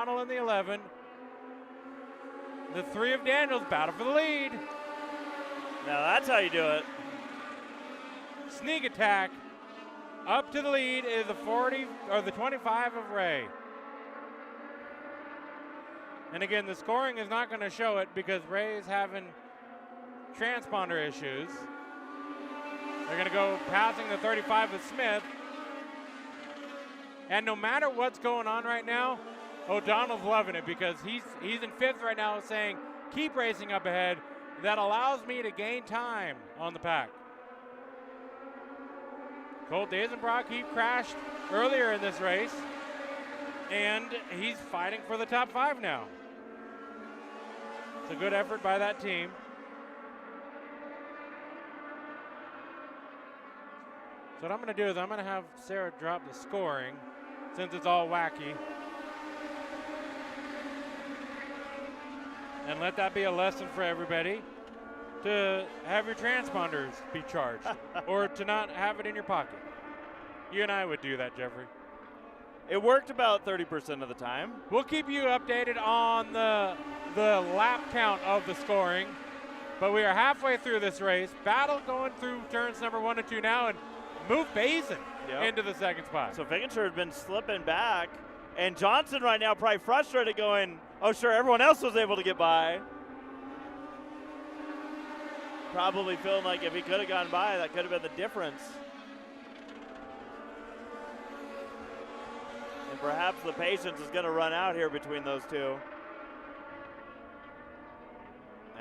O'Donnell in the 11. The 3 of Daniels battle for the lead. Now that's how you do it. Sneak attack. Up to the lead is the 40 or the 25 of Ray. And again, the scoring is not going to show it because Ray is having transponder issues. They're going to go passing the 35 of Smith. And no matter what's going on right now, O'Donnell's loving it because he's in 5th right now saying, keep racing up ahead. That allows me to gain time on the pack. Colt Dazenbrock, he crashed earlier in this race, and he's fighting for the top 5 now. It's a good effort by that team. So what I'm going to do is I'm going to have Sarah drop the scoring since it's all wacky. And let that be a lesson for everybody to have your transponders be charged or to not have it in your pocket. You and I would do that, Jeffrey. It worked about 30% of the time. We'll keep you updated on the lap count of the scoring, but we are halfway through this race. Battle going through turns number 1 and 2 now, and move Bazin into the 2nd spot. So Figgenscher has been slipping back, and Johnson right now probably frustrated going, oh sure, everyone else was able to get by. Probably feeling like if he could have gone by, that could have been the difference. And perhaps the patience is going to run out here between those two.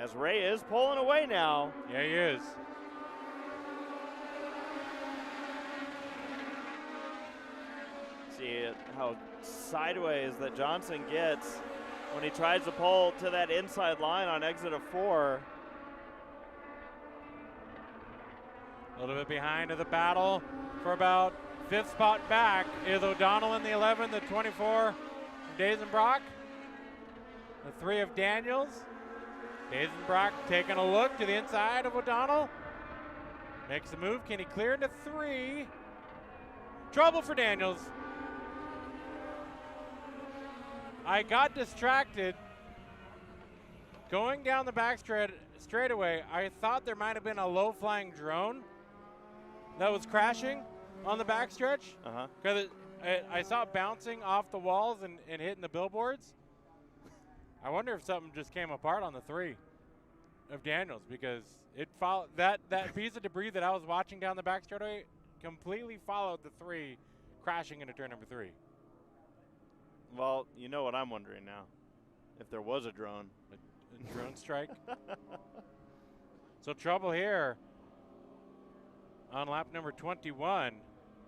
As Ray is pulling away now. Yeah, he is. See how sideways that Johnson gets when he tries to pull to that inside line on exit of 4. A little bit behind of the battle for about 5th spot back is O'Donnell in the 11, the 24 Dazenbrock, the 3 of Daniels. Dazenbrock taking a look to the inside of O'Donnell. Makes the move. Can he clear into 3? Trouble for Daniels. I got distracted going down the back straightaway. I thought there might have been a low-flying drone that was crashing on the backstretch because I saw it bouncing off the walls and hitting the billboards. I wonder if something just came apart on the 3 of Daniels because it followed that piece of debris that I was watching down the back straightaway completely followed the 3 crashing into turn number 3. Well, you know what I'm wondering now. If there was a drone. A drone strike. So trouble here on lap number 21.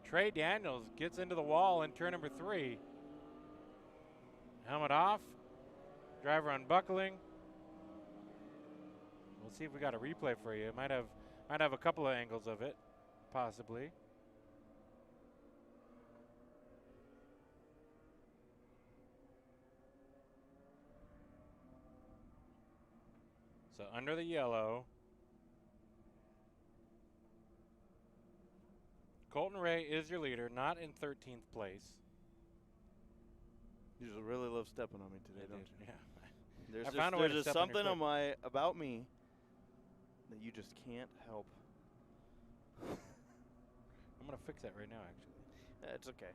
Trey Daniels gets into the wall in turn number 3. Helmet off. Driver unbuckling. We'll see if we got a replay for you. Might have a couple of angles of it, possibly. So under the yellow, Colton Ray is your leader, not in 13th place. You just really love stepping on me today, don't you? Yeah. There's just something about me that you just can't help. I'm going to fix that right now, actually. It's okay.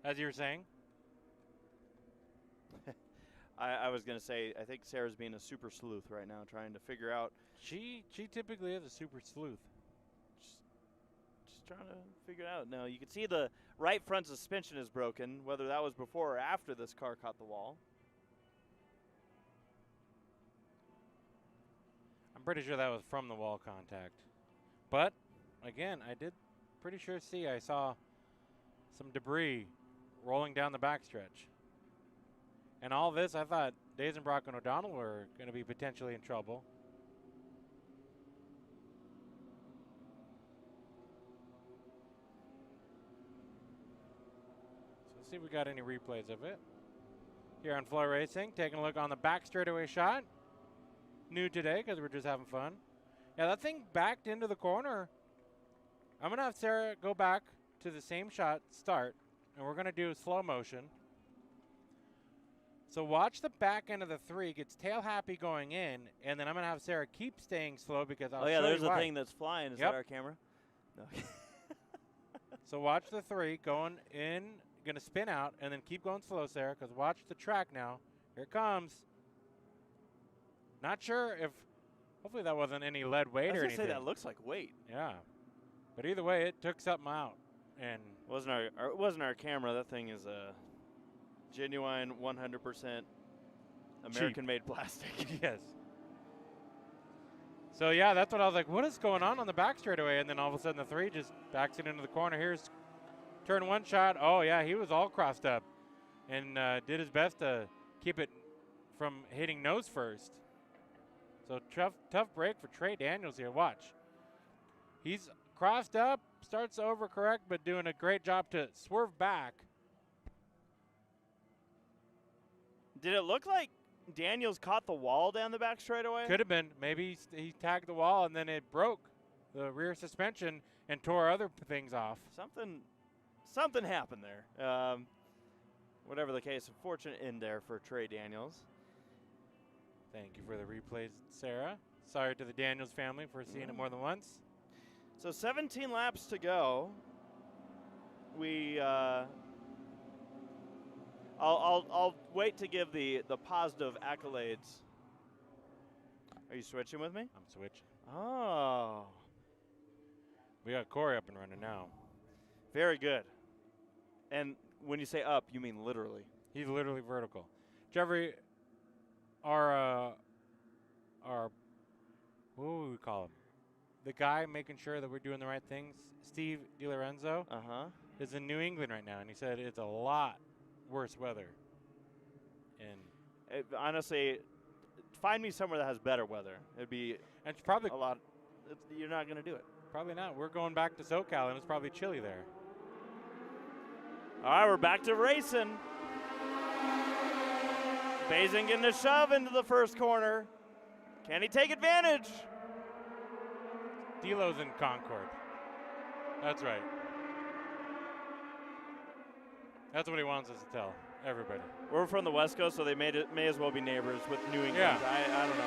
As you were saying? I was going to say, I think Sarah's being a super sleuth right now, trying to figure out. She typically is a super sleuth. Just trying to figure it out. Now, you can see the right front suspension is broken, whether that was before or after this car caught the wall. I'm pretty sure that was from the wall contact. But, again, I did pretty sure I saw some debris rolling down the backstretch. And all this, I thought Dazenbrock and O'Donnell were going to be potentially in trouble. see if we got any replays of it. Here on FloRacing, taking a look on the back straightaway shot. New today because we're just having fun. Yeah, that thing backed into the corner. I'm going to have Sarah go back to the same shot, start, and we're going to do slow motion. So watch the back end of the 3, gets tail happy going in, and then I'm going to have Sarah keep staying slow because I'll show you there's a why. thing that's flying. Is that our camera? No. So watch the 3 going in, going to spin out, and then keep going slow, Sarah, because watch the track now. Here it comes. Not sure if, hopefully that wasn't any lead weight or anything. I was going to say that looks like weight. Yeah. But either way, it took something out. And it wasn't our camera. That thing is a genuine 100% American-made plastic. Yes. So, yeah, that's what I was like, what is going on the back straightaway? And then all of a sudden the 3 just backs it into the corner. Here's turn 1 shot. Oh, yeah, he was all crossed up and did his best to keep it from hitting nose first. So, tough break for Trey Daniels here. Watch. He's crossed up, starts to overcorrect, but doing a great job to swerve back. Did it look like Daniels caught the wall down the back straightaway? Could have been. Maybe he tagged the wall and then it broke the rear suspension and tore other things off. Something happened there. Whatever the case, a fortunate end there for Trey Daniels. Thank you for the replays, Sarah. Sorry to the Daniels family for seeing it more than once. So 17 laps to go. I'll wait to give the positive accolades. Are you switching with me? I'm switching. Oh. We got Corey up and running now. Very good. And when you say up, you mean literally. He's literally vertical. Jeffrey, our what would we call him? The guy making sure that we're doing the right things, Steve DiLorenzo, is in New England right now, and he said it's a lot worse weather. And honestly, find me somewhere that has better weather. It'd be it's probably a lot. You're not going to do it. Probably not. We're going back to SoCal, and it's probably chilly there. All right, we're back to racing. Bazin getting a shove into the first corner. Can he take advantage? D'Lo's in Concord. That's right. That's what he wants us to tell everybody. We're from the West Coast, so they may as well be neighbors with New England. Yeah. I don't know.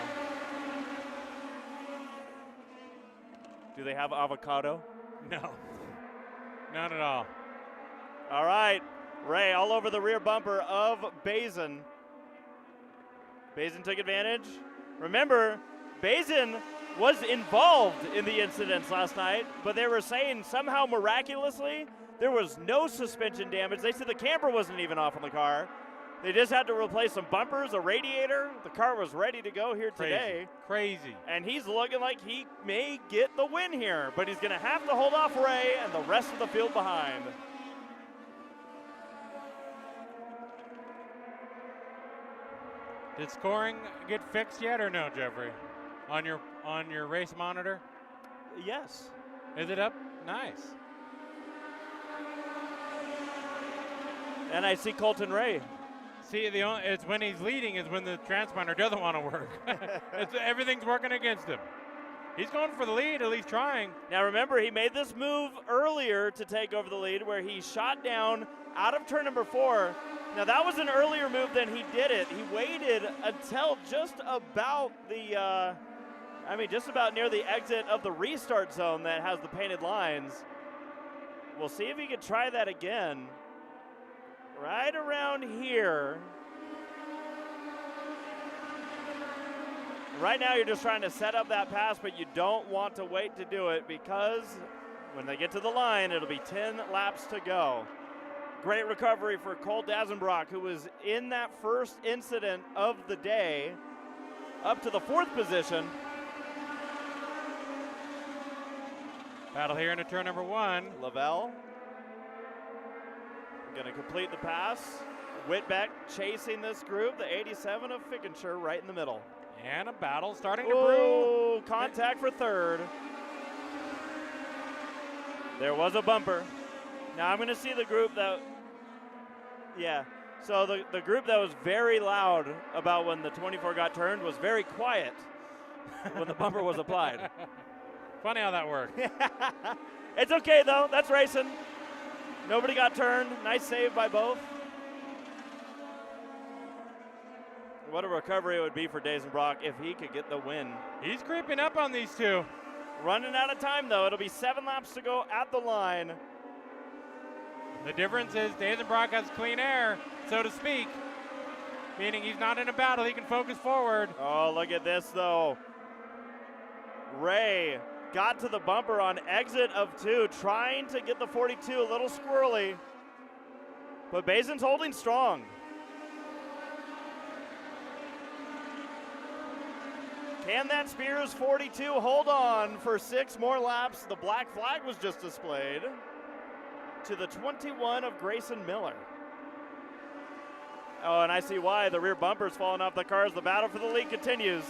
Do they have avocado? No. Not at all. All right. Ray all over the rear bumper of Bazin. Bazin took advantage. Remember, Bazin was involved in the incidents last night, but they were saying somehow miraculously there was no suspension damage. They said the camber wasn't even off on the car. They just had to replace some bumpers, a radiator. The car was ready to go here today. Crazy. And he's looking like he may get the win here, but he's going to have to hold off Ray and the rest of the field behind. Did scoring get fixed yet or no, Jeffrey? On your race monitor? Yes. Is it up? Nice. And I see Colton Ray. See, it's when he's leading is when the transponder doesn't want to work. Everything's working against him. He's going for the lead, at least trying. Now remember, he made this move earlier to take over the lead where he shot down out of turn number 4. Now that was an earlier move than he did it. He waited until just about just about near the exit of the restart zone that has the painted lines. We'll see if he can try that again. Right around here. Right now you're just trying to set up that pass, but you don't want to wait to do it because when they get to the line, it'll be 10 laps to go. Great recovery for Cole Dazenbrock, who was in that first incident of the day, up to the 4th position. Battle here into turn number 1. Lavelle going to complete the pass. Whitbeck chasing this group, the 87 of Fickenshire right in the middle. And a battle starting to brew. Contact for 3rd. There was a bumper. Now I'm going to see the group that Yeah. So the group that was very loud about when the 24 got turned was very quiet when the bumper was applied. Funny how that worked. It's okay, though. That's racing. Nobody got turned. Nice save by both. What a recovery it would be for Dazenbrock if he could get the win. He's creeping up on these two. Running out of time, though. It'll be 7 laps to go at the line. The difference is Dazenbrock has clean air, so to speak, meaning he's not in a battle. He can focus forward. Oh, look at this, though. Ray got to the bumper on exit of 2, trying to get the 42 a little squirrely. But Basin's holding strong. Can that Spears 42 hold on for 6 more laps? The black flag was just displayed to the 21 of Grayson Miller. Oh, and I see why. The rear bumper's falling off the cars. The battle for the lead continues.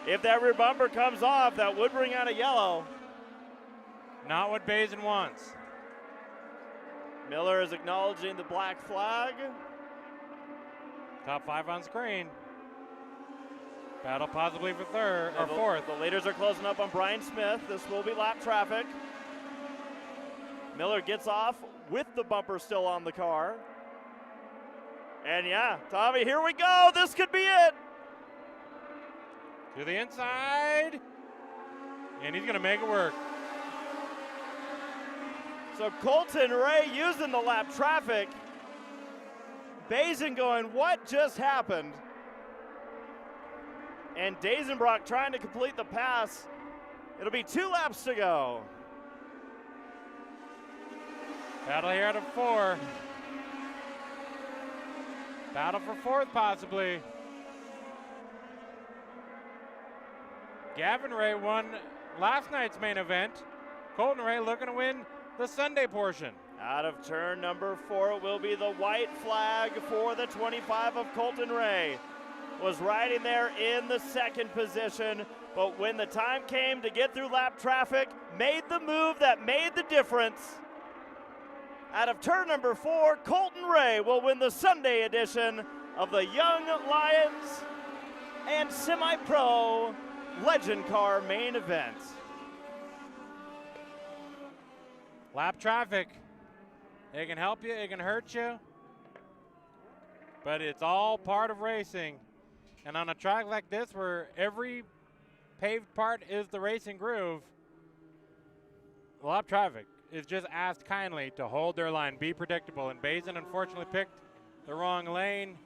If that rear bumper comes off, that would bring out a yellow. Not what Bazin wants. Miller is acknowledging the black flag. Top 5 on screen. Battle possibly for third or fourth. The leaders are closing up on Brian Smith. This will be lap traffic. Miller gets off with the bumper still on the car. And yeah, Tommy, here we go. This could be it. To the inside. And he's going to make it work. So Colton Ray using the lap traffic. Bazin going, what just happened? And Dazenbrock trying to complete the pass. It'll be 2 laps to go. Battle here out of 4. Battle for 4th possibly. Gavin Ray won last night's main event. Colton Ray looking to win the Sunday portion. Out of turn number 4 will be the white flag for the 25 of Colton Ray. Was riding there in the 2nd position, but when the time came to get through lap traffic, made the move that made the difference. Out of turn number 4, Colton Ray will win the Sunday edition of the Young Lions and Semi-Pro Legend Car main event. Lap traffic. It can help you, it can hurt you, but it's all part of racing. And on a track like this where every paved part is the racing groove, lap traffic is just asked kindly to hold their line, be predictable. And Bazin unfortunately picked the wrong lane,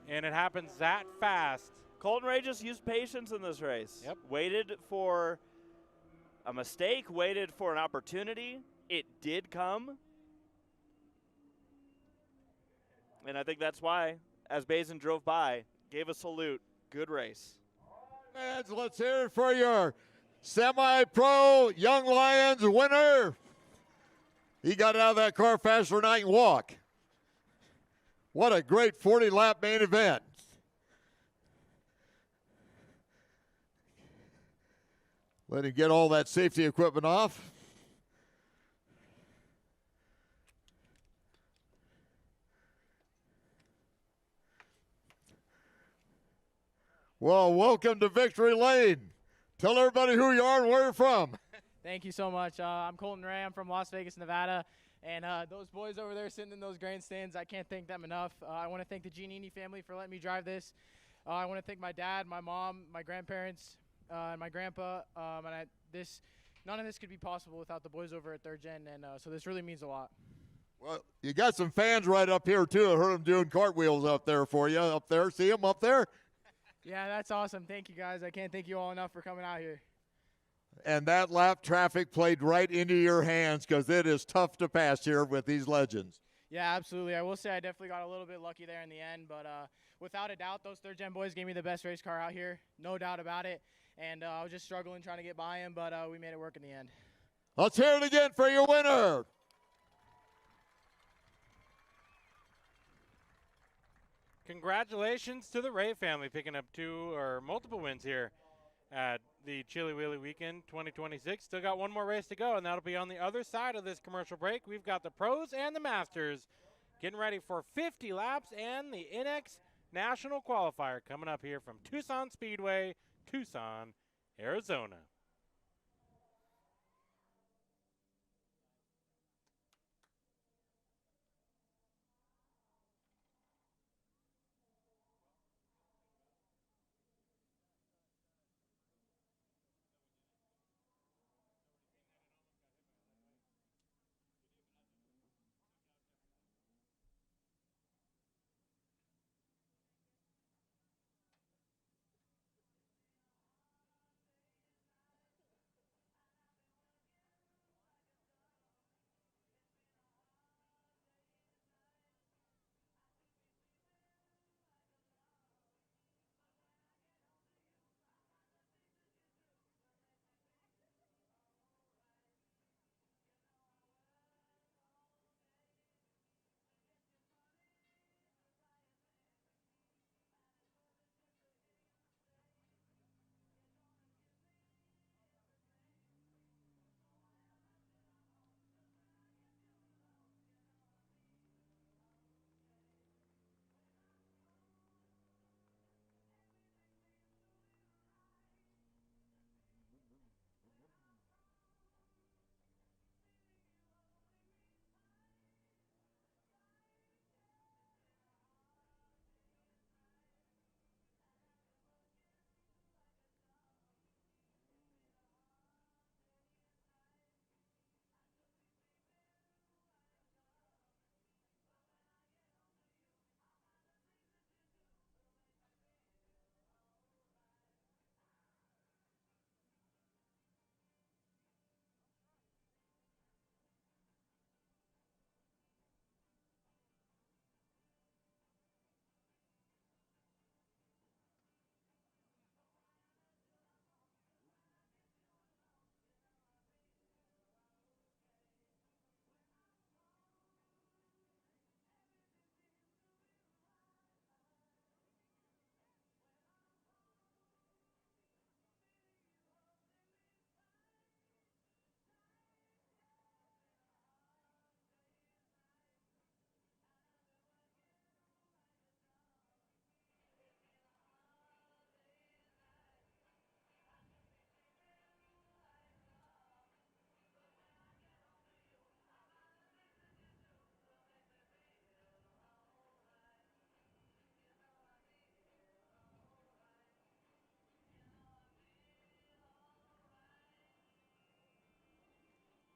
and it happens that fast. Colton Ray just used patience in this race. Yep. Waited for a mistake, waited for an opportunity. It did come. And I think that's why, as Bazin drove by, gave a salute. Good race. Fans, let's hear it for your Semi-Pro Young Lions winner. He got out of that car faster than I can walk. What a great 40-lap main event. Let him get all that safety equipment off. Well, welcome to Victory Lane. Tell everybody who you are and where you're from. Thank you so much. I'm Colton Ray. I'm from Las Vegas, Nevada. And those boys over there sitting in those grandstands, I can't thank them enough. I want to thank the Giannini family for letting me drive this. I want to thank my dad, my mom, my grandparents, and my grandpa. None of this could be possible without the boys over at 3rd Gen, and so this really means a lot. Well, you got some fans right up here, too. I heard them doing cartwheels up there for you, up there. See them up there? Yeah, that's awesome. Thank you, guys. I can't thank you all enough for coming out here. And that lap traffic played right into your hands because it is tough to pass here with these legends. Yeah, absolutely. I will say I definitely got a little bit lucky there in the end, but without a doubt, those 3rd Gen boys gave me the best race car out here. No doubt about it. And I was just struggling trying to get by him, but we made it work in the end. Let's hear it again for your winner. Congratulations to the Ray family picking up 2 or multiple wins here at the Chili Willy Weekend 2026. Still got one more race to go, and that'll be on the other side of this commercial break. We've got the pros and the masters getting ready for 50 laps and the NX National Qualifier coming up here from Tucson Speedway, Tucson, Arizona.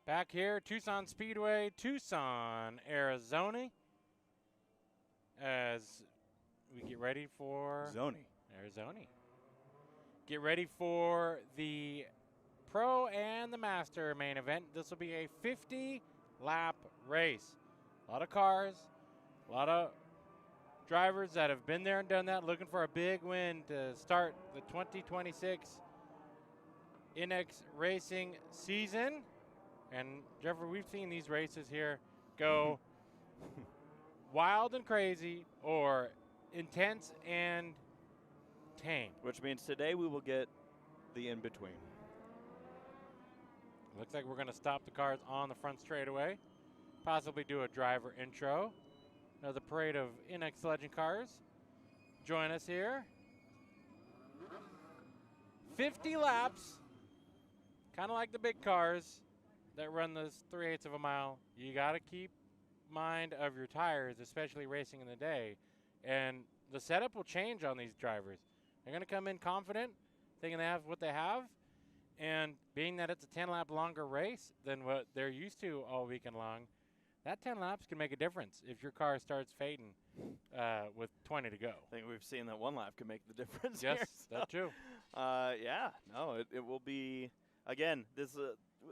Back here, Tucson Speedway, Tucson, Arizona, as we get ready for Arizona. Get ready for the Pro and the Master main event. This will be a 50-lap race. A lot of cars, a lot of drivers that have been there and done that, looking for a big win to start the 2026 NX Racing season. And Jeffrey, we've seen these races here go wild and crazy or intense and tame. Which means today we will get the in-between. Looks like we're going to stop the cars on the front straightaway, possibly do a driver intro. Another parade of NX Legend cars. Join us here. 50 laps, kind of like the big cars that run this 3/8 of a mile. You got to keep mind of your tires, especially racing in the day. And the setup will change on these drivers. They're going to come in confident, thinking they have what they have. And being that it's a 10-lap longer race than what they're used to all weekend long, that 10 laps can make a difference if your car starts fading with 20 to go. I think we've seen that one lap can make the difference. Yes, here, so. that's true. Yeah, no, it will be, again, this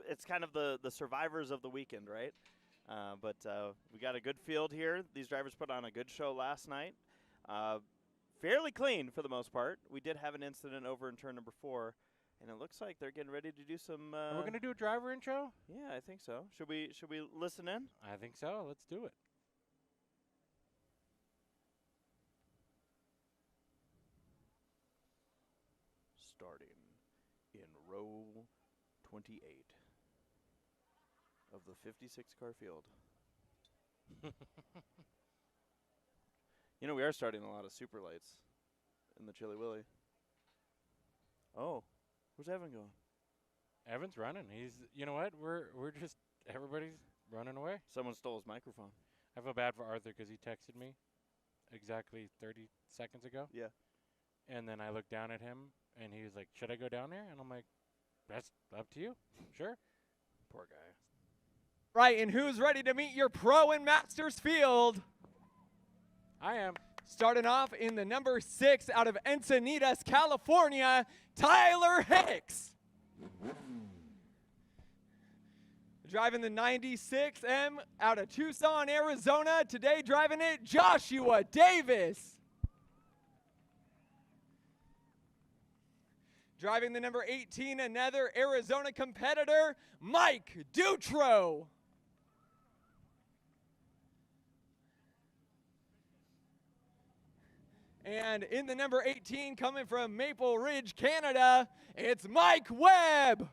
it's kind of the survivors of the weekend, right? But we got a good field here. These drivers put on a good show last night. Fairly clean for the most part. We did have an incident over in turn number 4, and it looks like they're getting ready to do some. We're going to do a driver intro? Yeah, I think so. Should we listen in? I think so. Let's do it. Starting in row 28 of the 56-car field. You know, we are starting a lot of super lights in the Chili Willy. Oh, where's Evan going? Evan's running. He's, you know what? Everybody's running away. Someone stole his microphone. I feel bad for Arthur because he texted me exactly 30 seconds ago. Yeah. And then I looked down at him, and he was like, should I go down there? And I'm like, that's up to you. Sure. Poor guy. Right, and who's ready to meet your pro and masters field? I am. Starting off in the number 6 out of Encinitas, California, Tyler Hicks. Driving the 96M out of Tucson, Arizona. Today driving it, Joshua Davis. Driving the number 18, another Arizona competitor, Mike Dutro. And in the number 18, coming from Maple Ridge, Canada, it's Mike Webb.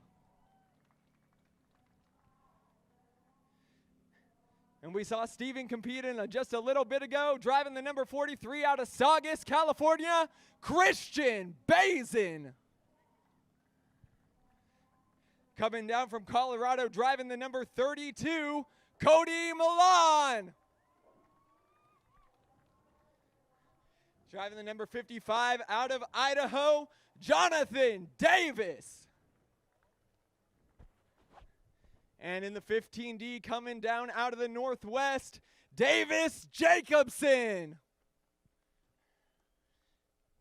And we saw Steven compete in just a little bit ago, driving the number 43 out of Saugus, California, Christian Bazin. Coming down from Colorado, driving the number 32, Cody Milan. Driving the number 55 out of Idaho, Jonathan Davis. And in the 15D coming down out of the Northwest, Davis Jacobson.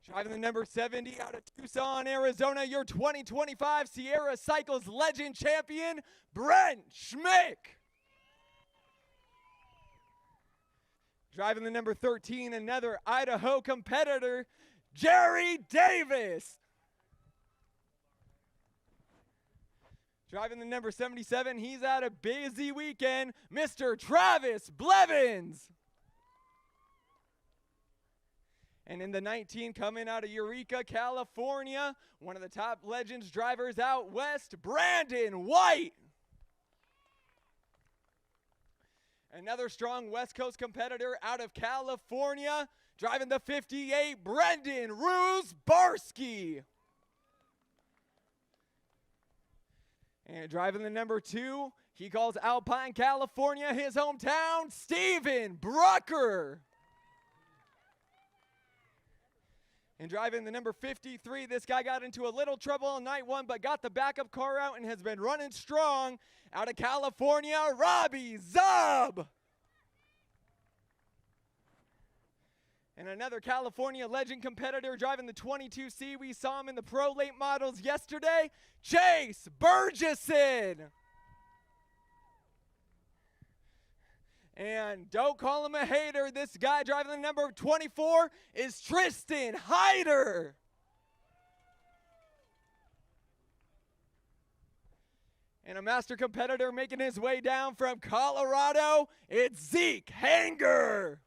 Driving the number 70 out of Tucson, Arizona, your 2025 Sierra Cycles Legend Champion, Brent Schmick. Driving the number 13, another Idaho competitor, Jerry Davis. Driving the number 77, he's had a busy weekend, Mr. Travis Blevins. And in the 19, coming out of Eureka, California, one of the top Legends drivers out west, Brandon White. Another strong West Coast competitor out of California, driving the 58, Brendan Ruse-Barsky. And driving the number 2, he calls Alpine, California his hometown, Steven Brucker. And driving the number 53, this guy got into a little trouble on night 1, but got the backup car out and has been running strong. Out of California, Robbie Zub. And another California Legend competitor driving the 22C. We saw him in the Pro Late Models yesterday, Chase Burgesson. And don't call him a hater. This guy driving the number 24 is Tristan Hyder. And a master competitor making his way down from Colorado, it's Zeke Hanger.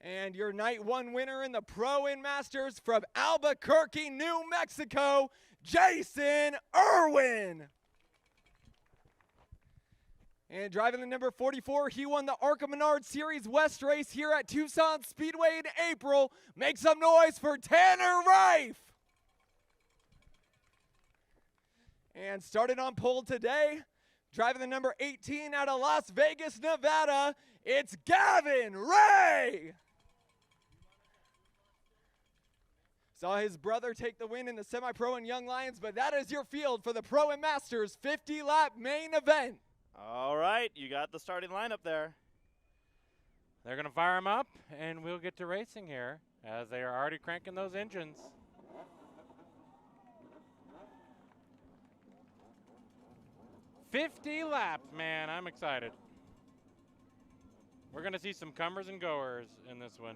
And your night 1 winner in the Pro and Masters from Albuquerque, New Mexico, Jason Irwin. And driving the number 44, he won the ARCA Menard Series West race here at Tucson Speedway in April. Make some noise for Tanner Reif. And started on pole today, driving the number 18 out of Las Vegas, Nevada, it's Gavin Ray. Saw his brother take the win in the semi-pro and Young Lions, but that is your field for the Pro and Masters 50-lap main event. All right, you got the starting lineup there. They're going to fire them up, and we'll get to racing here as they are already cranking those engines. "50 laps, man. I'm excited. We're going to see some comers and goers in this one.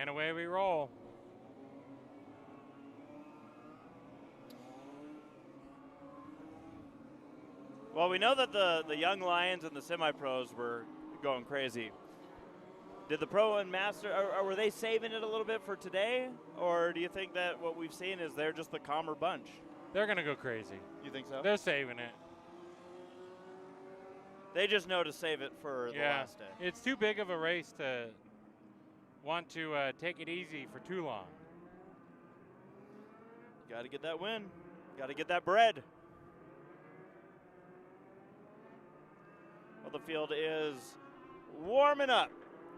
And away we roll. Well, we know that the young Lions and the semi-pros were going crazy. Did the pro and master, or were they saving it a little bit for today? Or do you think that what we've seen is they're just the calmer bunch? They're going to go crazy. You think so? They're saving it. They just know to save it for the last day. It's too big of a race to want to take it easy for too long. Got to get that win. Got to get that bread. Well, the field is warming up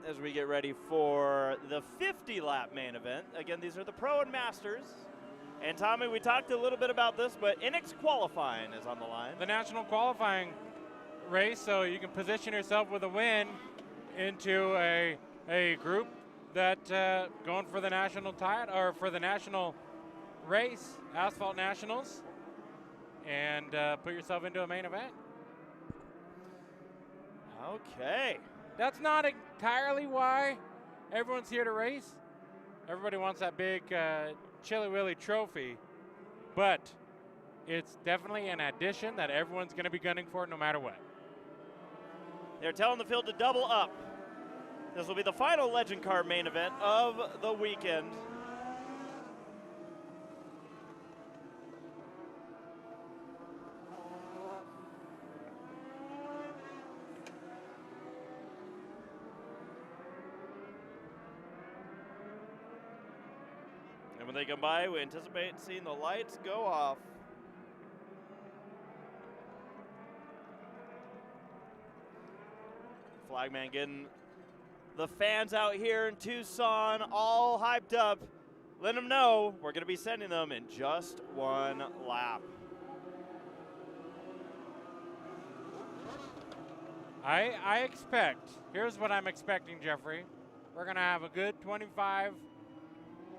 as we get ready for the 50-lap main event. Again, these are the Pro and Masters. And Tommy, we talked a little bit about this, but Inex qualifying is on the line. The national qualifying race, so you can position yourself with a win into a group that going for the national title or for the national race, Asphalt Nationals, and put yourself into a main event. Okay. That's not entirely why everyone's here to race. Everybody wants that big Chili Willy trophy, but it's definitely an addition that everyone's going to be gunning for no matter what. They're telling the field to double up. This will be the final Legend Car main event of the weekend. And when they come by, we anticipate seeing the lights go off. Flagman getting the fans out here in Tucson all hyped up. Let them know we're going to be sending them in just one lap. I expect, here's what I'm expecting, Jeffrey. We're going to have a good 25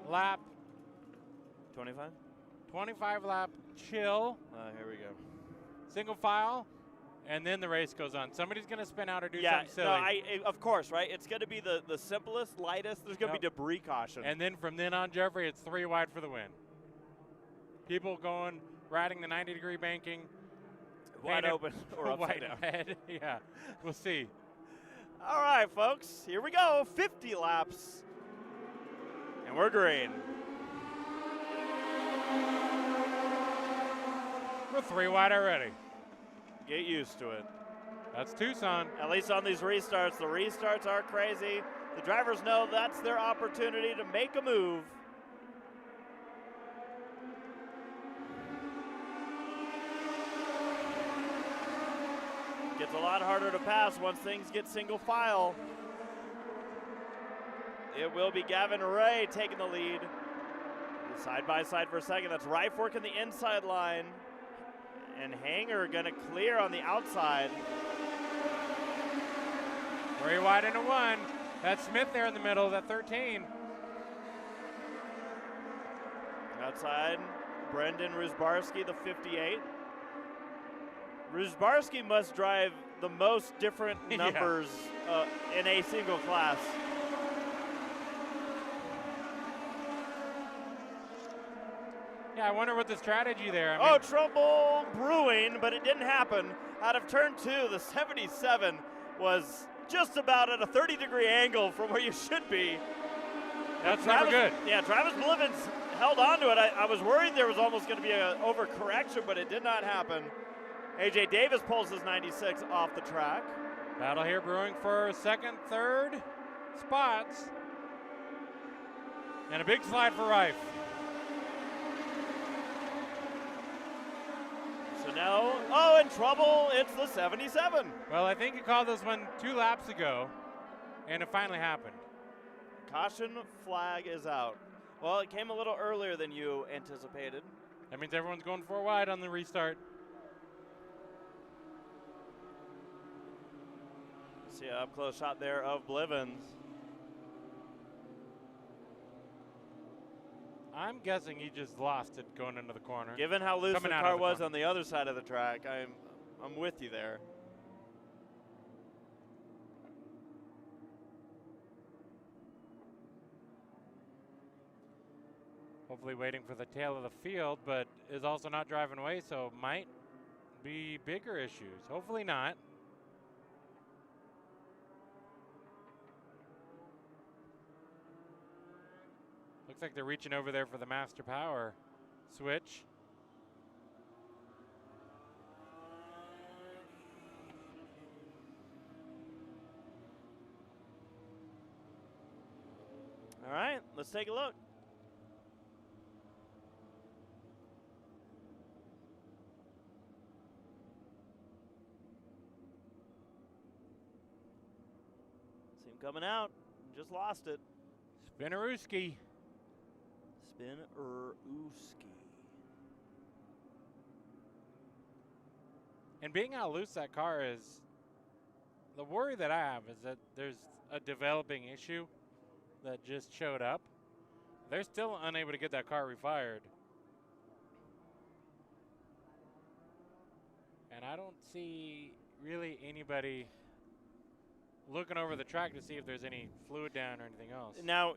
lap 25 lap chill, here we go. single file, and then the race goes on. Somebody's going to spin out or do Yeah, something silly. no, of course, right? It's going to be the simplest, lightest. There's going to be debris caution. And then from then on, Jeffrey, it's 3 wide for the win. People going, riding the 90-degree banking. wide open or upside wide down. ahead. Yeah, we'll see. All right, folks, here we go. 50 laps, and we're green. We're 3 wide already. Get used to it. That's Tucson. At least on these restarts. The restarts are crazy. The drivers know that's their opportunity to make a move. Gets a lot harder to pass once things get single file. It will be Gavin Ray taking the lead. Side by side for a second. That's Rife working the inside line. And Hanger gonna clear on the outside. 3 wide into 1. That's Smith there in the middle, that 13. Outside, Brendan Ruzbarski, the 58. Ruzbarski must drive the most different numbers in a single class. Yeah, I wonder what the strategy there. I mean, Trouble brewing, but it didn't happen. Out of turn 2, the 77 was just about at a 30-degree angle from where you should be. that's never good. Yeah, Travis Blivens held on to it. I was worried there was almost going to be an overcorrection, but it did not happen. AJ Davis pulls his 96 off the track. Battle here brewing for second, third spots. And a big slide for Rife. So now, in trouble, it's the 77. Well, I think you called this one 2 laps ago, and it finally happened. Caution flag is out. Well, it came a little earlier than you anticipated. That means everyone's going 4 wide on the restart. See an up-close shot there of Blivens. I'm guessing he just lost it going into the corner. Given how loose the Coming out car of the was corner. on the other side of the track, I'm with you there. Hopefully waiting for the tail of the field, but is also not driving away, so might be bigger issues. Hopefully not. Looks like they're reaching over there for the master power switch. All right, let's take a look. See him coming out. Just lost it. Spinnerooski. Spinnerooski. And being how loose that car is, the worry that I have is that there's a developing issue that just showed up. They're still unable to get that car refired. And I don't see really anybody looking over the track to see if there's any fluid down or anything else. Now,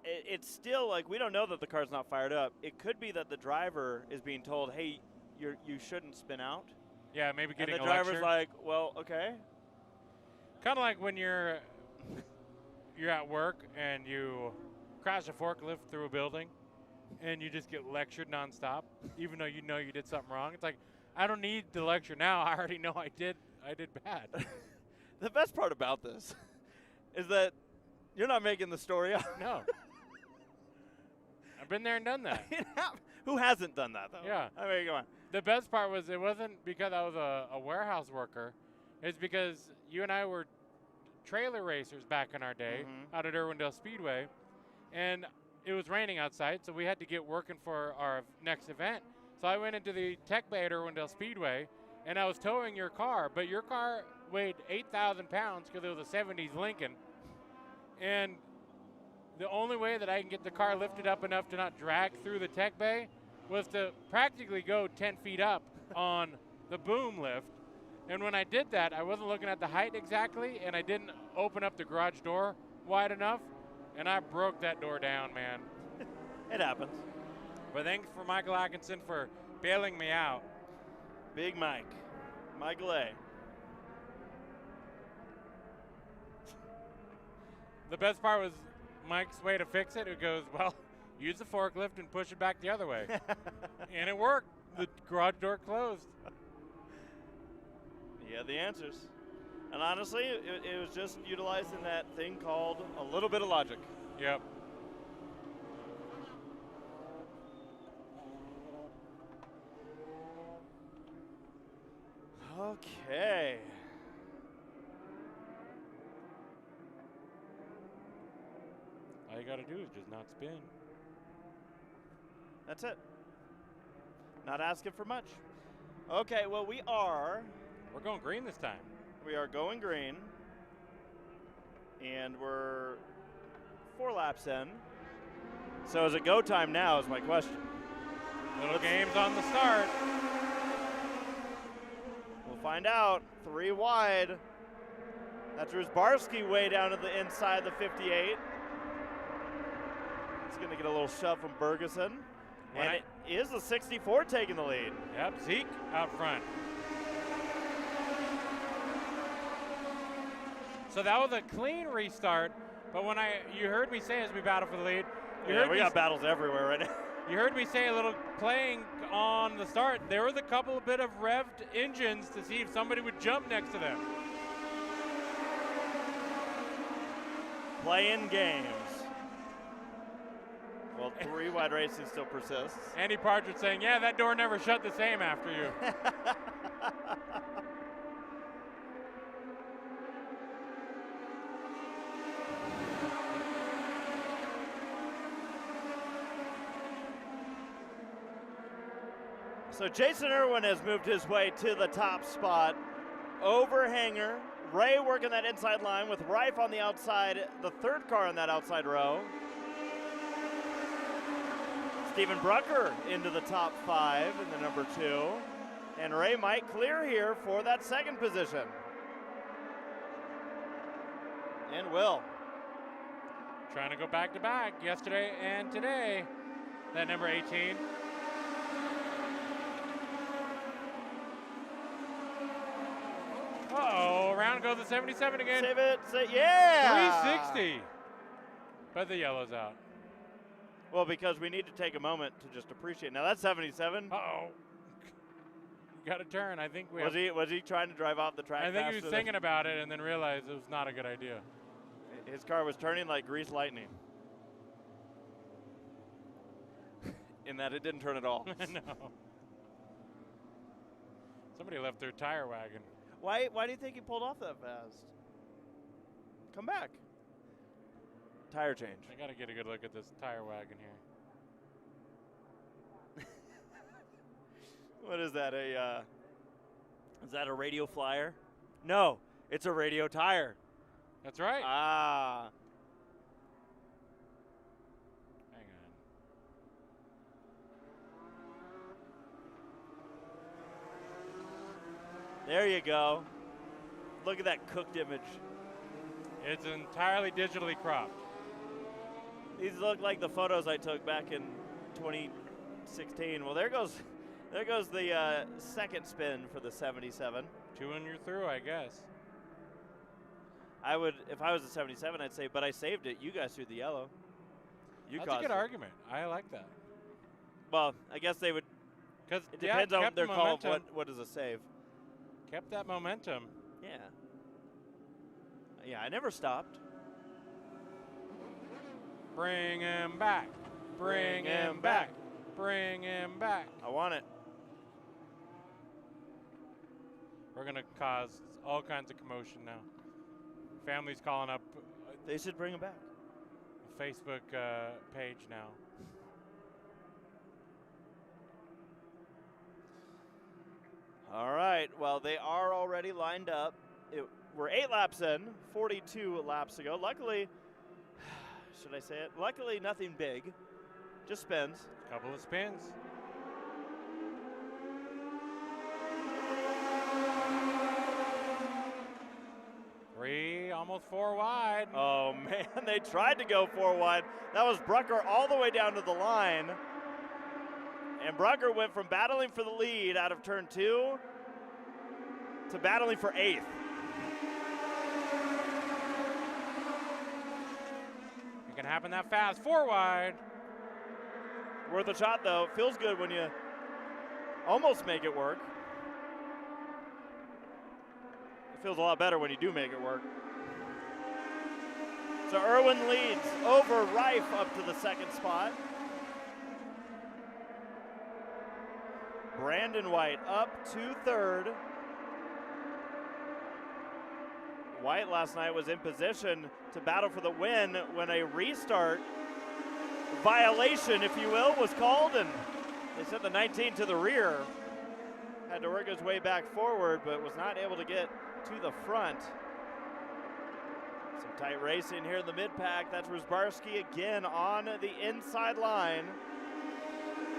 it's still like we don't know that the car's not fired up. It could be that the driver is being told, hey, you shouldn't spin out. Yeah, maybe getting and the a driver's lecture. like, well, okay. Kind of like when you're at work and you crash a forklift through a building and you just get lectured nonstop, even though you know you did something wrong. It's like, I don't need the lecture now. I already know I did bad. The best part about this is that you're not making the story up. No. I've been there and done that. Who hasn't done that, though? Yeah. I mean, come on. The best part was it wasn't because I was a warehouse worker. It's because you and I were trailer racers back in our day out at Irwindale Speedway. And it was raining outside, so we had to get working for our next event. So I went into the tech bay at Irwindale Speedway, and I was towing your car. But your car weighed 8,000 pounds because it was a 70s Lincoln. And the only way that I can get the car lifted up enough to not drag through the tech bay was to practically go 10 feet up on the boom lift. And when I did that, I wasn't looking at the height exactly, and I didn't open up the garage door wide enough, and I broke that door down, man. It happens. But thanks for Michael Atkinson for bailing me out. Big Mike. Michael A. The best part was Mike's way to fix it. It goes, well, use the forklift and push it back the other way. And it worked. The garage door closed. He had the answers. And honestly, it was just utilizing that thing called a little bit of logic. Yep. Okay. All you got to do is just not spin. That's it. Not asking for much. Okay, well, We're going green this time. We are going green. And we're 4 laps in. So is it go time now is my question. Little games on the start. We'll find out. 3 wide. That's Rusbarski way down to the inside the 58. It's going to get a little shove from Bergeson. And it is the 64 taking the lead. Yep, Zeke out front. So that was a clean restart, but when you heard me say as we battle for the lead, we got battles everywhere right now. You heard me say a little playing on the start. There was a couple of bit of revved engines to see if somebody would jump next to them. Playing games. Well, 3 wide racing still persists. Andy Partridge saying, yeah, that door never shut the same after you. So Jason Irwin has moved his way to the top spot. Overhanger. Ray working that inside line with Reif on the outside, the 3rd car in that outside row. Steven Brucker into the top 5 in the number 2. And Ray might clear here for that 2nd position. And will. Trying to go back to back yesterday and today. That number 18. to go to the 77 again. Save it. Yeah. 360. But the yellow's out. Well, because we need to take a moment to just appreciate. Now that's 77. Uh-oh. Got to turn. I think we Was he trying to drive off the track? I think he was faster thinking about it and then realized it was not a good idea. His car was turning like greased lightning. In that it didn't turn at all. No. Somebody left their tire wagon. Why do you think he pulled off that fast? Come back. Tire change. I got to get a good look at this tire wagon here. What is that? Is that a radio flyer? No, it's a radio tire. That's right. Ah. Hang on. There you go. Look at that cooked image. It's entirely digitally cropped. These look like the photos I took back in 2016. Well, there goes the second spin for the 77. 2 and you're through, I guess. I would, if I was a 77, I'd say, but I saved it. You guys threw the yellow. That's a good argument. I like that. Well, I guess they would. Because It depends on their call of what is a save. Kept that momentum. Yeah. Yeah, I never stopped. Bring him back. Bring him back. Bring him back. I want it. We're going to cause all kinds of commotion now. Families calling up They should bring him back. a Facebook page now. All right. Well, they are already lined up. We're 8 laps in, 42 laps to go. Luckily, should I say it? Luckily, nothing big. Just spins. Couple of spins. Three, almost 4 wide. Oh, man, they tried to go 4 wide. That was Brucker all the way down to the line. And Brucker went from battling for the lead out of turn 2 to battling for 8th. It can happen that fast. 4 wide. Worth a shot, though. It feels good when you almost make it work. It feels a lot better when you do make it work. So Irwin leads over Reif up to the 2nd spot. Brandon White up to 3rd. White last night was in position to battle for the win when a restart violation, if you will, was called, and they sent the 19 to the rear. Had to work his way back forward, but was not able to get to the front. Some tight racing here in the mid-pack. That's Rusbarski again on the inside line.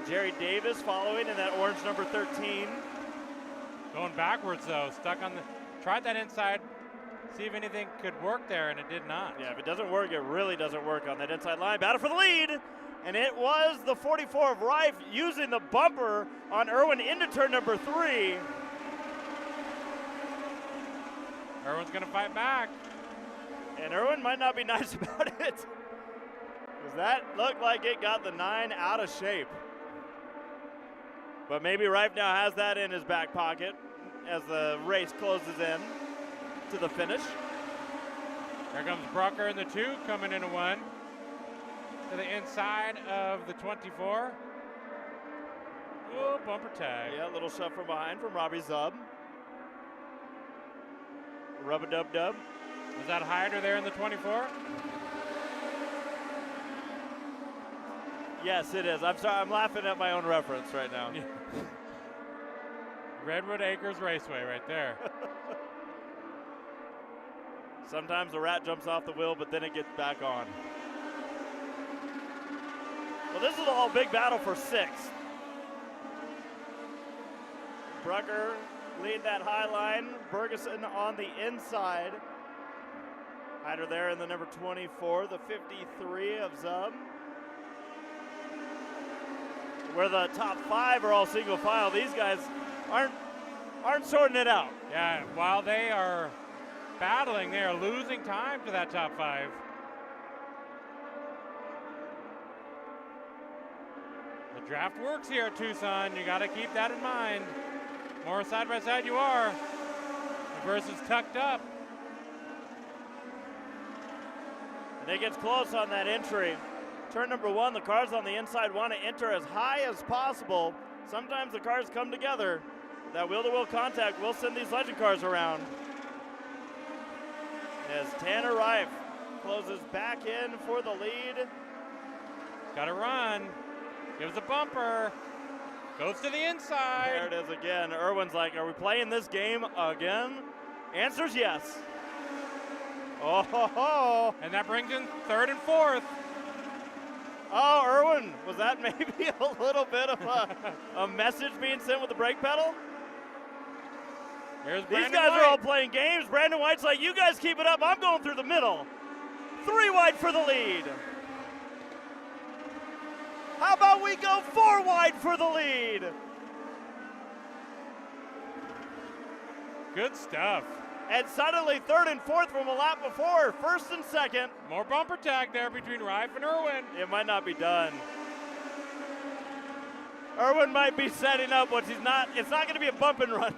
Jerry Davis following in that orange number 13. Going backwards, though. Stuck on the... Tried that inside. See if anything could work there, and it did not. Yeah, if it doesn't work, it really doesn't work on that inside line. Battle for the lead, and it was the 44 of Reif using the bumper on Irwin into turn number 3. Irwin's going to fight back. And Irwin might not be nice about it, because that looked like it got the 9 out of shape. But maybe Reif now has that in his back pocket as the race closes in to the finish. Here comes Brucker in the 2, coming into 1. To the inside of the 24. Oh, bumper tag. Yeah, a little shove from behind from Robbie Zub. Rub-a-dub-dub. Was that Hyder there in the 24? Yes, it is. I'm sorry, I'm laughing at my own reference right now. Redwood Acres Raceway right there. Sometimes the rat jumps off the wheel, but then it gets back on. Well, this is a whole big battle for 6th. Brucker lead that high line. Bergeson on the inside. Hyder there in the number 24, the 53 of Zub. Where the top 5 are all single file, these guys aren't sorting it out. Yeah, while they are battling. They are losing time to that top 5. The draft works here at Tucson. You got to keep that in mind. More side by side you are. The versus tucked up. And it gets close on that entry. Turn number 1, the cars on the inside want to enter as high as possible. Sometimes the cars come together. That wheel-to-wheel contact will send these legend cars around. As Tanner Reif closes back in for the lead. Got to run. Gives a bumper. Goes to the inside. There it is again. Irwin's like, are we playing this game again? Answer's yes. Oh, ho, ho. And that brings in 3rd and 4th. Oh, Irwin, was that maybe a little bit of a message being sent with the brake pedal? Here's These guys are all playing games. Brandon White's like, you guys keep it up. I'm going through the middle. 3 wide for the lead. How about we go 4 wide for the lead? Good stuff. And suddenly 3rd and 4th from a lap before. 1st and 2nd. More bumper tag there between Reif and Irwin. It might not be done. Irwin might be setting up what he's not. It's not going to be a bump and run.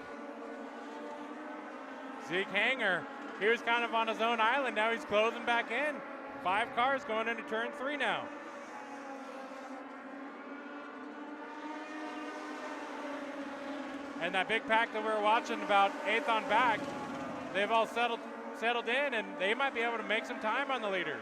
Zeke Hanger, he was kind of on his own island. Now he's closing back in. 5 cars going into turn 3 now. And that big pack that we were watching about 8th on back, they've all settled in, and they might be able to make some time on the leaders.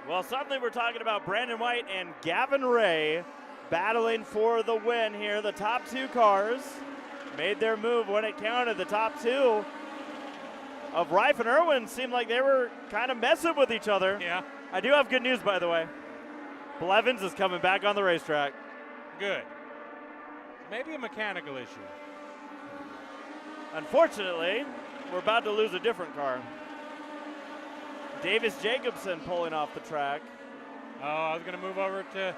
Well, suddenly we're talking about Brandon White and Gavin Ray battling for the win here. The top 2 cars made their move when it counted. The top 2 of Reif and Irwin seemed like they were kind of messing with each other. Yeah. I do have good news, by the way. Blevins is coming back on the racetrack. Good. Maybe a mechanical issue. Unfortunately, we're about to lose a different car. Davis Jacobson pulling off the track. Oh, I was going to move over to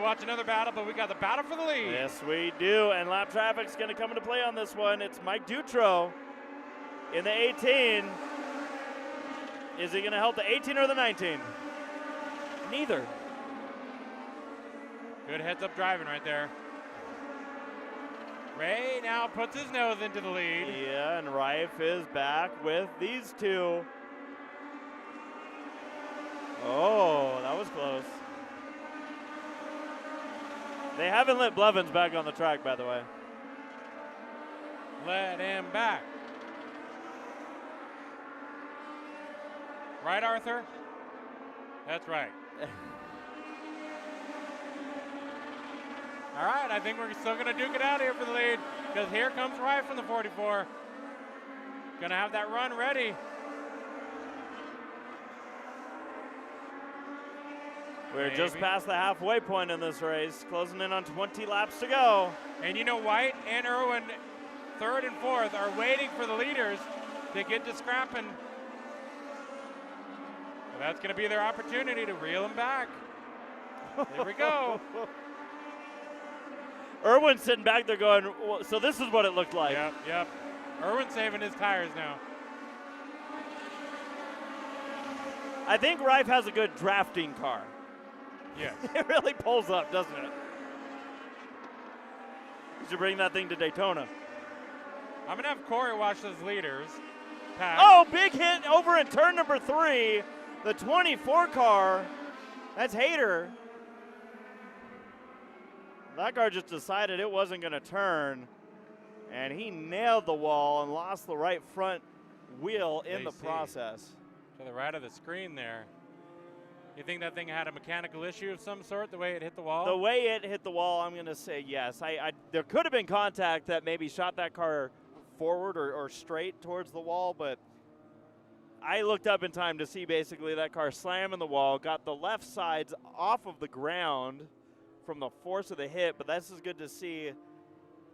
watch another battle, but we got the battle for the lead. Yes, we do, and lap traffic's going to come into play on this one. It's Mike Dutro in the 18. Is he going to help the 18 or the 19? Neither. Good heads-up driving right there. Ray now puts his nose into the lead. Yeah, and Reif is back with these 2. Oh, that was close. They haven't let Blevins back on the track, by the way. Let him back. Right, Arthur? That's right. All right, I think we're still going to duke it out here for the lead, because here comes Reif from the 44. Going to have that run ready. We're just past the halfway point in this race, closing in on 20 laps to go. And you know, White and Irwin, 3rd and 4th, are waiting for the leaders to get to scrapping. So that's going to be their opportunity to reel them back. There we go. Irwin's sitting back there going, well, so this is what it looked like. Yep. Irwin's saving his tires now. I think Reif has a good drafting car. Yeah. It really pulls up, doesn't it? You should bring that thing to Daytona. I'm going to have Corey watch those leaders. Pat. Oh, big hit over in turn number 3. The 24 car. That's Hayter. That car just decided it wasn't going to turn, and he nailed the wall and lost the right front wheel in the process. To the right of the screen there. You think that thing had a mechanical issue of some sort, the way it hit the wall? The way it hit the wall, I'm going to say yes. There could have been contact that maybe shot that car forward or straight towards the wall, but I looked up in time to see basically that car slam in the wall, got the left sides off of the ground from the force of the hit, but this is good to see.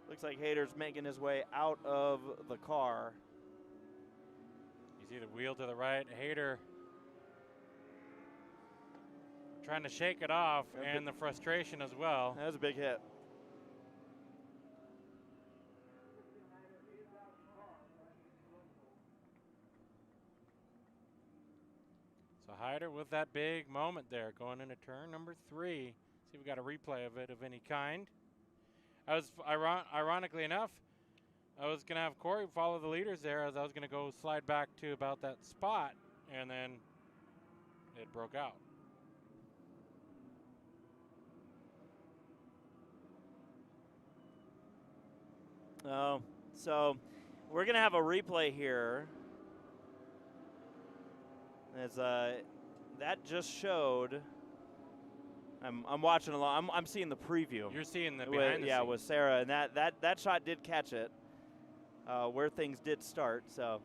Looks like Hayter's making his way out of the car. You see the wheel to the right. Hayter trying to shake it off, and the frustration as well. That was a big hit. So Hyder with that big moment there going into turn number 3. See if we got a replay of it of any kind. I was, ironically enough, I was going to have Corey follow the leaders there as I was going to go slide back to about that spot, and then it broke out. Oh, so we're going to have a replay here. As that just showed, I'm watching along. I'm seeing the preview. You're seeing the behind the yeah, scenes. with Sarah, and that shot did catch it, where things did start. So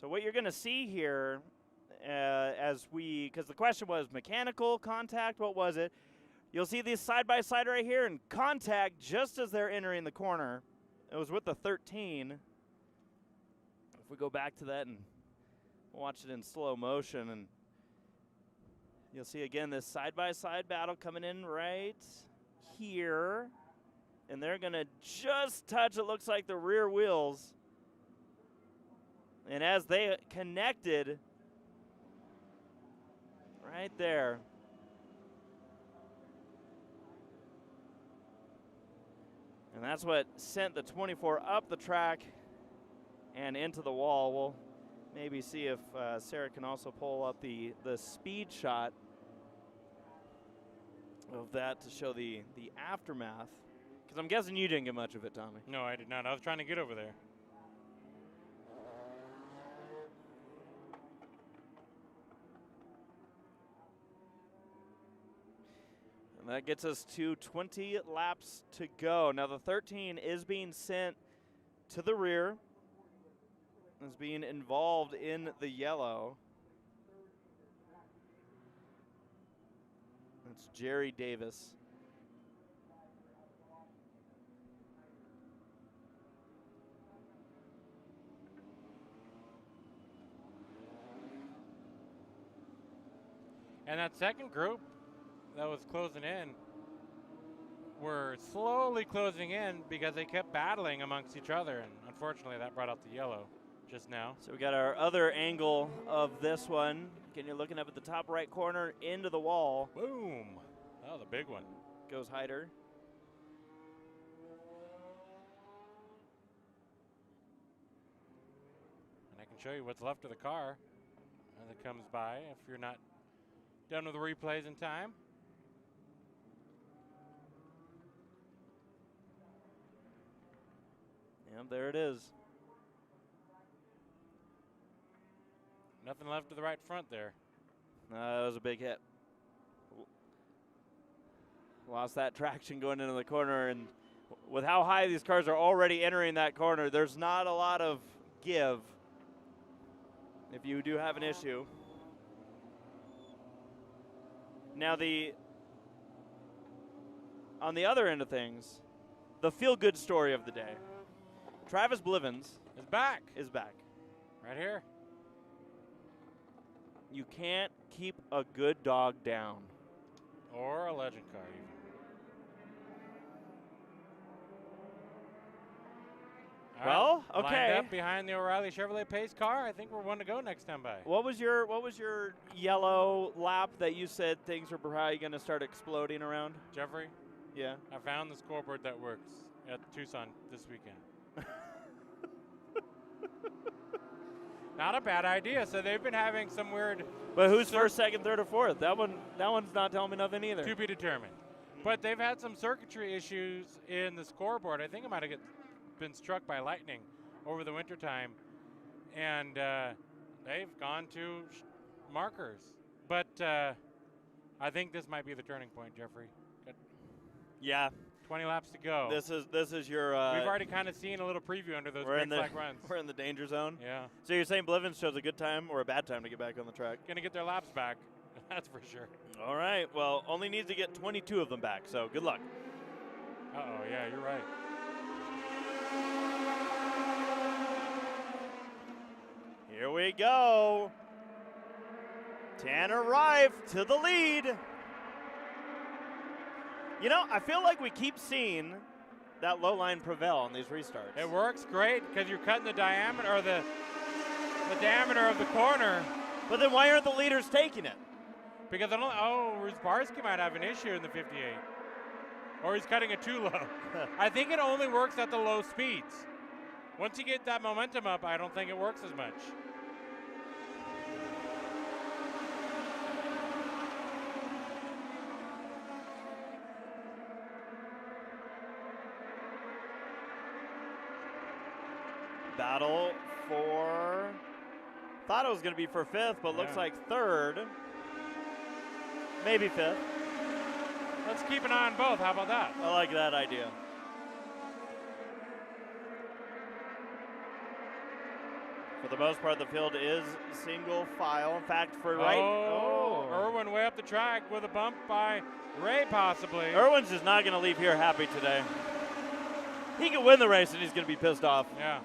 what you're going to see here, because the question was mechanical contact, what was it? You'll see these side by side right here, and contact just as they're entering the corner. It was with the 13. If we go back to that and watch it in slow motion, and you'll see again this side-by-side battle coming in right here. And they're going to just touch, it looks like, the rear wheels. And as they connected right there, and that's what sent the 24 up the track and into the wall. We'll maybe see if Sarah can also pull up the speed shot of that to show the aftermath. Because I'm guessing you didn't get much of it, Tommy. No, I did not. I was trying to get over there. And that gets us to 20 laps to go. Now the 13 is being sent to the rear, is being involved in the yellow. That's Jerry Davis. And that second group that was closing in were slowly closing in because they kept battling amongst each other, and unfortunately that brought out the yellow just now. So we got our other angle of this one. Again, you're looking up at the top right corner into the wall. Boom. That was a big one. Goes Hyder. And I can show you what's left of the car as it comes by if you're not done with the replays in time. Yep, there it is. Nothing left to the right front there. That was a big hit. Lost that traction going into the corner, and with how high these cars are already entering that corner, there's not a lot of give if you do have an issue. Now on the other end of things, the feel-good story of the day. Travis Blivens Is back. is back. Right here. You can't keep a good dog down. Or a legend car even. All Well, right, okay. Lined up behind the O'Reilly Chevrolet Pace car. I think we're one to go next time by. What was your yellow lap that you said things were probably going to start exploding around? Jeffrey, Yeah. I found the scoreboard that works at Tucson this weekend. Not a bad idea. So they've been having some weird But who's first, second, third, or fourth? That one's not telling me nothing either. to be determined. But they've had some circuitry issues in the scoreboard. I think it might have been struck by lightning over the wintertime. And they've gone to markers. But I think this might be the turning point, Jeffrey. Got Yeah. 20 laps to go. This is your. We've already kind of seen a little preview under those green flag runs. We're in the danger zone. Yeah. So you're saying Blivens chose a good time or a bad time to get back on the track? Going to get their laps back. That's for sure. All right. Well, only needs to get 22 of them back. So good luck. Uh-oh, yeah, you're right. Here we go. Tanner Rife to the lead. You know, I feel like we keep seeing that low line prevail on these restarts. It works great because you're cutting the diameter or the diameter of the corner. But then why aren't the leaders taking it? Because Rusbarski might have an issue in the 58. Or he's cutting it too low. I think it only works at the low speeds. Once you get that momentum up, I don't think it works as much. Battle for, thought it was going to be for 5th, but looks like 3rd. Maybe 5th. Let's keep an eye on both. How about that? I like that idea. For the most part, the field is single file. In fact, for Irwin way up the track with a bump by Ray possibly. Irwin's just not going to leave here happy today. He can win the race and he's going to be pissed off. Yeah.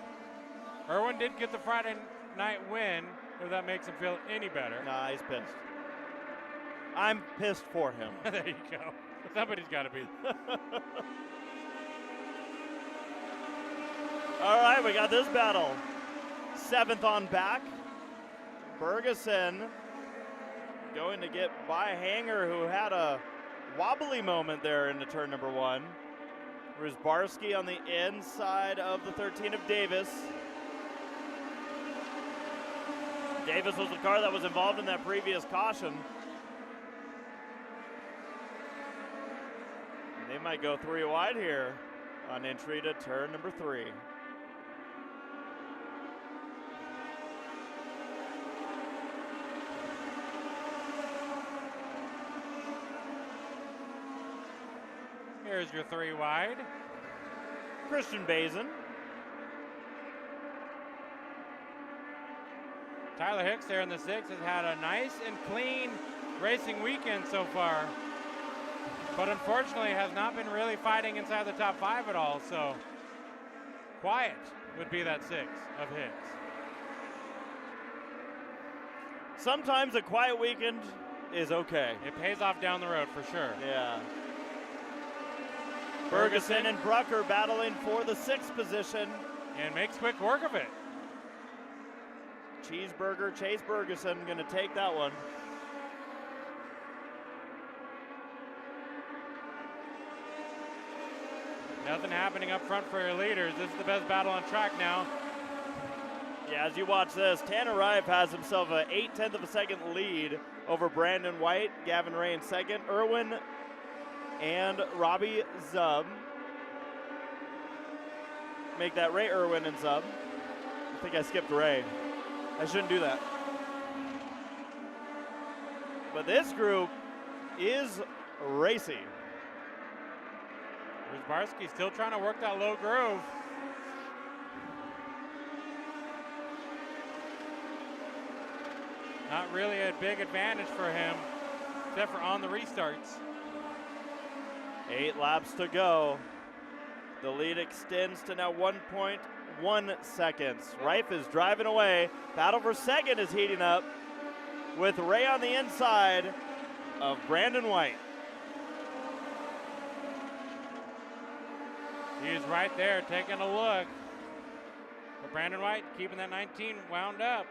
Irwin did get the Friday night win, if that makes him feel any better. Nah, he's pissed. I'm pissed for him. There you go. Somebody's got to be. All right, we got this battle. 7th on back. Bergeson going to get by Hanger, who had a wobbly moment there into turn number 1. Rusbarski on the inside of the 13 of Davis. Davis was the car that was involved in that previous caution. They might go 3 wide here on entry to turn number 3. Here's your 3 wide. Christian Bazin. Tyler Hicks there in the 6 has had a nice and clean racing weekend so far, but unfortunately has not been really fighting inside the top 5 at all, so quiet would be that 6 of Hicks. Sometimes a quiet weekend is okay. It pays off down the road for sure. Yeah. Bergeson and Brucker battling for the 6th position. And makes quick work of it. Cheeseburger, Chase Bergeson going to take that one. Nothing happening up front for your leaders. This is the best battle on track now. Yeah, as you watch this, Tanner Rife has himself a 0.8 of a second lead over Brandon White, Gavin Ray in 2nd, Irwin and Robbie Zub. Make that Ray Irwin and Zub. I think I skipped Ray. I shouldn't do that. But this group is racy. Rusbarski still trying to work that low groove. Not really a big advantage for him, except for on the restarts. 8 laps to go. The lead extends to now 1.1 seconds. Rife is driving away. Battle for 2nd is heating up with Ray on the inside of Brandon White. He's right there taking a look. But Brandon White keeping that 19 wound up.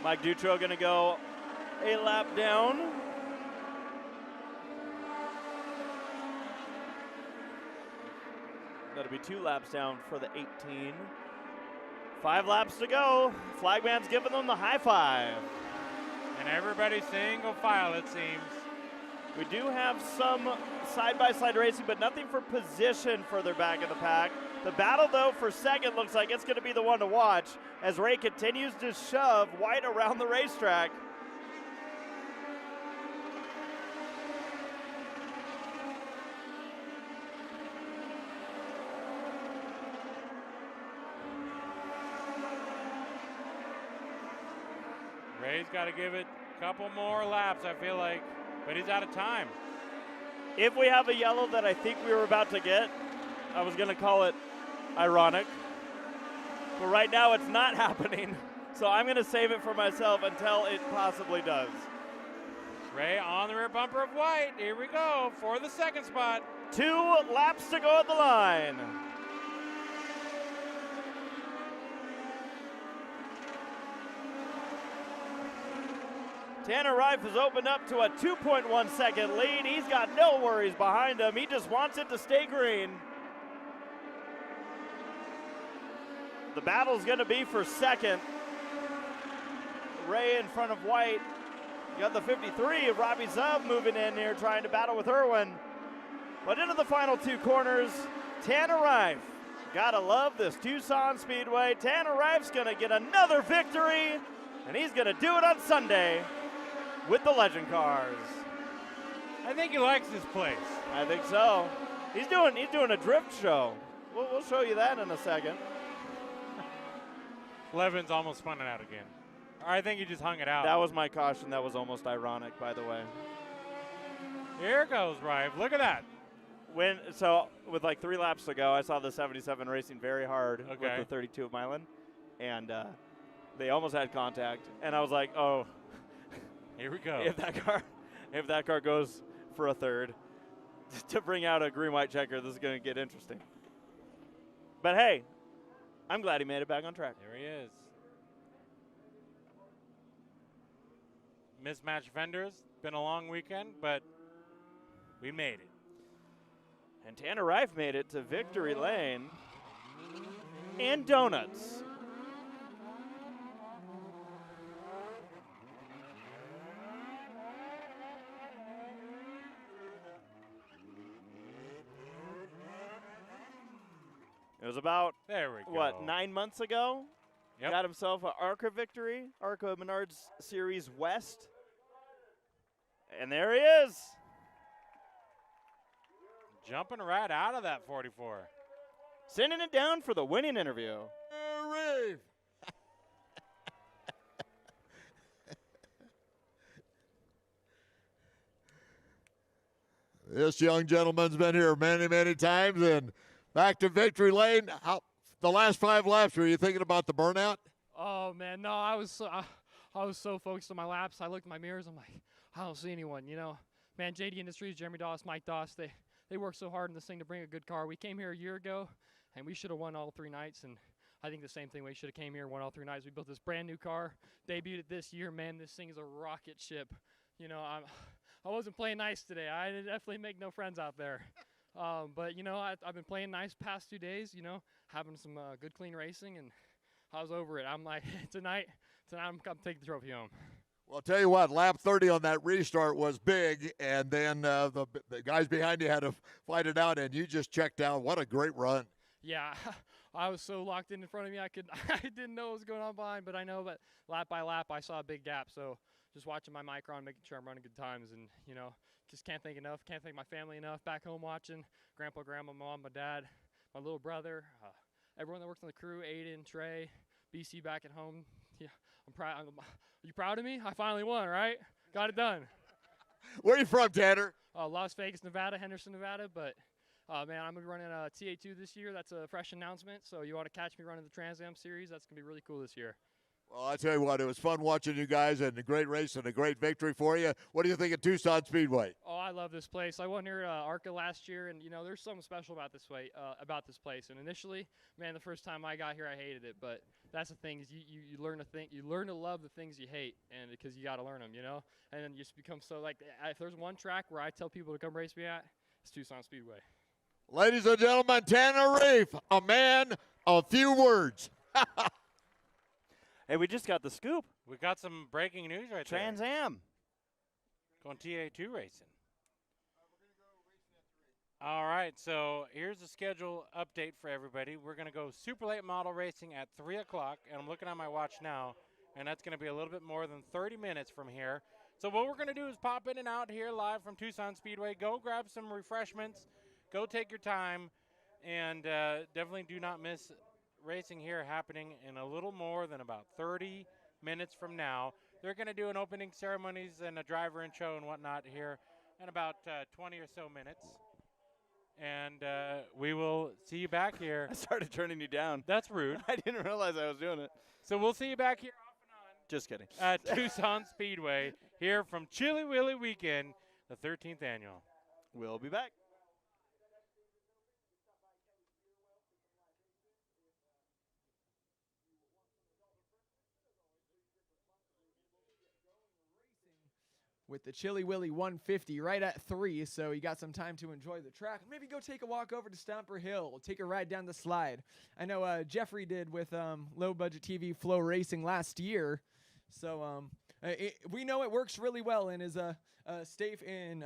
Mike Dutro going to go a lap down. That'll be 2 laps down for the 18. 5 laps to go. Flagman's giving them the high five. And everybody's single file, it seems. We do have some side-by-side racing, but nothing for position further back in the pack. The battle, though, for 2nd looks like it's going to be the one to watch as Ray continues to shove White around the racetrack. Ray's got to give it a couple more laps, I feel like, but he's out of time. If we have a yellow that I think we were about to get, I was going to call it ironic. But right now it's not happening, so I'm going to save it for myself until it possibly does. Ray on the rear bumper of white. Here we go for the second spot. 2 laps to go at the line. Tanner Reif has opened up to a 2.1 second lead. He's got no worries behind him. He just wants it to stay green. The battle's going to be for second. Ray in front of White. You got the 53 of Robbie Zub moving in here trying to battle with Irwin. But into the final 2 corners, Tanner Reif. Gotta love this Tucson Speedway. Tanner Reif's going to get another victory, and he's going to do it on Sunday with the Legend cars. I think he likes this place. I think so. He's doing a drift show. We'll show you that in a second. Levin's almost spun it out again. I think he just hung it out. That was my caution. That was almost ironic, by the way. Here goes Rive. Look at that. With like 3 laps to go, I saw the 77 racing very hard with the 32 of Milan, and they almost had contact. And I was like, oh, here we go. If that car goes for a third to bring out a green-white checker, this is going to get interesting. But hey, I'm glad he made it back on track. There he is. Mismatched fenders. Been a long weekend, but we made it. And Tanner Reif made it to victory lane and donuts. It was about, there we go. 9 months ago? Yep. Got himself an ARCA victory, ARCA Menards Series West. And there he is. Jumping right out of that 44. Sending it down for the winning interview. Reeve. This young gentleman's been here many, many times, and back to victory lane. The last 5 laps, were you thinking about the burnout? Oh man, no, I was so focused on my laps. I looked in my mirrors. I'm like, I don't see anyone. You know, man, JD Industries, Jeremy Doss, Mike Doss, they worked so hard in this thing to bring a good car. We came here a year ago, and we should have won all 3 nights. And I think the same thing. We should have came here and won all 3 nights. We built this brand new car, debuted it this year. Man, this thing is a rocket ship. You know, I wasn't playing nice today. I definitely make no friends out there. But, you know, I've been playing nice past 2 days, you know, having some good, clean racing, and I was over it. I'm like, tonight I'm going to take the trophy home. Well, I'll tell you what, lap 30 on that restart was big, and then the guys behind you had to fight it out, and you just checked out. What a great run. Yeah, I was so locked in front of me, I didn't know what was going on behind, but I know that lap by lap I saw a big gap, so just watching my micron, making sure I'm running good times, and, you know, just can't thank my family enough. Back home watching, grandpa, grandma, mom, my dad, my little brother, everyone that works on the crew, Aiden, Trey, BC back at home. Yeah, I'm proud. Are you proud of me? I finally won, right? Got it done. Where are you from, Tanner? Las Vegas, Nevada, Henderson, Nevada. But, man, I'm going to be running a TA2 this year. That's a fresh announcement. So you want to catch me running the Trans Am Series. That's going to be really cool this year. Well, I tell you what, it was fun watching you guys, and a great race and a great victory for you. What do you think of Tucson Speedway? Oh, I love this place. I won here at ARCA last year, and, you know, there's something special about this place. And initially, man, the first time I got here, I hated it. But that's the thing is you learn to think, you learn to love the things you hate, and because you got to learn them, you know. And then you just become so like, if there's one track where I tell people to come race me at, it's Tucson Speedway. Ladies and gentlemen, Tanner Reif, a man of few words. Hey, we just got the scoop. We got some breaking news right there. Trans Am. Going TA2 racing. All right, so here's the schedule update for everybody. We're going to go super late model racing at 3 o'clock, and I'm looking at my watch now, and that's going to be a little bit more than 30 minutes from here. So what we're going to do is pop in and out here live from Tucson Speedway. Go grab some refreshments. Go take your time, and definitely do not miss racing here happening in a little more than about 30 minutes from now. They're going to do an opening ceremonies and a driver and show and whatnot here in about 20 or so minutes. And we will see you back here. I started turning you down. That's rude. I didn't realize I was doing it. So we'll see you back here off and on. Just kidding. At Tucson Speedway here from Chili Willy Weekend, the 13th annual. We'll be back. With the Chili Willy 150 right at 3, so you got some time to enjoy the track. Maybe go take a walk over to Stomper Hill, take a ride down the slide. I know Jeffrey did with Low Budget TV FloRacing last year, so we know it works really well and is a safe and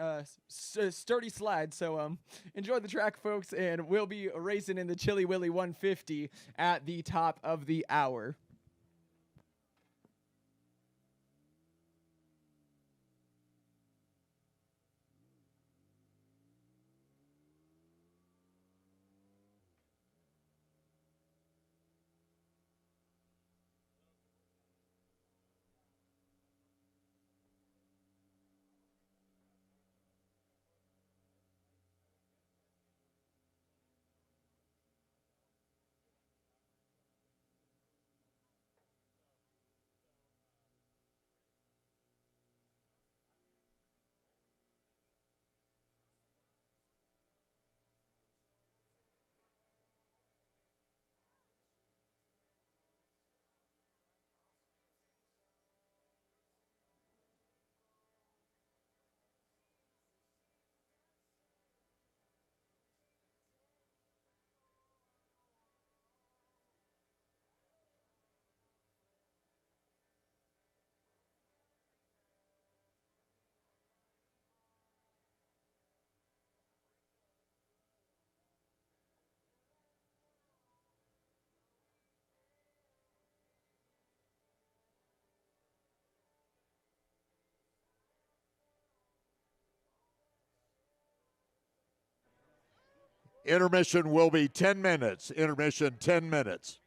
sturdy slide. So enjoy the track, folks, and we'll be racing in the Chili Willy 150 at the top of the hour. Intermission will be 10 minutes. Intermission 10 minutes.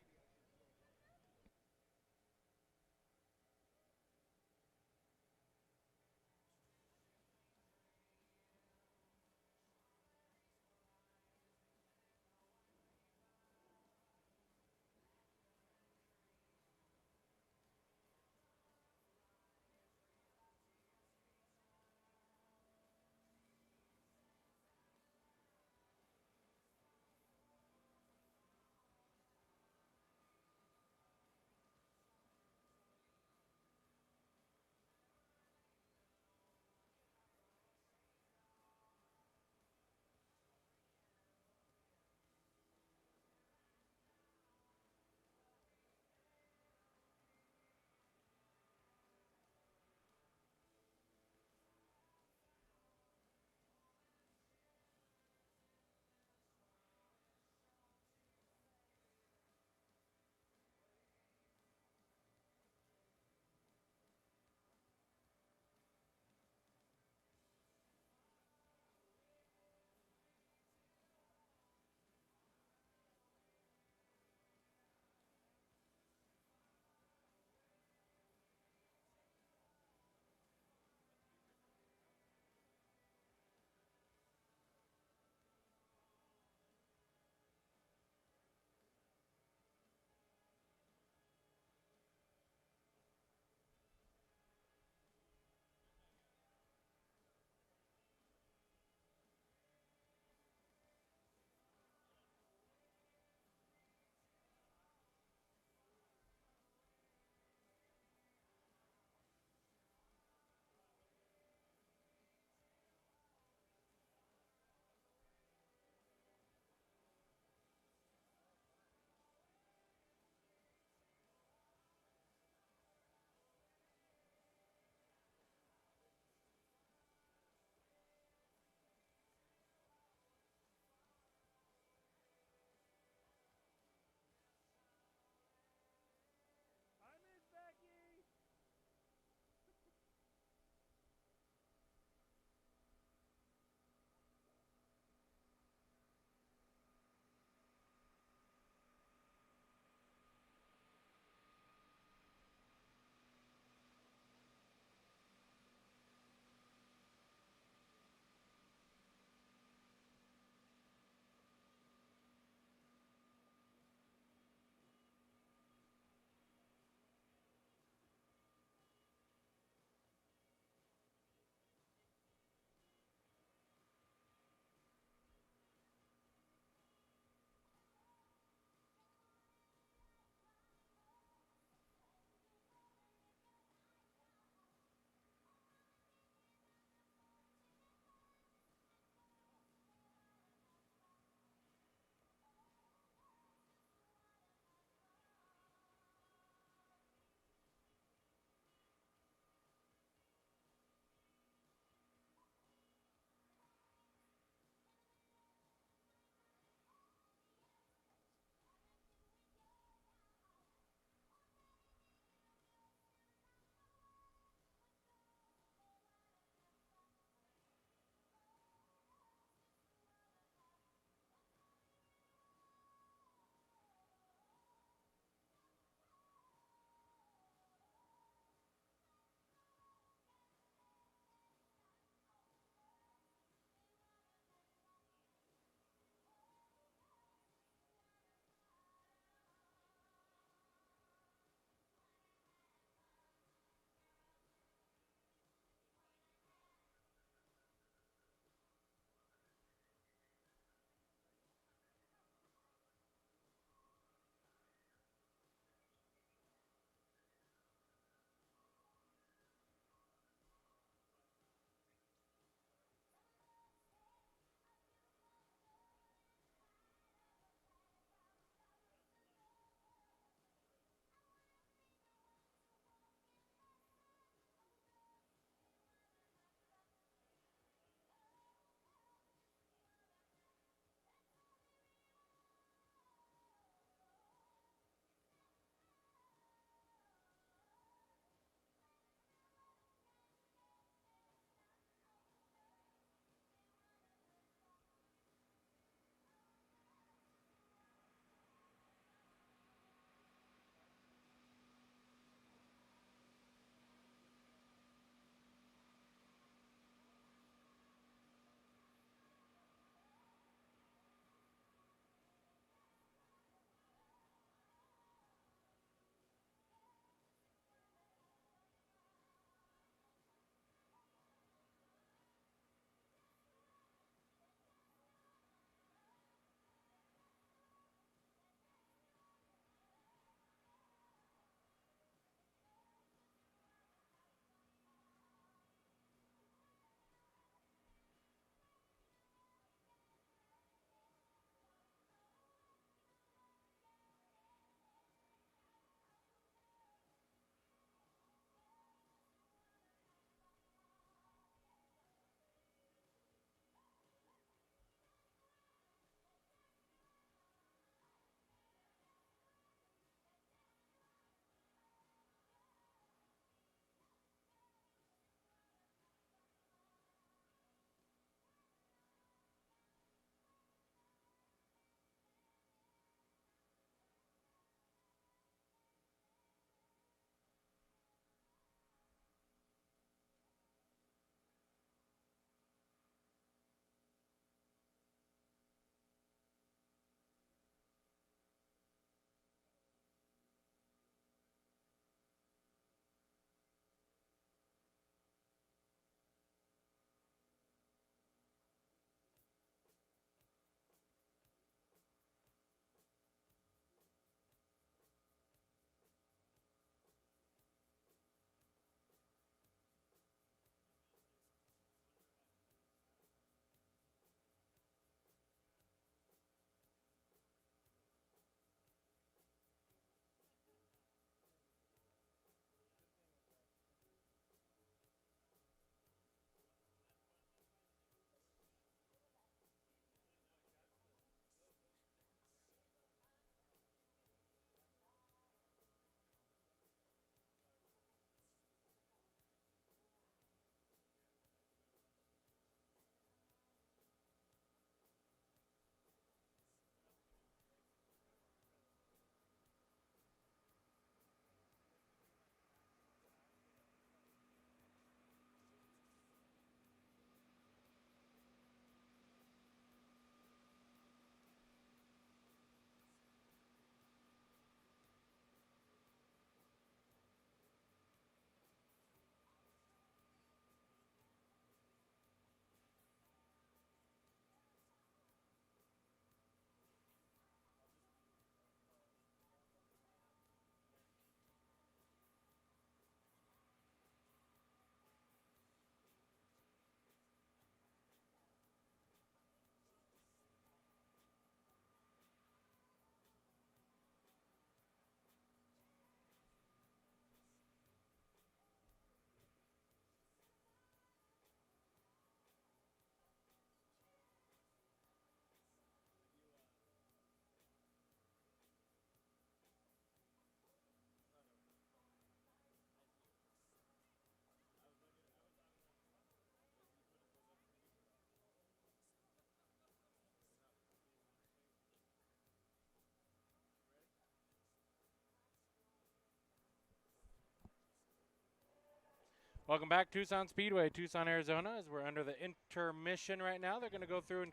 Welcome back, Tucson Speedway, Tucson, Arizona, as we're under the intermission right now. They're going to go through and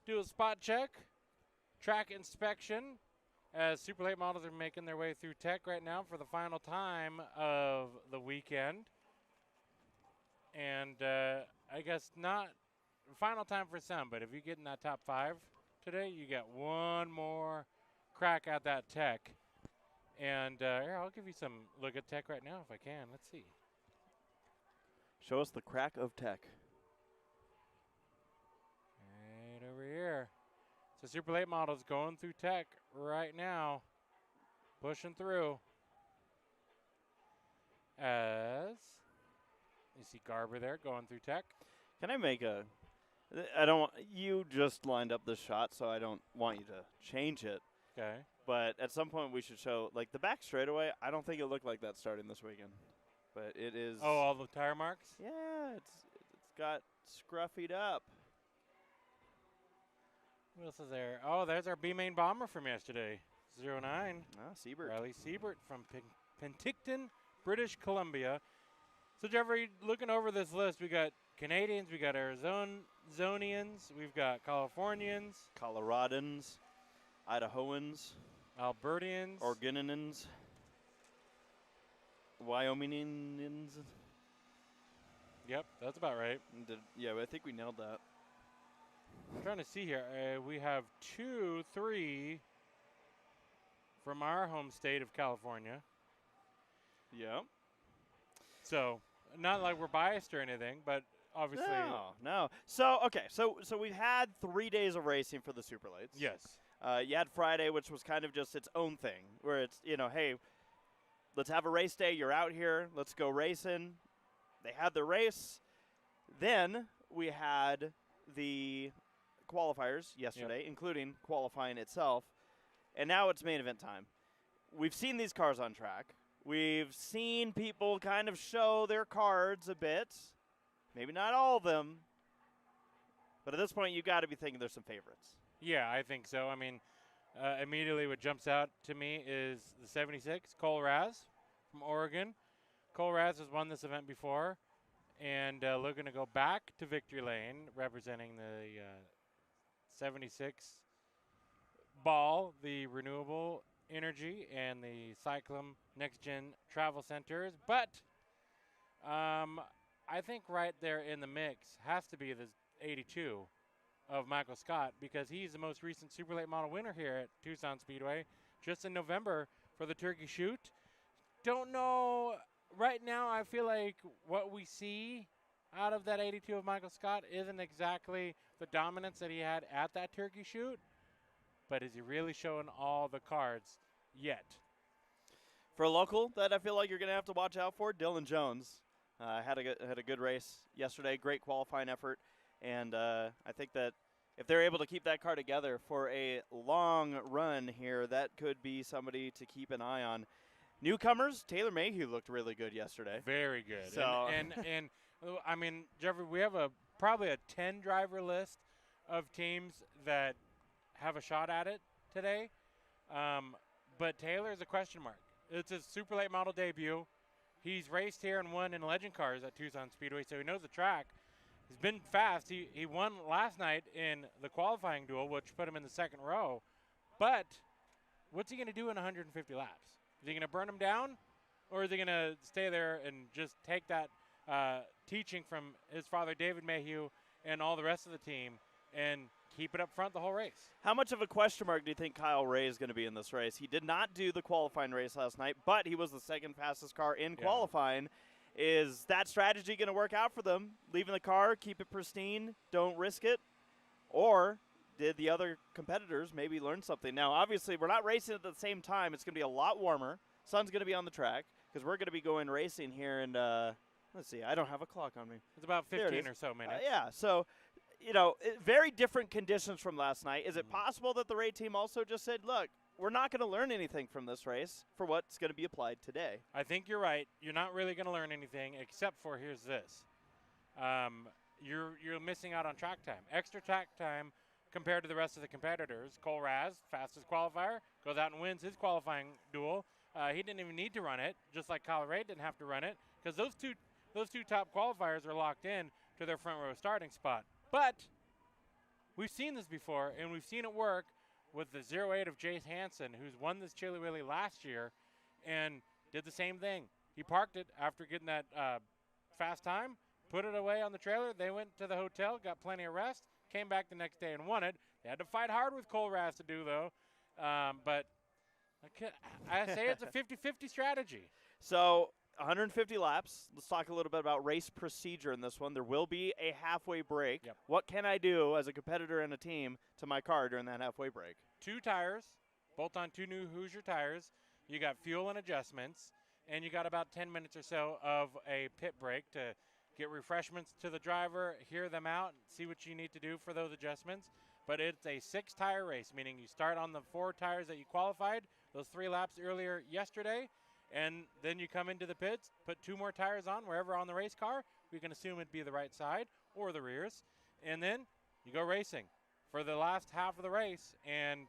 do a spot check, track inspection, as super late models are making their way through tech right now for the final time of the weekend. And I guess not final time for some, but if you get in that top 5 today, you get one more crack at that tech. And here, I'll give you some look at tech right now if I can. Let's see. Show us the crack of tech. Right over here. So super late models going through tech right now, pushing through. As you see Garber there going through tech. Can I make a? I don't want you just lined up this shot, so I don't want you to change it. Okay. But at some point we should show like the back straightaway. I don't think it looked like that starting this weekend, but it is. Oh, all the tire marks. Yeah, it's got scruffied up. What else is there? Oh, there's our B-main bomber from yesterday. 09. Ah, Siebert. Riley Siebert from Penticton, British Columbia. So, Jeffrey, looking over this list, we got Canadians, we got Arizonians, we've got Californians, Coloradans, Idahoans, Albertians, Oregonans, Wyomingans. Yep, that's about right. Yeah, I think we nailed that. I'm trying to see here. We have 2, 3 from our home state of California. Yeah. So, not like we're biased or anything, but obviously. No. So, okay. So we've had 3 days of racing for the Super Lates. Yes. You had Friday, which was kind of just its own thing, where it's, hey, let's have a race day. You're out here. Let's go racing. They had the race. Then we had the qualifiers yesterday, including qualifying itself. And now it's main event time. We've seen these cars on track. We've seen people kind of show their cards a bit. Maybe not all of them. But at this point, you got to be thinking there's some favorites. Yeah, I think so. I mean, immediately what jumps out to me is the 76, Cole Raz from Oregon. Cole Raz has won this event before and looking to go back to victory lane representing the 76 ball, the renewable energy, and the Cyclone Next Gen Travel Centers. But I think right there in the mix has to be the 82 of Michael Scott, because he's the most recent super late model winner here at Tucson Speedway just in November for the Turkey Shoot. Don't know. Right now, I feel like what we see out of that 82 of Michael Scott isn't exactly the dominance that he had at that Turkey Shoot, but is he really showing all the cards yet? For a local that I feel like you're going to have to watch out for, Dylan Jones had a good race yesterday, great qualifying effort, and I think that if they're able to keep that car together for a long run here, that could be somebody to keep an eye on. Newcomers, Taylor Mayhew looked really good yesterday. Very good. So and I mean, Jeffrey, we have probably a 10 driver list of teams that have a shot at it today. But Taylor is a question mark. It's his super late model debut. He's raced here and won in legend cars at Tucson Speedway, so he knows the track. He's been fast. He won last night in the qualifying duel, which put him in the second row. But what's he going to do in 150 laps? Is he going to burn him down, or is he going to stay there and just take that teaching from his father, David Mayhew, and all the rest of the team and keep it up front the whole race? How much of a question mark do you think Kyle Ray is going to be in this race? He did not do the qualifying race last night, but he was the second fastest car in qualifying. Is that strategy going to work out for them? Leaving the car, keep it pristine, don't risk it? Or did the other competitors maybe learn something? Now, obviously, we're not racing at the same time. It's going to be a lot warmer. Sun's going to be on the track because we're going to be going racing here. And let's see, I don't have a clock on me. It's about 15 or so minutes. Yeah, so, very different conditions from last night. Is it possible that the Ray team also just said, look, we're not going to learn anything from this race for what's going to be applied today? I think you're right. You're not really going to learn anything except for here's this. You're missing out on track time. Extra track time compared to the rest of the competitors. Cole Raz, fastest qualifier, goes out and wins his qualifying duel. He didn't even need to run it, just like Kyle Ray didn't have to run it, because those two those 2 top qualifiers are locked in to their front row starting spot. But we've seen this before, and we've seen it work with the 08 of Jace Hansen, who's won this Chili Willy last year and did the same thing. He parked it after getting that fast time, put it away on the trailer. They went to the hotel, got plenty of rest, came back the next day and won it. They had to fight hard with Cole Raz to do, though. But I say it's a 50-50 strategy. So 150 laps. Let's talk a little bit about race procedure in this one. There will be a halfway break. Yep. What can I do as a competitor and a team to my car during that halfway break? 2 tires, bolt on 2 new Hoosier tires. You got fuel and adjustments, and you got about 10 minutes or so of a pit break to get refreshments to the driver, hear them out, see what you need to do for those adjustments. But it's a 6-tire race, meaning you start on the 4 tires that you qualified, those 3 laps earlier yesterday, and then you come into the pits, put 2 more tires on wherever on the race car. We can assume it'd be the right side or the rears. And then you go racing for the last half of the race and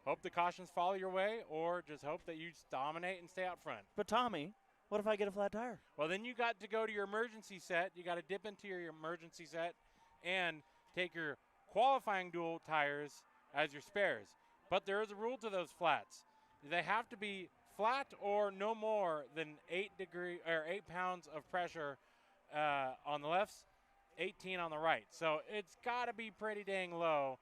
hope the cautions follow your way, or just hope that you just dominate and stay out front. But Tommy, what if I get a flat tire? Well, then you got to go to your emergency set. You got to dip into your emergency set and take your qualifying dual tires as your spares. But there is a rule to those flats. They have to be flat or no more than 8 pounds of pressure on the lefts, 18 on the right. So it's got to be pretty dang low.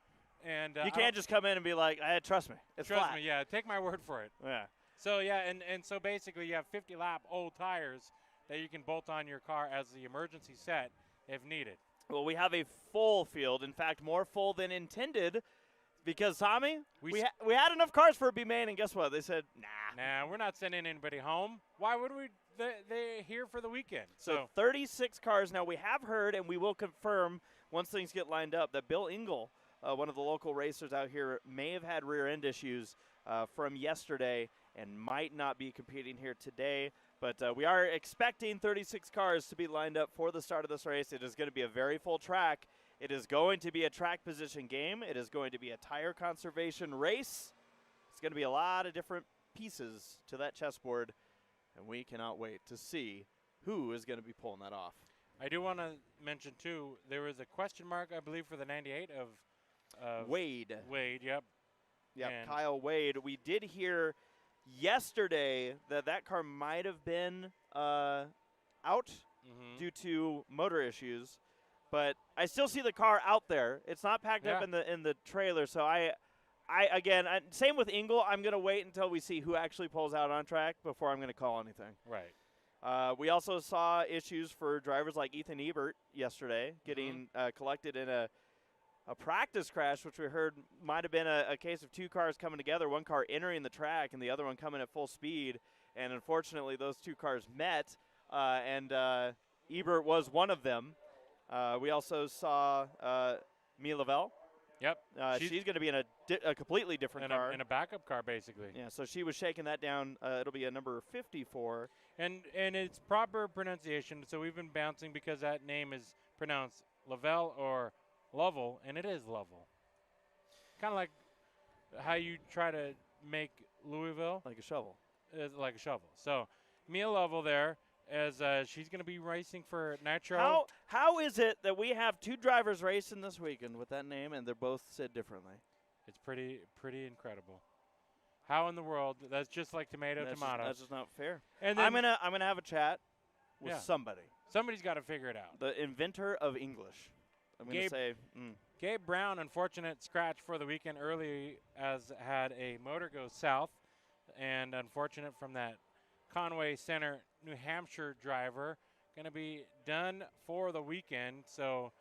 And you can't just come in and be like, trust me, it's trust flat. me, yeah, take my word for it. Yeah. So yeah, and so basically you have 50-lap old tires that you can bolt on your car as the emergency set if needed. Well, we have a full field. In fact, more full than intended. Because, Tommy, we had enough cars for a B main, and guess what? They said, nah, we're not sending anybody home. Why would we? They're here for the weekend. So 36 cars. Now, we have heard, and we will confirm once things get lined up, that Bill Engel, one of the local racers out here, may have had rear end issues from yesterday and might not be competing here today. But we are expecting 36 cars to be lined up for the start of this race. It is going to be a very full track. It is going to be a track position game. It is going to be a tire conservation race. It's going to be a lot of different pieces to that chessboard, and we cannot wait to see who is going to be pulling that off. I do want to mention, too, there was a question mark, I believe, for the 98 of Wade. Wade, yep. Yep, And Kyle Wade. We did hear yesterday that car might have been out due to motor issues. But I still see the car out there. It's not packed up in the trailer. So I same with Engel. I'm going to wait until we see who actually pulls out on track before I'm going to call anything. Right. We also saw issues for drivers like Ethan Ebert yesterday getting collected in a practice crash, which we heard might have been a case of 2 cars coming together, one car entering the track and the other one coming at full speed. And unfortunately, those 2 cars met, and Ebert was one of them. We also saw Mia Lavelle. Yep. She's going to be in a completely different car. In a backup car, basically. Yeah, so she was shaking that down. It'll be a number 54. And it's proper pronunciation, so we've been bouncing because that name is pronounced Lavelle or Lovell, and it is Lovell. Kind of like how you try to make Louisville. Like a shovel. Like a shovel. So Mia Lovell there, as she's going to be racing for Nitro. How is it that we have 2 drivers racing this weekend with that name, and they're both said differently? It's pretty incredible. How in the world? That's just like tomato. That's just not fair. And I'm gonna have a chat with somebody. Somebody's got to figure it out. The inventor of English. I'm going to say. Gabe Brown, unfortunate scratch for the weekend early, as had a motor go south, and unfortunate from that Conway Center, New Hampshire driver. Going to be done for the weekend. So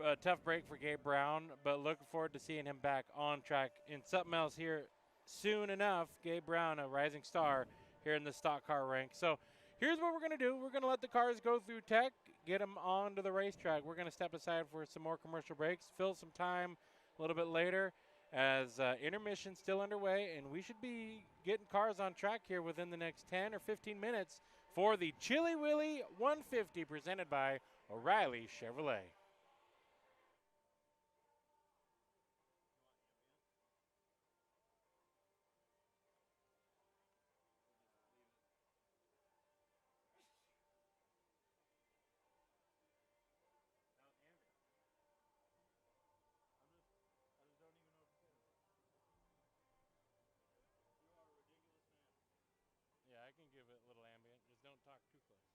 a tough break for Gabe Brown, but looking forward to seeing him back on track in something else here soon enough. Gabe Brown, a rising star here in the stock car rank. So here's what we're going to do. We're going to let the cars go through tech, get them onto the racetrack. We're going to step aside for some more commercial breaks, fill some time a little bit later as intermission's still underway, and we should be getting cars on track here within the next 10 or 15 minutes for the Chili Willy 150 presented by O'Reilly Chevrolet. don't talk too close.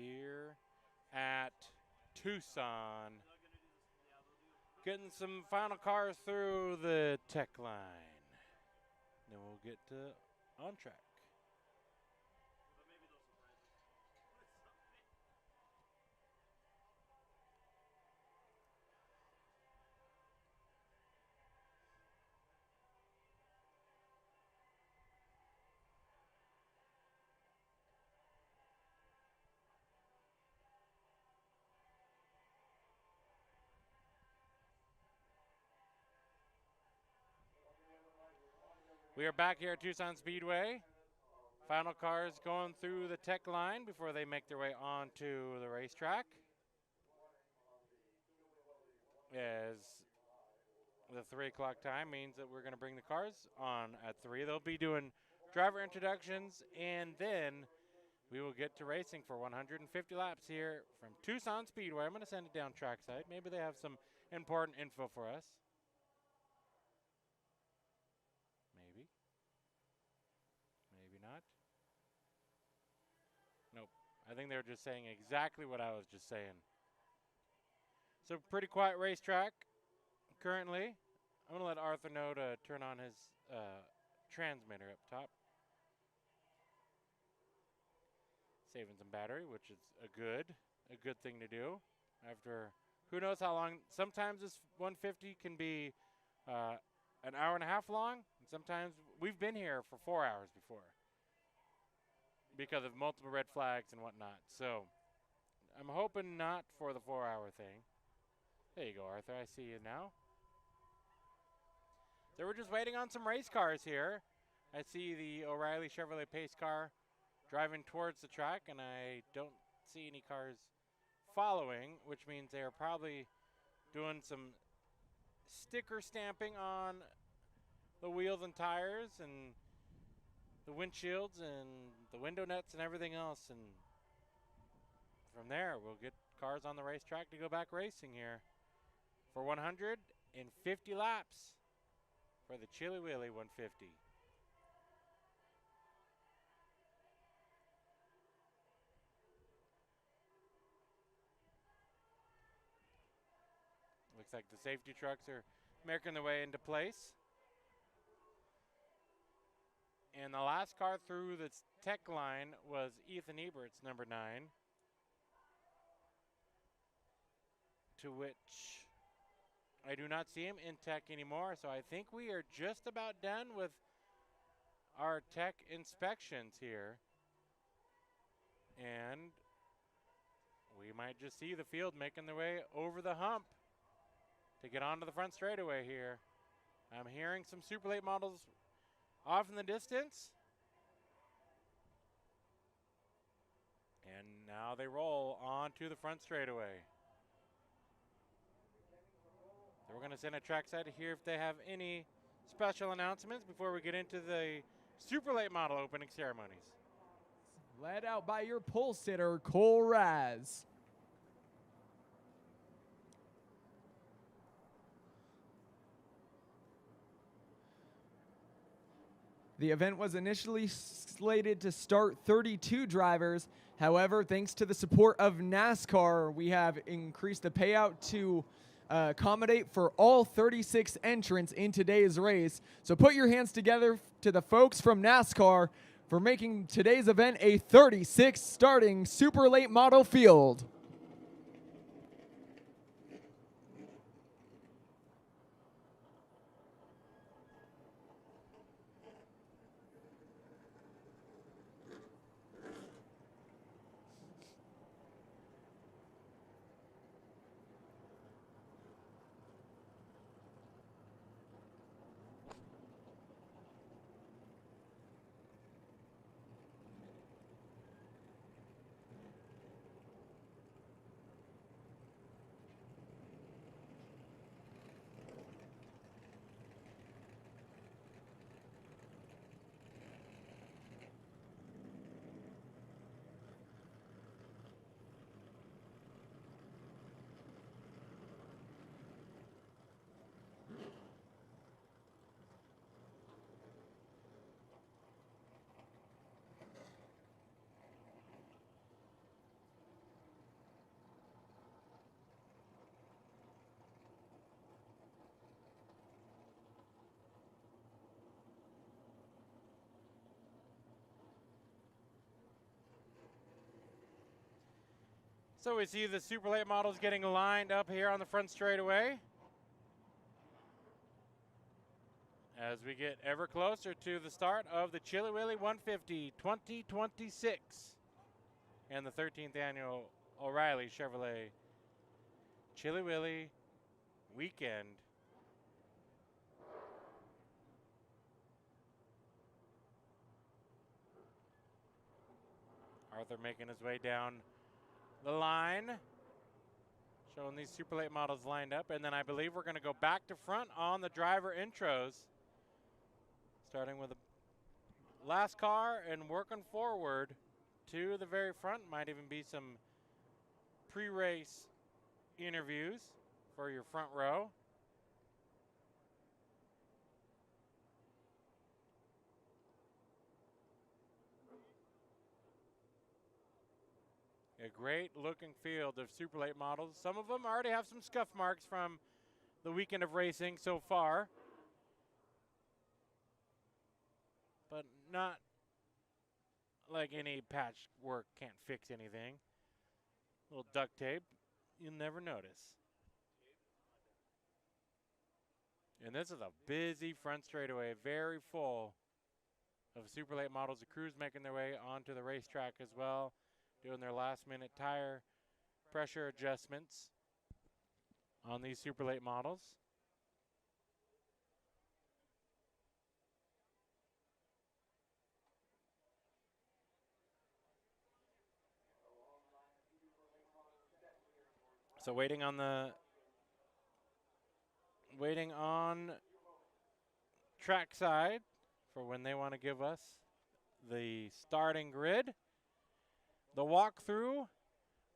here at Tucson. Getting some final cars through the tech line. Then we'll get to on track. We are back here at Tucson Speedway. Final cars going through the tech line before they make their way onto the racetrack. As the 3 o'clock time means that we're going to bring the cars on at 3. They'll be doing driver introductions, and then we will get to racing for 150 laps here from Tucson Speedway. I'm going to send it down trackside. Maybe they have some important info for us. Maybe not. Nope. I think they were just saying exactly what I was just saying. So pretty quiet racetrack currently. I'm going to let Arthur know to turn on his transmitter up top. Saving some battery, which is a good thing to do. After who knows how long. Sometimes this 150 can be an hour and a half long. And sometimes we've been here for 4 hours before because of multiple red flags and whatnot. So I'm hoping not for the 4-hour thing. There you go, Arthur. I see you now. So we're just waiting on some race cars here. I see the O'Reilly Chevrolet pace car driving towards the track, and I don't see any cars following, which means they are probably doing some sticker stamping on the wheels and tires and the windshields and the window nuts and everything else. And from there, we'll get cars on the racetrack to go back racing here for 150 laps for the Chili Willy 150. Looks like the safety trucks are making their way into place. And the last car through the tech line was Ethan Ebert's number 9. To which I do not see him in tech anymore. So I think we are just about done with our tech inspections here. And we might just see the field making their way over the hump to get onto the front straightaway here. I'm hearing some super late models off in the distance. And now they roll onto the front straightaway. So we're going to send a trackside to hear if they have any special announcements before we get into the super late model opening ceremonies. Led out by your pole sitter, Cole Raz. The event was initially slated to start 32 drivers. However, thanks to the support of NASCAR, we have increased the payout to accommodate for all 36 entrants in today's race. So put your hands together to the folks from NASCAR for making today's event a 36 starting super late model field. So we see the super late models getting lined up here on the front straightaway as we get ever closer to the start of the Chili Willy 150 2026 and the 13th annual O'Reilly Chevrolet Chili Willy weekend. Arthur making his way down the line, showing these super late models lined up. And then I believe we're going to go back to front on the driver intros, starting with the last car and working forward to the very front. Might even be some pre-race interviews for your front row. A great looking field of super late models. Some of them already have some scuff marks from the weekend of racing so far, but not like any patchwork can't fix anything. A little duct tape, you'll never notice. And this is a busy front straightaway, very full of super late models. The crews making their way onto the racetrack as well, doing their last minute tire pressure adjustments on these super late models. So waiting on track side for when they want to give us the starting grid. The walkthrough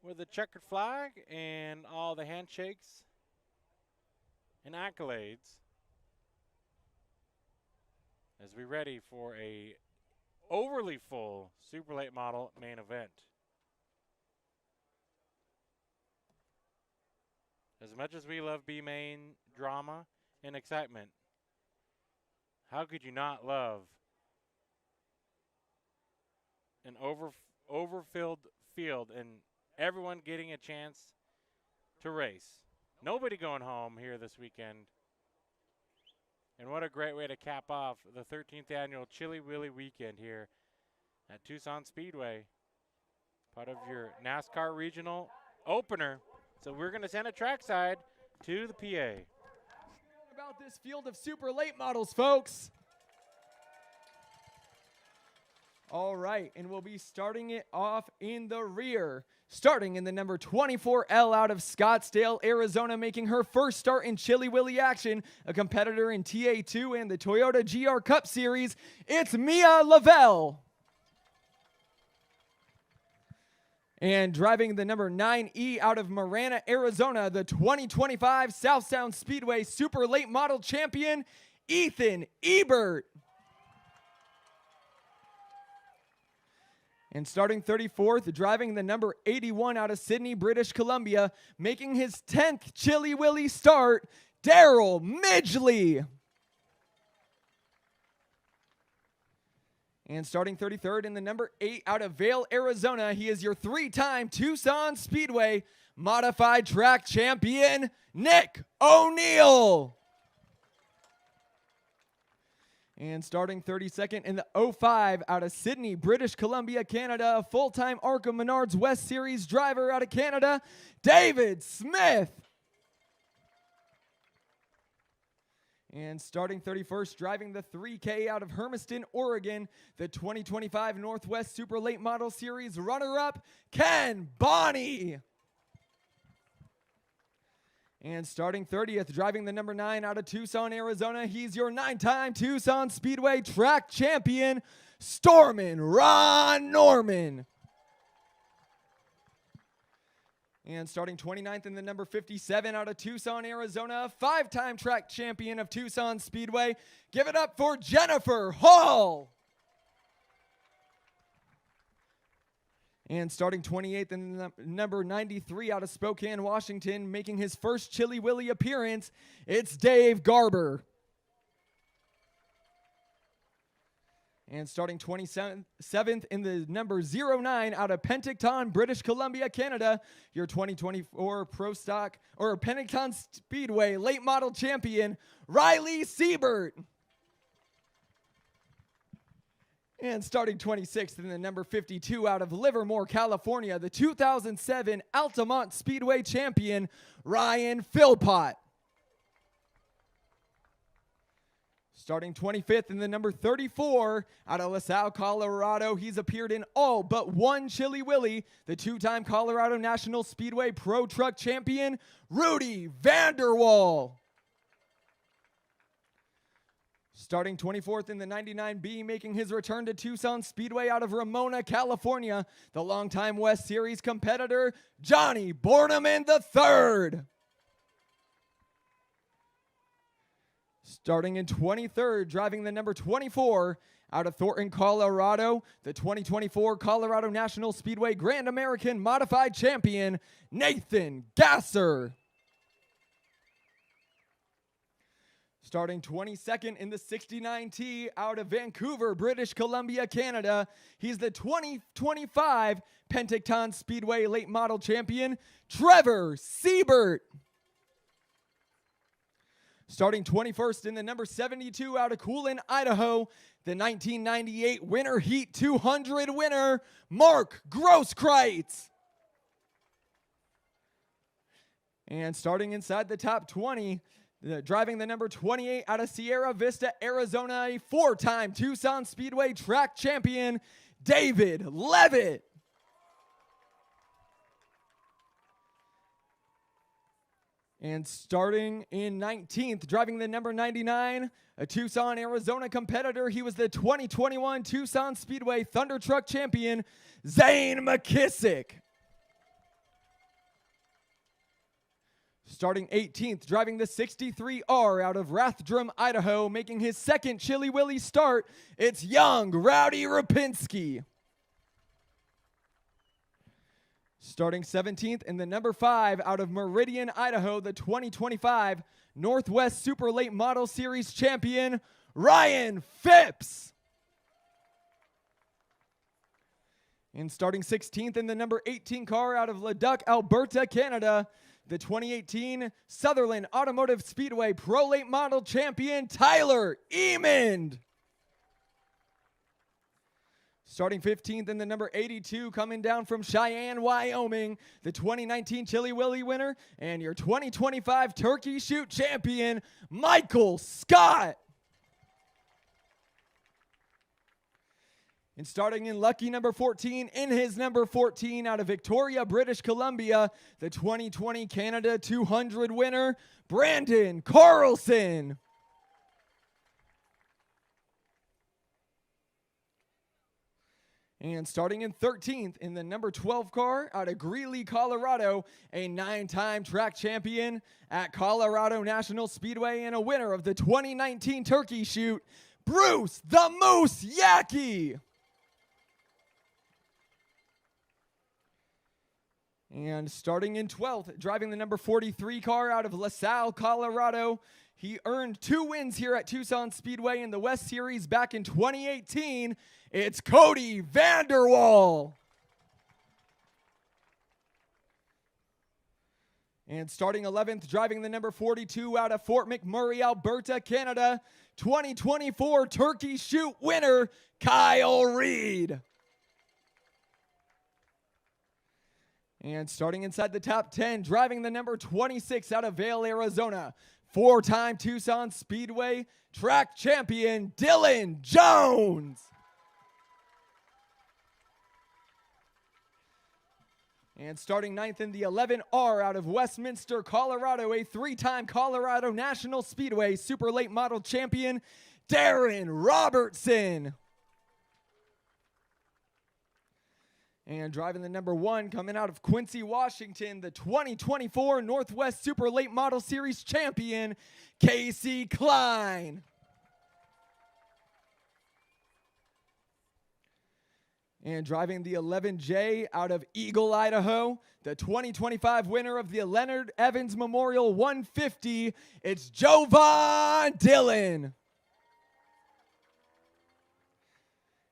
with the checkered flag and all the handshakes and accolades as we ready for a overly full super late model main event. As much as we love B-main drama and excitement, how could you not love an overfilled field and everyone getting a chance to race? Nobody going home here this weekend. And what a great way to cap off the 13th annual Chili Willy weekend here at Tucson Speedway. Part of your NASCAR regional opener. So we're going to send a trackside to the PA. About this field of super late models, folks. All right, and we'll be starting it off in the rear. Starting in the number 24L out of Scottsdale, Arizona, making her first start in Chili Willy action, a competitor in TA2 and the Toyota GR Cup Series, it's Mia Lavelle. And driving the number 9E out of Marana, Arizona, the 2025 Southtown Speedway Super Late Model Champion, Ethan Ebert. And starting 34th, driving the number 81 out of Sydney, British Columbia, making his 10th Chili Willy start, Daryl Midgley. And starting 33rd in the number 8 out of Vail, Arizona, he is your 3-time Tucson Speedway Modified Track Champion, Nick O'Neill. And starting 32nd in the 05 out of Sydney, British Columbia, Canada, a full-time ARCA Menards West Series driver out of Canada, David Smith. And starting 31st, driving the 3K out of Hermiston, Oregon, the 2025 Northwest Super Late Model Series runner-up, Ken Bonney. And starting 30th, driving the number 9 out of Tucson, Arizona, he's your 9-time Tucson Speedway track champion, Stormin' Ron Norman. And starting 29th in the number 57 out of Tucson, Arizona, 5-time track champion of Tucson Speedway. Give it up for Jennifer Hall. And starting 28th in the number 93 out of Spokane, Washington, making his first Chili Willy appearance, it's Dave Garber. And starting 27th in the number 09 out of Penticton, British Columbia, Canada, your 2024 Pro Stock or Penticton Speedway late model champion, Riley Siebert. And starting 26th in the number 52 out of Livermore, California, the 2007 Altamont Speedway champion, Ryan Philpott. Starting 25th in the number 34 out of LaSalle, Colorado, he's appeared in all but one Chili Willy, the two-time Colorado National Speedway Pro Truck champion, Rudy Vanderwall. Starting 24th in the 99B, making his return to Tucson Speedway out of Ramona, California, the longtime West Series competitor, Johnny Borneman III. Starting in 23rd, driving the number 24 out of Thornton, Colorado, the 2024 Colorado National Speedway Grand American Modified Champion, Nathan Gasser. Starting 22nd in the 69T out of Vancouver, British Columbia, Canada, he's the 2025 Penticton Speedway Late Model Champion, Trevor Siebert. Starting 21st in the number 72 out of Coolin, Idaho, the 1998 Winter Heat 200 winner, Mark Grosskreitz. And starting inside the top 20, driving the number 28 out of Sierra Vista, Arizona, a four-time Tucson Speedway track champion, David Levitt. And starting in 19th, driving the number 99, a Tucson, Arizona competitor, he was the 2021 Tucson Speedway Thunder Truck champion, Zane McKissick. Starting 18th, driving the 63R out of Rathdrum, Idaho, making his second Chili Willy start, it's young Rowdy Rapinski. Starting 17th in the number 5 out of Meridian, Idaho, the 2025 Northwest Super Late Model Series champion, Ryan Phipps. And starting 16th in the number 18 car out of Leduc, Alberta, Canada, the 2018 Sutherland Automotive Speedway Pro Late Model champion, Tyler Emond. Starting 15th in the number 82, coming down from Cheyenne, Wyoming, the 2019 Chili Willy winner and your 2025 Turkey Shoot champion, Michael Scott. And starting in lucky number 14, in his number 14 out of Victoria, British Columbia, the 2020 Canada 200 winner, Brandon Carlson. And starting in 13th in the number 12 car out of Greeley, Colorado, a 9-time track champion at Colorado National Speedway and a winner of the 2019 Turkey Shoot, Bruce the Moose Yackey. And starting in 12th, driving the number 43 car out of LaSalle, Colorado, he earned 2 wins here at Tucson Speedway in the West Series back in 2018. It's Cody Vanderwall. And starting 11th, driving the number 42 out of Fort McMurray, Alberta, Canada, 2024 Turkey Shoot winner, Kyle Reed. And starting inside the top 10, driving the number 26 out of Vail, Arizona, 4-time Tucson Speedway track champion, Dylan Jones. And starting 9th in the 11R out of Westminster, Colorado, a 3-time Colorado National Speedway Super Late Model champion, Darren Robertson. And driving the number 1, coming out of Quincy, Washington, the 2024 Northwest Super Late Model Series champion, Casey Klein. And driving the 11J out of Eagle, Idaho, the 2025 winner of the Leonard Evans Memorial 150, it's Jovan Dillon.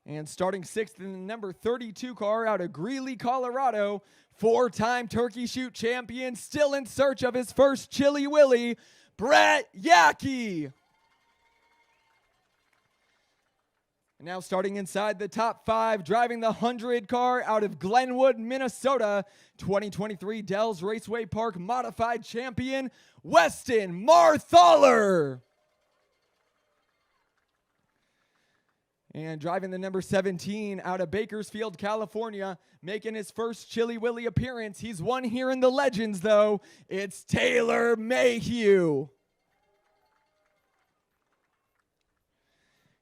And starting 6th in the number 32 car out of Greeley, Colorado, 4-time turkey shoot champion, still in search of his first Chili Willy, Brett Yackey. And now starting inside the top 5, driving the 100 car out of Glenwood, Minnesota, 2023 Dells Raceway Park Modified Champion, Weston Marthaler. And driving the number 17 out of Bakersfield, California, making his first Chili Willy appearance. He's won here in the Legends, though. It's Taylor Mayhew.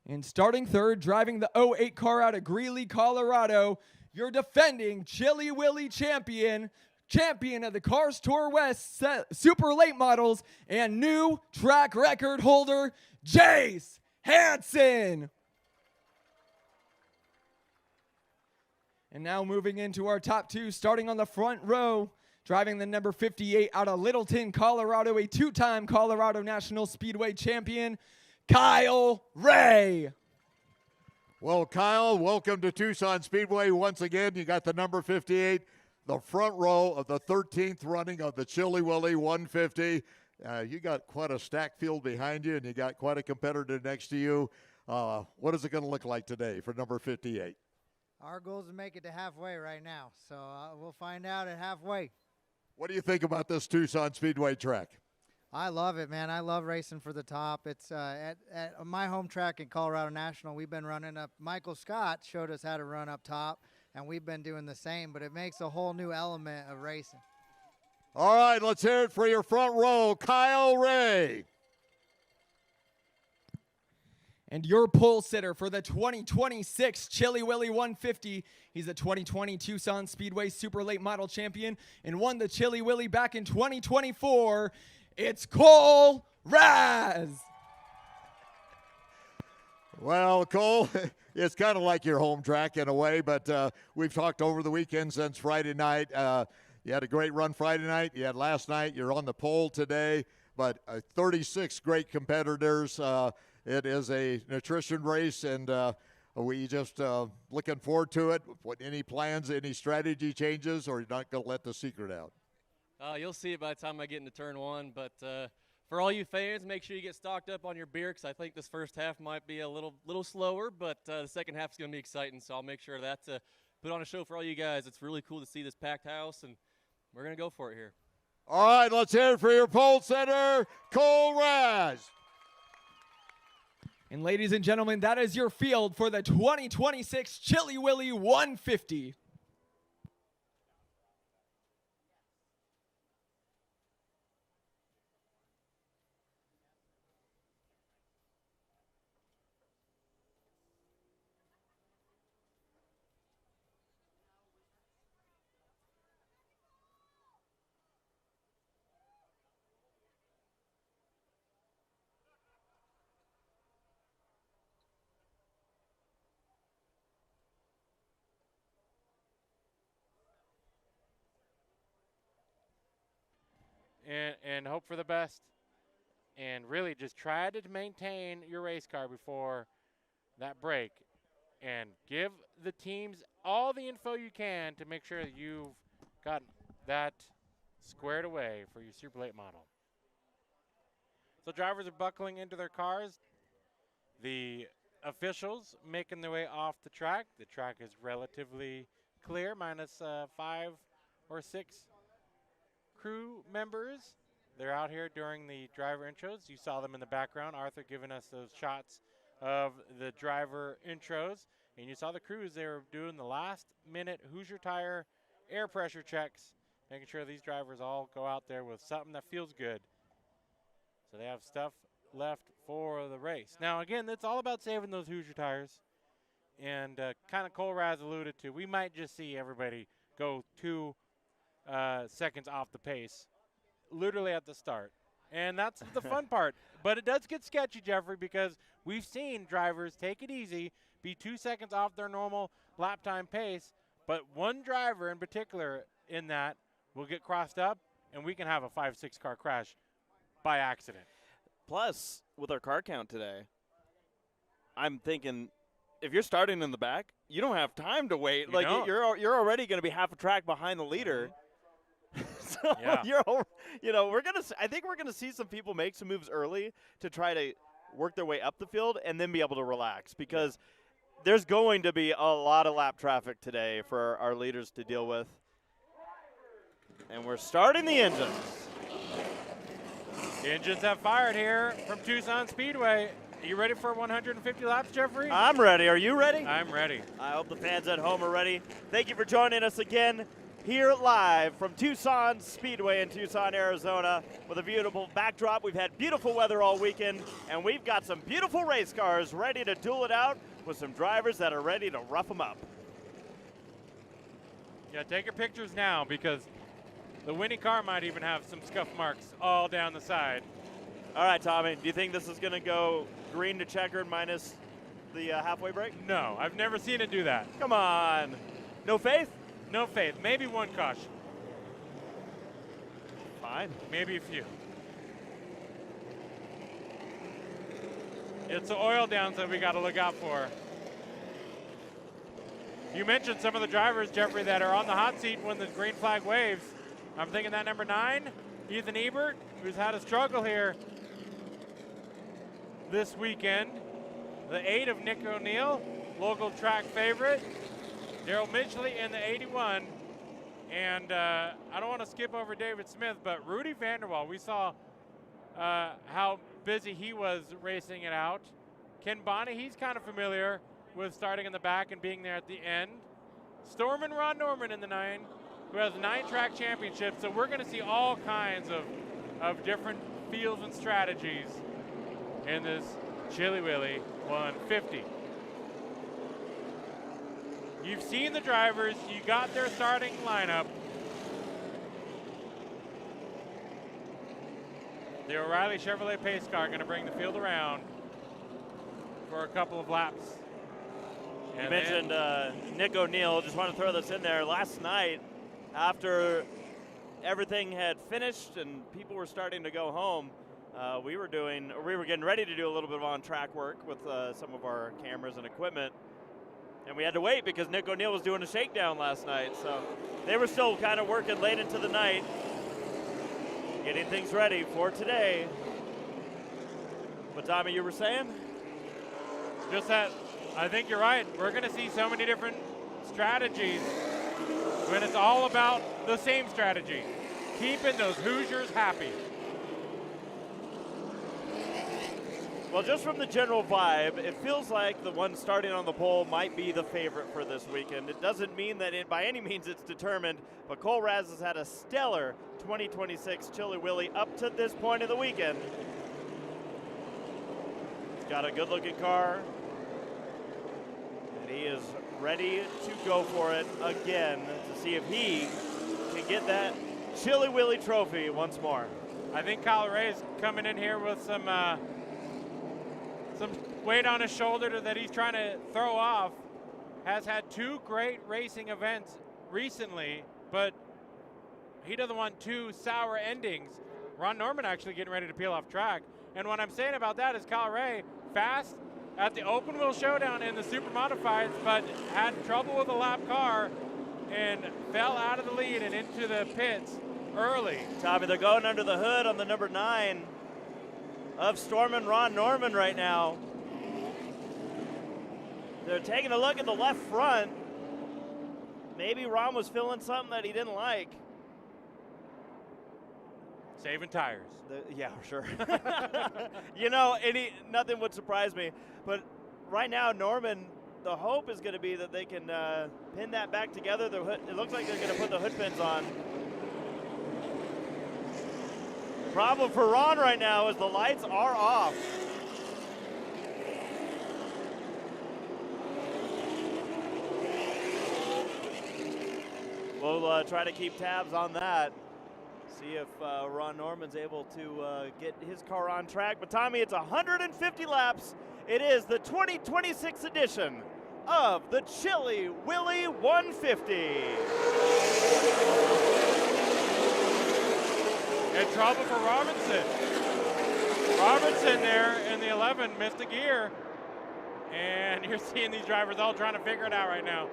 And starting 3rd, driving the 08 car out of Greeley, Colorado, your defending Chili Willy champion of the Cars Tour West Super Late Models, and new track record holder, Jace Hansen. And now moving into our top 2, starting on the front row, driving the number 58 out of Littleton, Colorado, a 2-time Colorado National Speedway champion, Kyle Ray. Well, Kyle, welcome to Tucson Speedway. Once again, you got the number 58, the front row of the 13th running of the Chili Willy 150. You got quite a stacked field behind you, and you got quite a competitor next to you. What is it going to look like today for number 58? Our goal is to make it to halfway right now, so we'll find out at halfway. What do you think about this Tucson Speedway track? I love it, man. I love racing for the top. It's at my home track in Colorado National, we've been running up. Michael Scott showed us how to run up top, and we've been doing the same, but it makes a whole new element of racing. All right, let's hear it for your front row, Kyle Ray. And your pole sitter for the 2026 Chili Willy 150. He's a 2020 Tucson Speedway Super Late Model champion and won the Chili Willy back in 2024. It's Cole Raz. Well, Cole, it's kind of like your home track in a way, but we've talked over the weekend since Friday night. You had a great run Friday night. You had last night. You're on the pole today, but 36 great competitors. It is a nutrition race, and we just looking forward to it. What, any plans, any strategy changes, or you're not going to let the secret out? You'll see it by the time I get into turn 1, but for all you fans, make sure you get stocked up on your beer, because I think this first half might be a little slower, but the second half is going to be exciting, so I'll make sure that to put on a show for all you guys. It's really cool to see this packed house, and we're going to go for it here. All right, let's hear it for your pole setter, Cole Raz. And ladies and gentlemen, that is your field for the 2026 Chili Willy 150. And hope for the best, and really just try to maintain your race car before that break, and give the teams all the info you can to make sure that you've got that squared away for your super late model. So drivers are buckling into their cars. The officials making their way off the track. The track is relatively clear, minus 5 or 6 crew members. They're out here during the driver intros. You saw them in the background. Arthur giving us those shots of the driver intros. And you saw the crews. They were doing the last minute Hoosier Tire air pressure checks, making sure these drivers all go out there with something that feels good. So they have stuff left for the race. Now, again, it's all about saving those Hoosier tires. And kind of Cole Raz alluded to, we might just see everybody go 2 seconds off the pace, literally at the start. And that's the fun part. But it does get sketchy, Jeffrey, because we've seen drivers take it easy, be 2 seconds off their normal lap time pace, but one driver in particular in that will get crossed up, and we can have a 5-6 car crash by accident. Plus, with our car count today, I'm thinking if you're starting in the back, you don't have time to wait. You're already going to be half a track behind the leader. So I think we're gonna see some people make some moves early to try to work their way up the field and then be able to relax, because there's going to be a lot of lap traffic today for our leaders to deal with. And we're starting the engines. The engines have fired here from Tucson Speedway. Are you ready for 150 laps, Jeffrey? I'm ready. Are you ready? I'm ready. I hope the fans at home are ready. Thank you for joining us again here live from Tucson Speedway in Tucson, Arizona, with a beautiful backdrop. We've had beautiful weather all weekend, and we've got some beautiful race cars ready to duel it out with some drivers that are ready to rough them up. Yeah, take your pictures now, because the winning car might even have some scuff marks all down the side. All right, Tommy, do you think this is going to go green to checkered minus the halfway break? No, I've never seen it do that. Come on. No faith? No faith. Maybe one caution. Fine. Maybe a few. It's the oil downs that we got to look out for. You mentioned some of the drivers, Jeffrey, that are on the hot seat when the green flag waves. I'm thinking that number 9, Ethan Ebert, who's had a struggle here this weekend. The 8 of Nick O'Neill, local track favorite. Daryl Midgley in the 81. And I don't want to skip over David Smith, but Rudy Vanderwall, we saw how busy he was racing it out. Ken Bonney, he's kind of familiar with starting in the back and being there at the end. Stormin Ron Norman in the 9, who has 9 track championships. So we're going to see all kinds of different feels and strategies in this Chili Willy 150. You've seen the drivers, you got their starting lineup. The O'Reilly Chevrolet pace car going to bring the field around for a couple of laps. You mentioned Nick O'Neill. Just want to throw this in there. Last night, after everything had finished and people were starting to go home, we were getting ready to do a little bit of on-track work with some of our cameras and equipment. And we had to wait because Nick O'Neill was doing a shakedown last night. So they were still kind of working late into the night, getting things ready for today. But Tommy, you were saying? Just that, I think you're right. We're going to see so many different strategies when it's all about the same strategy, keeping those Hoosiers happy. Well, just from the general vibe, it feels like the one starting on the pole might be the favorite for this weekend. It doesn't mean that by any means it's determined, but Cole Raz has had a stellar 2026 Chili Willy up to this point of the weekend. He's got a good-looking car, and he is ready to go for it again to see if he can get that Chili Willy trophy once more. I think Kyle Ray's coming in here with some weight on his shoulder that he's trying to throw off. Has had 2 great racing events recently, but he doesn't want 2 sour endings. Ron Norman actually getting ready to peel off track. And what I'm saying about that is Kyle Ray, fast at the open wheel showdown in the super modifieds, but had trouble with a lap car and fell out of the lead and into the pits early. Tommy, they're going under the hood on the number 9 of Stormin Ron Norman right now. They're taking a look at the left front. Maybe Ron was feeling something that he didn't like. Saving tires. Yeah, sure. You know, nothing would surprise me. But right now, Norman, the hope is going to be that they can pin that back together. It looks like they're going to put the hood pins on. Problem for Ron right now is the lights are off. We'll try to keep tabs on that. See if Ron Norman's able to get his car on track. But Tommy, it's 150 laps. It is the 2026 edition of the Chili Willy 150. In trouble for Robinson. Robinson there in the 11 missed a gear. And and you're seeing these drivers all trying to figure it out right now.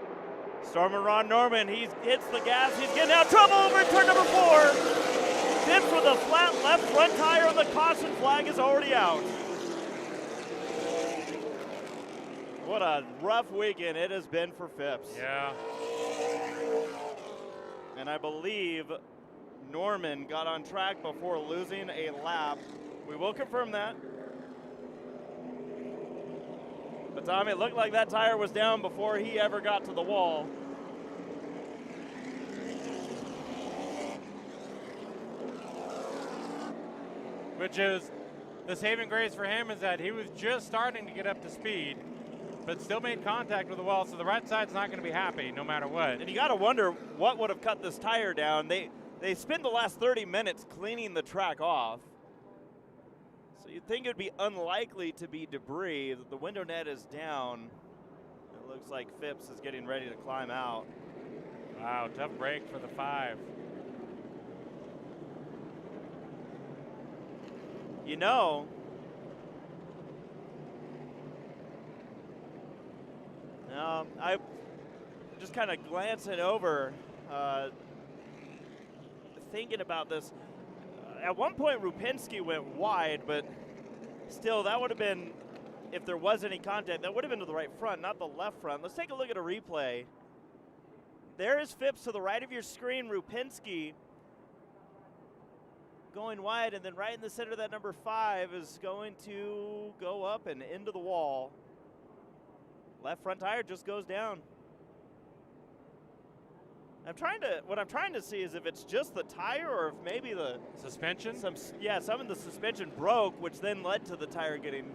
Stormer Ron Norman, he hits the gas. He's getting out of trouble over turn number 4. Phipps with a flat left front tire, and the caution flag is already out. What a rough weekend it has been for Phipps. Yeah. And I believe Norman got on track before losing a lap. We will confirm that. But Tom, it looked like that tire was down before he ever got to the wall. Which is the saving grace for him is that he was just starting to get up to speed, but still made contact with the wall, so the right side's not going to be happy no matter what. And you got to wonder what would have cut this tire down. They spent the last 30 minutes cleaning the track off. So you'd think it would be unlikely to be debris. The window net is down. It looks like Phipps is getting ready to climb out. Wow, tough break for the 5. You know, I'm just kind of glancing over, thinking about this. At one point, Rupinski went wide, but still, that would have been, if there was any contact, that would have been to the right front, not the left front. Let's take a look at a replay. There is Phipps to the right of your screen, Rupinski going wide, and then right in the center of that number 5 is going to go up and into the wall. Left front tire just goes down. What I'm trying to see is if it's just the tire or if maybe the suspension. Some of the suspension broke, which then led to the tire getting.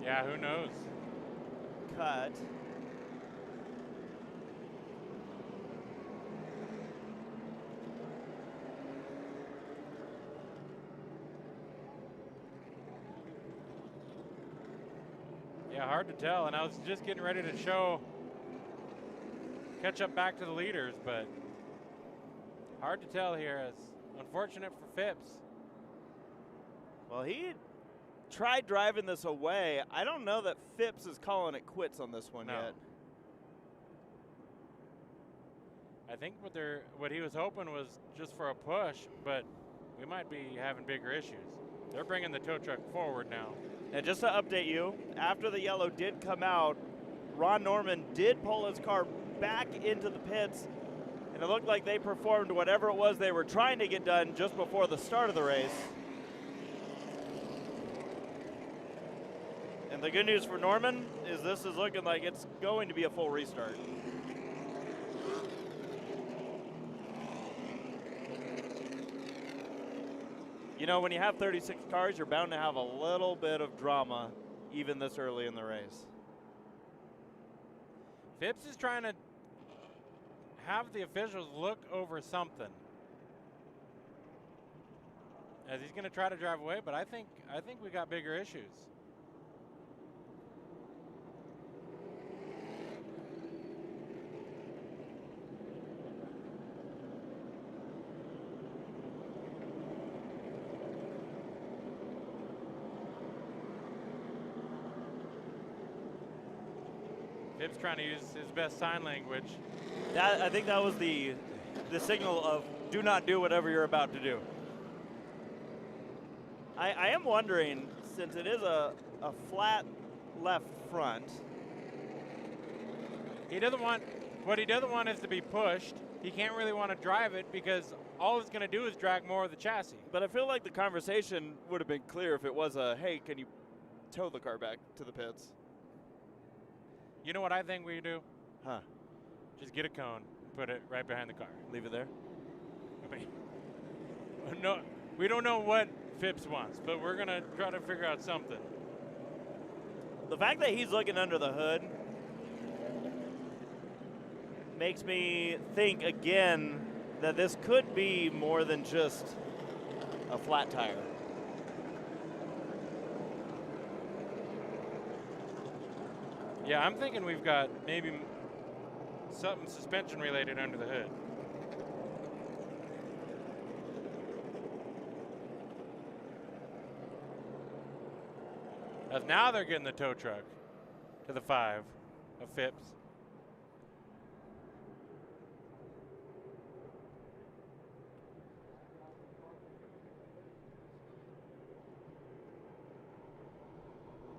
Yeah, who knows? Cut. Yeah, hard to tell. And I was just getting ready to catch up back to the leaders, but hard to tell here. It's unfortunate for Phipps. Well, he tried driving this away. I don't know that Phipps is calling it quits on this one yet. I think what he was hoping was just for a push, but we might be having bigger issues. They're bringing the tow truck forward now. And just to update you, after the yellow did come out, Ron Norman did pull his car back into the pits, and it looked like they performed whatever it was they were trying to get done just before the start of the race. And the good news for Norman is this is looking like it's going to be a full restart. You know, when you have 36 cars, you're bound to have a little bit of drama even this early in the race. Phipps is trying to have the officials look over something, as he's going to try to drive away, but I think we got bigger issues. Phipps trying to use his best sign language. I think that was the signal of do not do whatever you're about to do. I am wondering, since it is a flat left front. What he doesn't want is to be pushed. He can't really want to drive it because all it's going to do is drag more of the chassis. But I feel like the conversation would have been clear if it was hey, can you tow the car back to the pits? You know what I think we do? Huh. Just get a cone, put it right behind the car. Leave it there? I mean, no, we don't know what Phipps wants, but we're going to try to figure out something. The fact that he's looking under the hood makes me think again that this could be more than just a flat tire. Yeah, I'm thinking we've got maybe something suspension related under the hood. As now they're getting the tow truck. to the 5 of Phipps.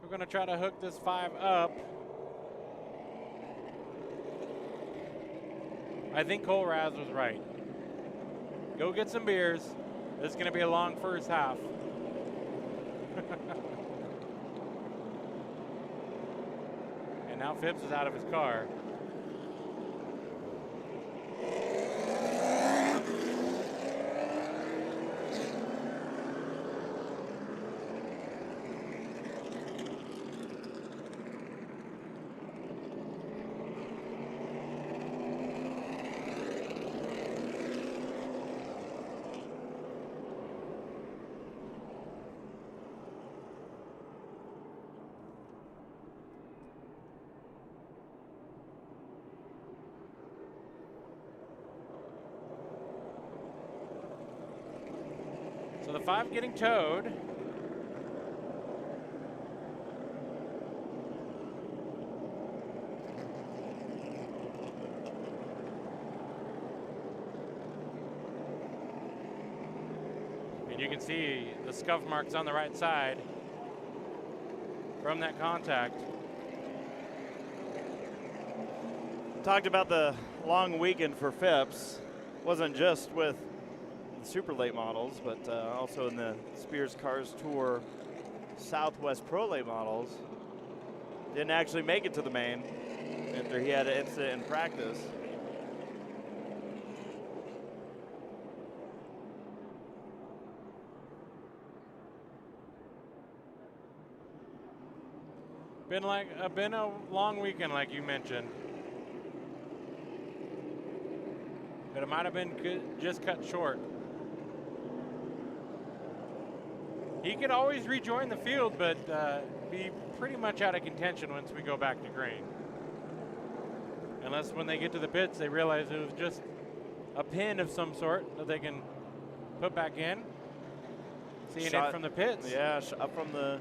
We're going to try to hook this 5 up. I think Cole Raz was right. Go get some beers. This is going to be a long first half. And now Phipps is out of his car. So the 5 getting towed. And you can see the scuff marks on the right side from that contact. Talked about the long weekend for Phipps. Wasn't just with the super late models, but also in the Spears Cars Tour Southwest Pro late models. Didn't actually make it to the main after he had an incident in practice. Been a long weekend, like you mentioned. But it might have been just cut short. He could always rejoin the field, but be pretty much out of contention once we go back to green. Unless when they get to the pits, they realize it was just a pin of some sort that they can put back in. Seeing it from the pits. Yeah, up from the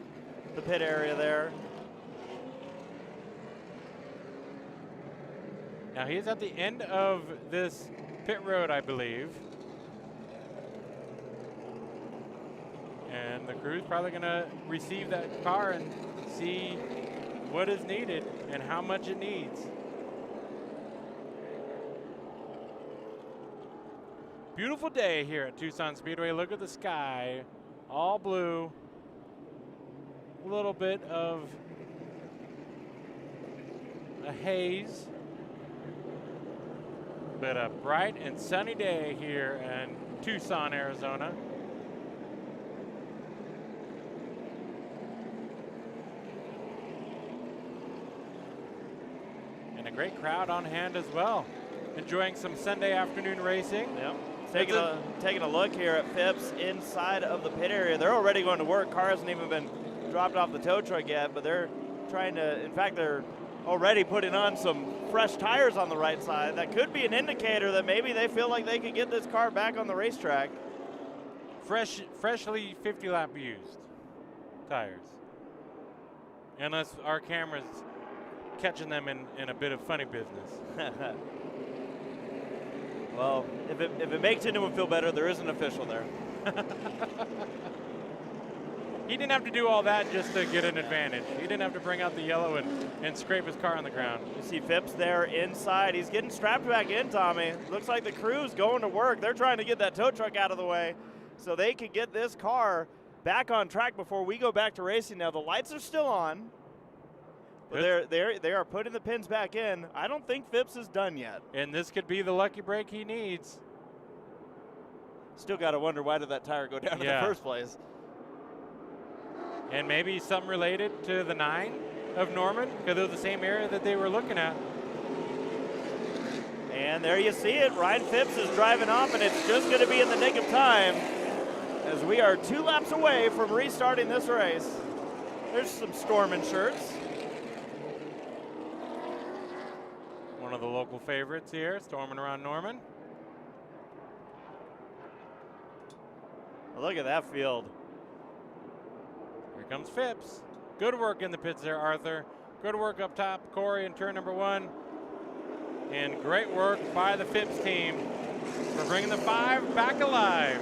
pit area there. Now he's at the end of this pit road, I believe. And the crew's probably going to receive that car and see what is needed and how much it needs. Beautiful day here at Tucson Speedway. Look at the sky, all blue. A little bit of a haze. But a bright and sunny day here in Tucson, Arizona. And a great crowd on hand as well. Enjoying some Sunday afternoon racing. Yep. Taking a look here at Phipps inside of the pit area. They're already going to work. Car hasn't even been dropped off the tow truck yet, but they're trying to, in fact, they're already putting on some fresh tires on the right side. That could be an indicator that maybe they feel like they could get this car back on the racetrack. Freshly 50 lap used tires. Unless our camera's catching them in a bit of funny business. Well, if it makes anyone feel better, there is an official there. He didn't have to do all that just to get an advantage. He didn't have to bring out the yellow and scrape his car on the ground. You see Phipps there inside. He's getting strapped back in, Tommy. Looks like the crew's going to work. They're trying to get that tow truck out of the way so they can get this car back on track before we go back to racing. Now, the lights are still on. But they are putting the pins back in. I don't think Phipps is done yet. And this could be the lucky break he needs. Still got to wonder, why did that tire go down in the first place? And maybe something related to the 9 of Norman, because they're the same area that they were looking at. And there you see it. Ryan Phipps is driving off, and it's just going to be in the nick of time as we are 2 laps away from restarting this race. There's some Stormin shirts. One of the local favorites here, storming around Norman. Look at that field. Here comes Phipps. Good work in the pits there, Arthur. Good work up top, Corey, in turn number 1. And great work by the Phipps team for bringing the 5 back alive.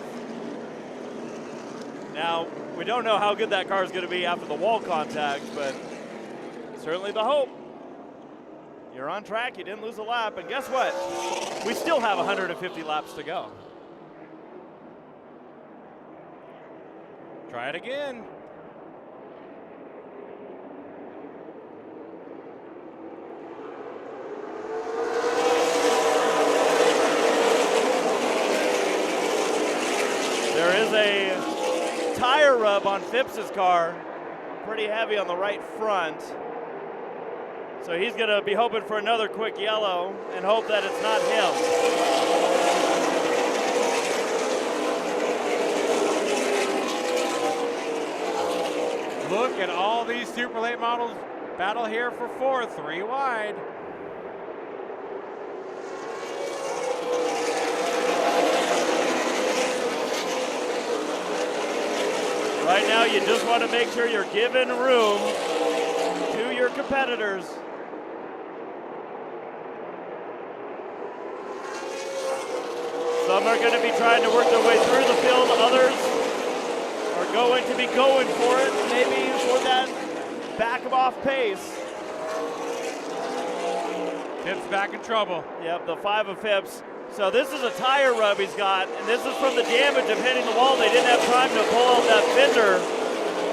Now, we don't know how good that car is going to be after the wall contact, but certainly the hope. You're on track, you didn't lose a lap, and guess what? We still have 150 laps to go. Try it again. There is a tire rub on Phipps's car, pretty heavy on the right front. So he's going to be hoping for another quick yellow and hope that it's not him. Look at all these super late models battle here for 4th, 3 wide. Right now, you just want to make sure you're giving room to your competitors. Some are going to be trying to work their way through the field. Others are going to be going for it, maybe for that back of off pace. Phipps back in trouble. Yep, the 5 of Phipps. So this is a tire rub he's got, and this is from the damage of hitting the wall. They didn't have time to pull out that fender.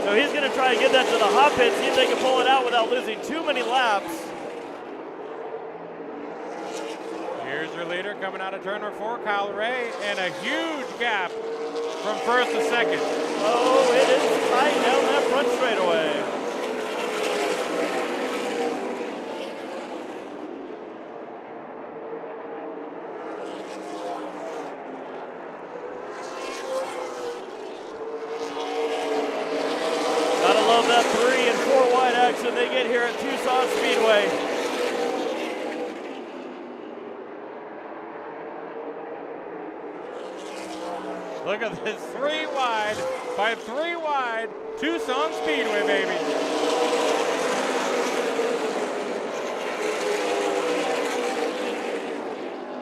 So he's going to try and get that to the hot pit, see if they can pull it out without losing too many laps. Here's your leader coming out of turn number 4, Kyle Ray, and a huge gap from 1st to 2nd. Oh, it is tight down that front straightaway. Gotta love that 3 and 4 wide action they get here at Tucson Speedway. Look at this, 3 wide by 3 wide, Tucson Speedway, baby.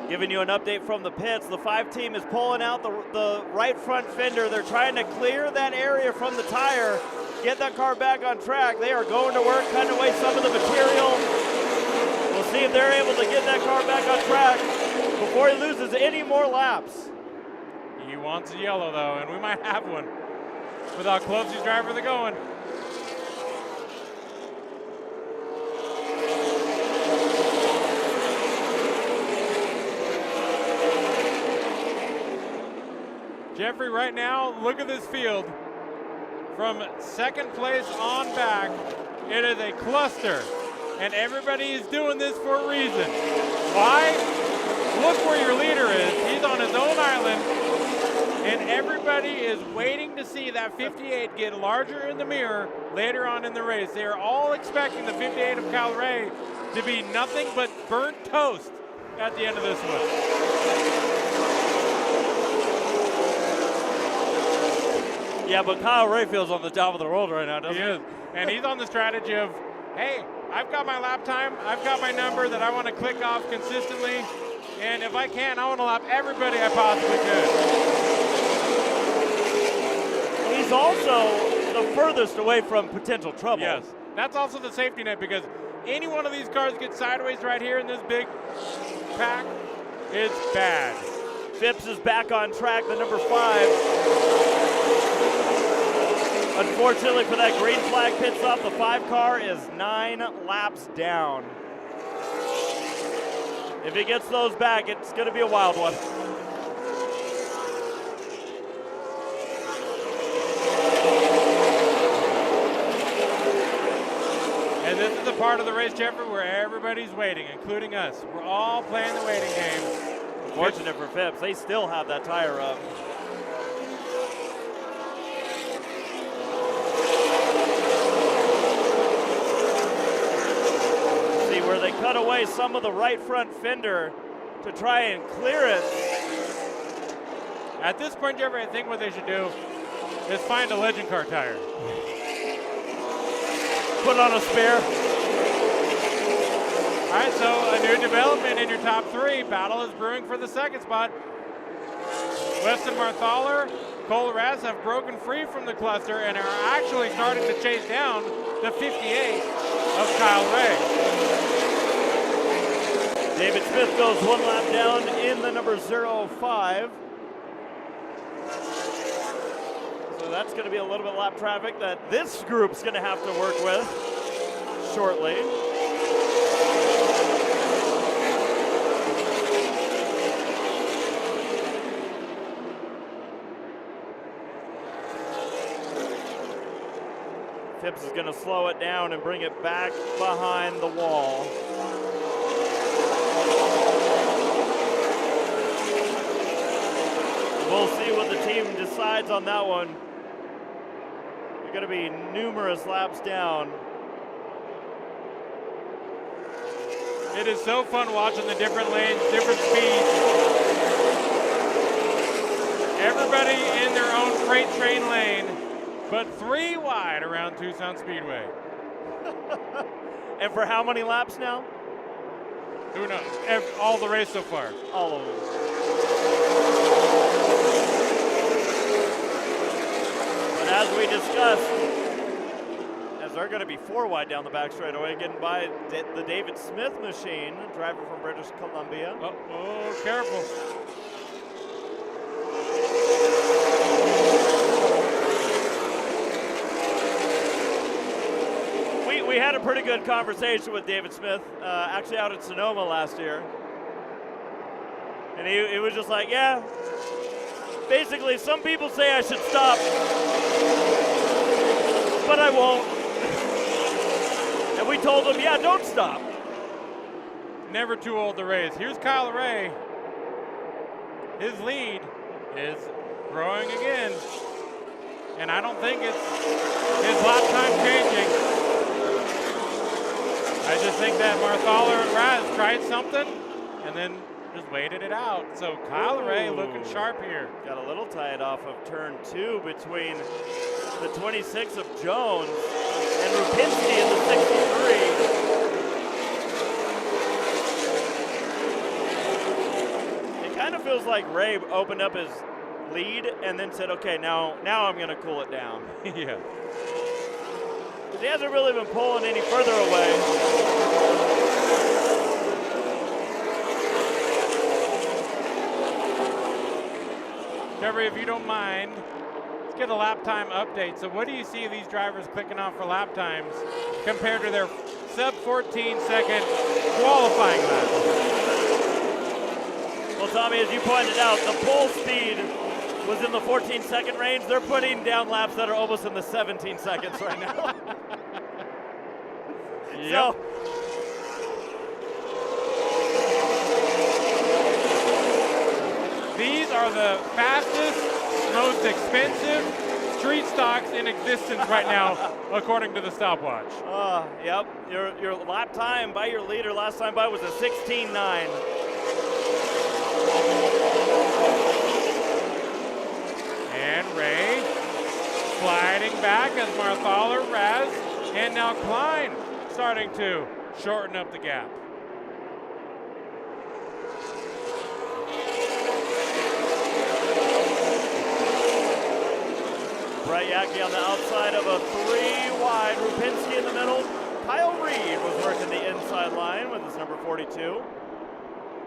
Giving you an update from the pits. The 5 team is pulling out the right front fender. They're trying to clear that area from the tire, get that car back on track. They are going to work, cutting away some of the material. We'll see if they're able to get that car back on track before he loses any more laps. He wants a yellow, though, and we might have one with how close these drivers are going. Jeffrey, right now, look at this field. From 2nd place on back, it is a cluster, and everybody is doing this for a reason. Why? Look where your leader is. He's on his own island, and everybody is waiting to see that 58 get larger in the mirror later on in the race. They are all expecting the 58 of Kyle Ray to be nothing but burnt toast at the end of this one. Yeah, but Kyle Rayfield's on the top of the world right now, doesn't he? He is. And he's on the strategy of, hey, I've got my lap time, I've got my number that I want to click off consistently, and if I can, I want to lap everybody I possibly could. He's also the furthest away from potential trouble. Yes, that's also the safety net, because any one of these cars gets sideways right here in this big pack, it's bad. Phipps is back on track, the number 5. Unfortunately for that green flag pit stop, the 5 car is 9 laps down. If he gets those back, it's going to be a wild one. And this is the part of the race, Jeffrey, where everybody's waiting, including us. We're all playing the waiting game. Fortunate for Phipps, they still have that tire up. See where they cut away some of the right front fender to try and clear it. At this point, Jeffrey, I think what they should do is find a legend car tire. Put on a spare. All right, so a new development in your top three. Battle is brewing for the second spot. Weston Marthaler, Cole Raz have broken free from the cluster and are actually starting to chase down the 58 of Kyle Ray. David Smith goes one lap down in the number 05. So that's going to be a little bit of lap traffic that this group's going to have to work with shortly. Phipps is going to slow it down and bring it back behind the wall. We'll see what the team decides on that one. They're going to be numerous laps down. It is so fun watching the different lanes, different speeds. Everybody in their own freight train lane, but 3 wide around Tucson Speedway. And for how many laps now? Who knows? All the race so far. All of them. But as we discussed, as they're going to be 4 wide down the back straightaway, getting by the David Smith machine, driver from British Columbia. Oh, careful. We had a pretty good conversation with David Smith, actually out at Sonoma last year. And he was just like, yeah, basically some people say I should stop, but I won't. And we told him, yeah, don't stop. Never too old to race. Here's Kyle Ray. His lead is growing again. And I don't think it's his lap time changing. I just think that Marthaler and Raz tried something and then just waited it out. So Kyle Ray looking sharp here. Got a little tied off of turn 2 between the 26 of Jones and Rupinski in the 63. It kind of feels like Ray opened up his lead and then said, okay, now I'm going to cool it down. Yeah. He hasn't really been pulling any further away. Jeffrey, if you don't mind, let's get a lap time update. So what do you see these drivers clicking off for lap times compared to their sub 14 second qualifying lap? Well, Tommy, as you pointed out, the pull speed was in the 14-second range. They're putting down laps that are almost in the 17 seconds right now. Yep. So, these are the fastest, most expensive street stocks in existence right now, according to the stopwatch. Yep. Your lap time by your leader last time by was a 16.9. And Ray sliding back as Marthaler, Raz, and now Klein starting to shorten up the gap. Brett Yackey on the outside of a 3 wide. Rupinski in the middle. Kyle Reed was working the inside line with his number 42.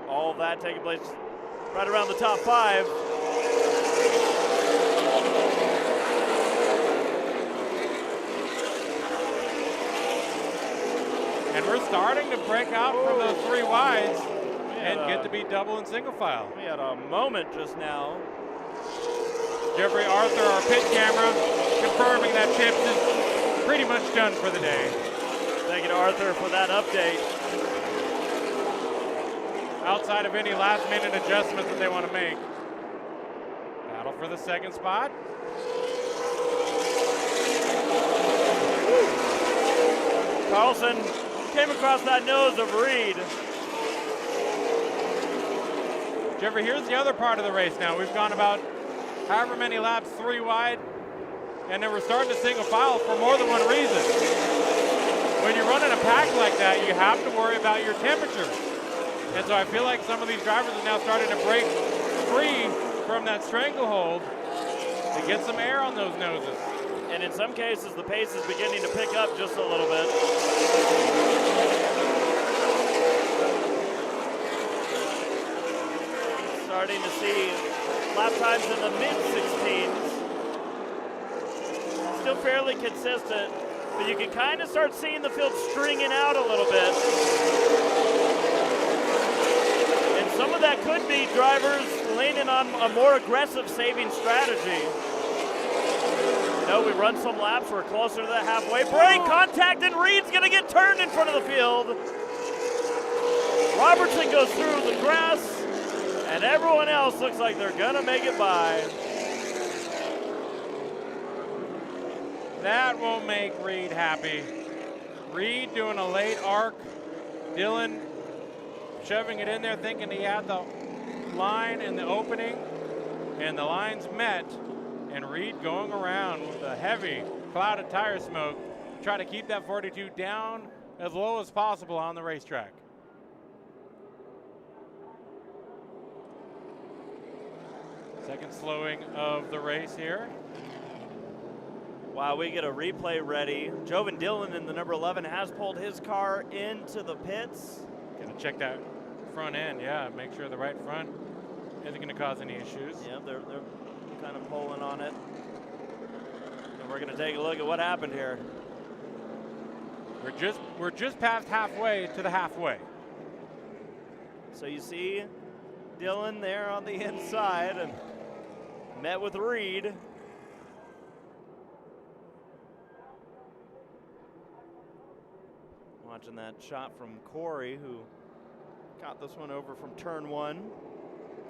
All of that taking place right around the top 5. And we're starting to break out from those 3 wides and get to be double and single file. We had a moment just now. Jeffrey Arthur, our pit camera, confirming that Phipps is pretty much done for the day. Thank you to Arthur for that update. Outside of any last minute adjustments that they want to make. Battle for the second spot. Carlson came across that nose of Reed. Jeffrey, here's the other part of the race now. We've gone about however many laps 3 wide, and then we're starting to single file for more than one reason. when you're running a pack like that, you have to worry about your temperature. And so I feel like some of these drivers are now starting to break free from that stranglehold to get some air on those noses. And in some cases, the pace is beginning to pick up just a little bit. Starting to see lap times in the mid-16s. Still fairly consistent, but you can kind of start seeing the field stringing out a little bit. And some of that could be drivers leaning on a more aggressive saving strategy. You know, we run some laps, we're closer to the halfway. Brake contact, and Reed's gonna get turned in front of the field. Robertson goes through the grass, and everyone else looks like they're gonna make it by. That won't make Reed happy. Reed doing a late arc. Dylan shoving it in there, thinking he had the line in the opening, and the lines met. And Reed going around with a heavy cloud of tire smoke to try to keep that 42 down as low as possible on the racetrack. Second slowing of the race here. Wow, we get a replay ready. Jovan Dillon in the number 11 has pulled his car into the pits. Gonna check that front end, yeah, make sure the right front isn't gonna cause any issues. Yeah, they're kind of pulling on it. And we're gonna take a look at what happened here. We're just past halfway to the halfway. So you see Dillon there on the inside and met with Reed. Watching that shot from Corey, who got this one over from turn one.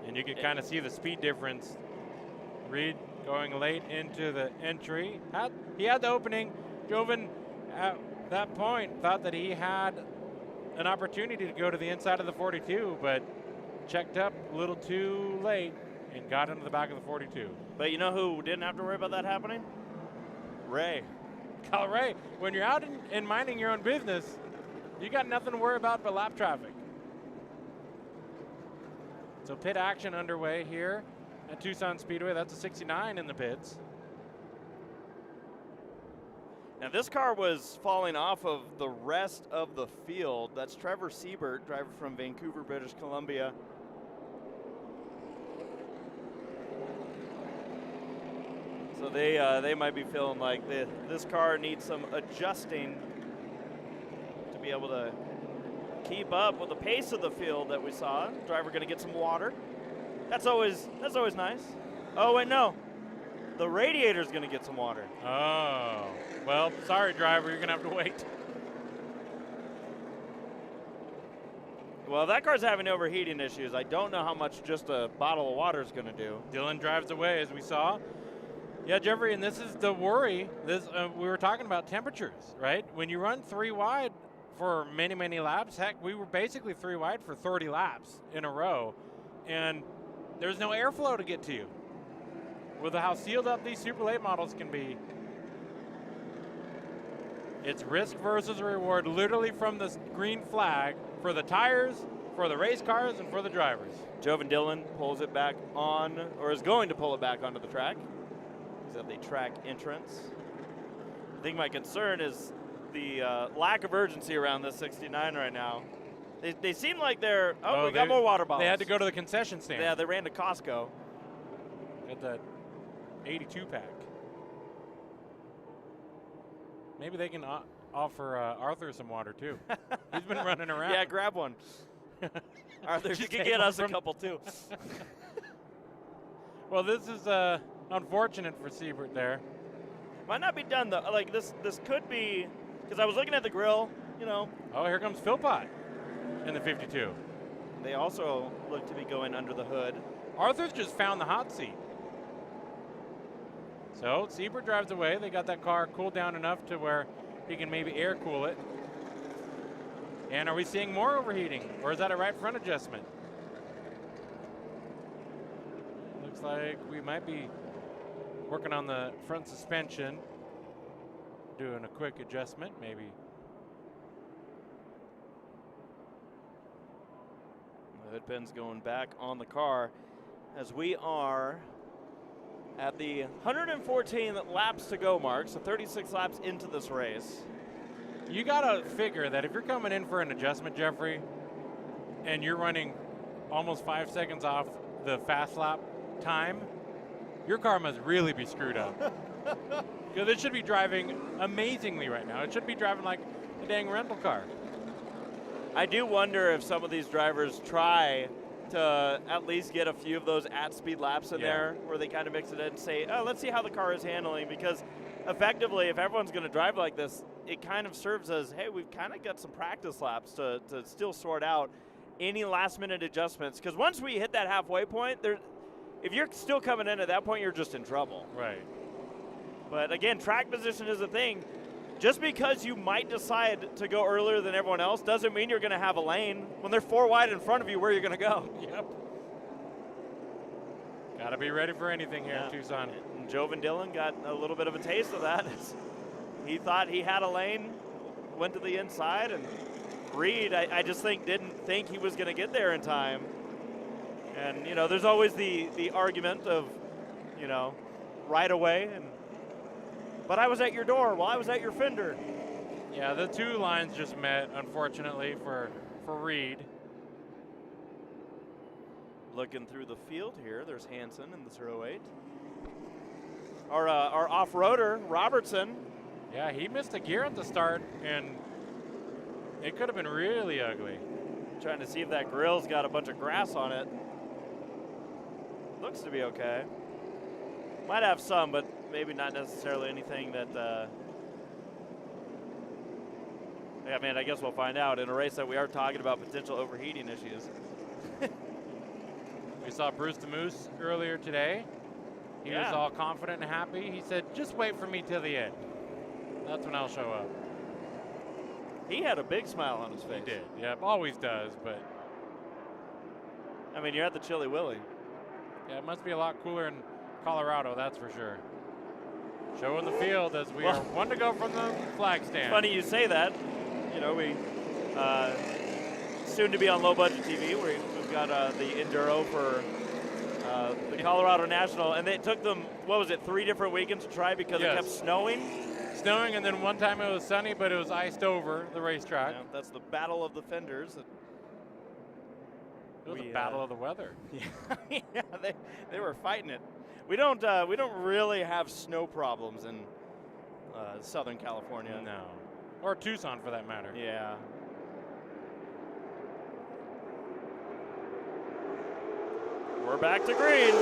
And you can kind of see the speed difference. Reed going late into the entry. He had the opening. Jovan at that point thought that he had an opportunity to go to the inside of the 42, but checked up a little too late and got into the back of the 42. But you know who didn't have to worry about that happening? Ray. Kyle Ray, when you're out and minding your own business, you got nothing to worry about but lap traffic. So pit action underway here at Tucson Speedway. That's a 69 in the pits. Now this car was falling off of the rest of the field. That's Trevor Siebert, driver from Vancouver, British Columbia. So they might be feeling like this car needs some adjusting to be able to keep up with the pace of the field that we saw. Driver going to get some water. That's always nice. Oh wait, no, the radiator's going to get some water. Oh, well, sorry, driver, you're going to have to wait. Well, that car's having overheating issues. I don't know how much just a bottle of water is going to do. Dylan drives away, as we saw. Yeah, Jeffrey, and this is the worry. We were talking about temperatures, right? When you run 3 wide for many, many laps, heck, we were basically 3 wide for 30 laps in a row, and there's no airflow to get to you. With how sealed up these super late models can be, it's risk versus reward, literally from the green flag for the tires, for the race cars, and for the drivers. Jovan Dillon pulls it back on, or is going to pull it back onto the track. He's at the track entrance. I think my concern is the lack of urgency around this 69 right now. They seem like they're, we got more water bottles. They had to go to the concession stand. Yeah, they ran to Costco. Got that 82 pack. Maybe they can offer Arthur some water too. He's been running around. Yeah, grab one. Arthur, you can get us a couple too. Well, this is unfortunate for Siebert there. Might not be done though. Like this could be, because I was looking at the grill, you know. Oh, here comes Philpott in the 52. They also look to be going under the hood. Arthur's just found the hot seat. So Siebert drives away. They got that car cooled down enough to where he can maybe air cool it. And are we seeing more overheating, or is that a right front adjustment? Looks like we might be working on the front suspension, doing a quick adjustment, maybe hood pin's going back on the car as we are at the 114 laps to go mark, so 36 laps into this race. You gotta figure that if you're coming in for an adjustment, Jeffrey, and you're running almost 5 seconds off the fast lap time, your car must really be screwed up. Because it should be driving amazingly right now. It should be driving like a dang rental car. I do wonder if some of these drivers try to at least get a few of those at-speed laps in there where they kind of mix it in and say, oh, let's see how the car is handling, because effectively, if everyone's going to drive like this, it kind of serves as, hey, we've kind of got some practice laps to still sort out any last-minute adjustments. Because once we hit that halfway point, if you're still coming in at that point, you're just in trouble. Right. But again, track position is a thing. Just because you might decide to go earlier than everyone else doesn't mean you're going to have a lane. When they're 4 wide in front of you, where you're going to go. Yep. Got to be ready for anything here in Tucson. And Jovan Dillon got a little bit of a taste of that. He thought he had a lane, went to the inside, and Reed, I just didn't think he was going to get there in time. And, you know, there's always the argument of, you know, right away. But I was at your door. Well, I was at your fender. Yeah, the two lines just met, unfortunately, for Reed. Looking through the field here, there's Hansen in the 08. Our off-roader, Robertson. Yeah, he missed a gear at the start, and it could have been really ugly. Trying to see if that grill's got a bunch of grass on it. Looks to be okay. Might have some, but maybe not necessarily anything that, yeah, man, I guess we'll find out in a race that we are talking about potential overheating issues. We saw Bruce the Moose earlier today. He was all confident and happy. He said, just wait for me till the end. That's when I'll show up. He had a big smile on his face. He did, yep, always does, but. I mean, you're at the Chili Willy. Yeah, it must be a lot cooler in Colorado, that's for sure. Showing the field as we are one to go from the flag stand. Funny you say that. You know, we soon to be on low budget TV. We've got the Enduro for the Colorado National, and it took them, what was it, 3 different weekends to try because it kept snowing? Snowing, and then one time it was sunny, but it was iced over the racetrack. Yeah, that's the battle of the fenders. It was a battle of the weather. Yeah, they were fighting it. We don't really have snow problems in Southern California. No, or Tucson for that matter. Yeah. We're back to green.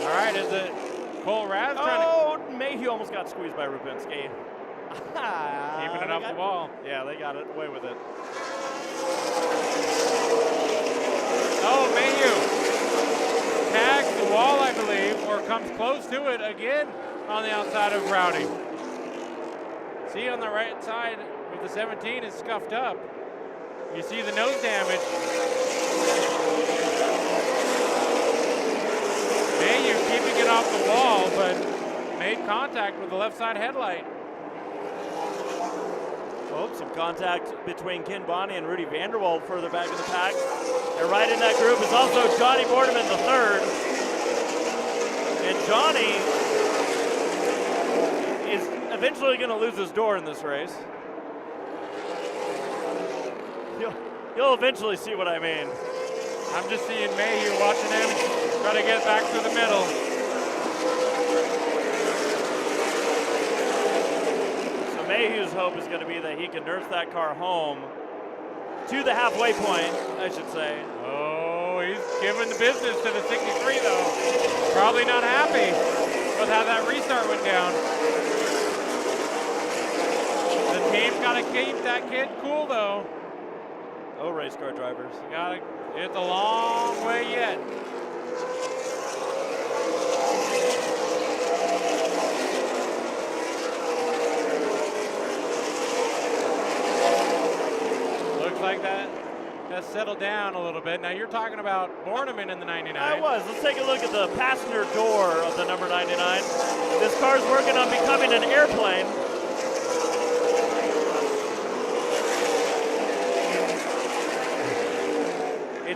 All right, is it Cole Raz trying to? Oh, Mayhew almost got squeezed by Rupinski. Keeping it off the wall. Yeah, they got it away with it. Oh, Mayhew tags the wall, I believe, or comes close to it again on the outside of Rowdy. See on the right side of the 17 is scuffed up. You see the nose damage. Mayhew keeping it off the wall, but made contact with the left side headlight. Oh, some contact between Ken Bonney and Rudy Vanderwald further back in the pack. And right in that group is also Johnny Bordeman the third. And Johnny is eventually going to lose his door in this race. You'll eventually see what I mean. I'm just seeing Mayhew watching him try to get back to the middle. So Mayhew's hope is going to be that he can nurse that car home to the halfway point, I should say. Oh, he's giving the business to the 63 though. Probably not happy with how that restart went down. The team's got to keep that kid cool though. Oh, race car drivers. It's a long way yet. Looks like that has settled down a little bit. Now you're talking about Borneman in the 99. I was. Let's take a look at the passenger door of the number 99. This car's working on becoming an airplane.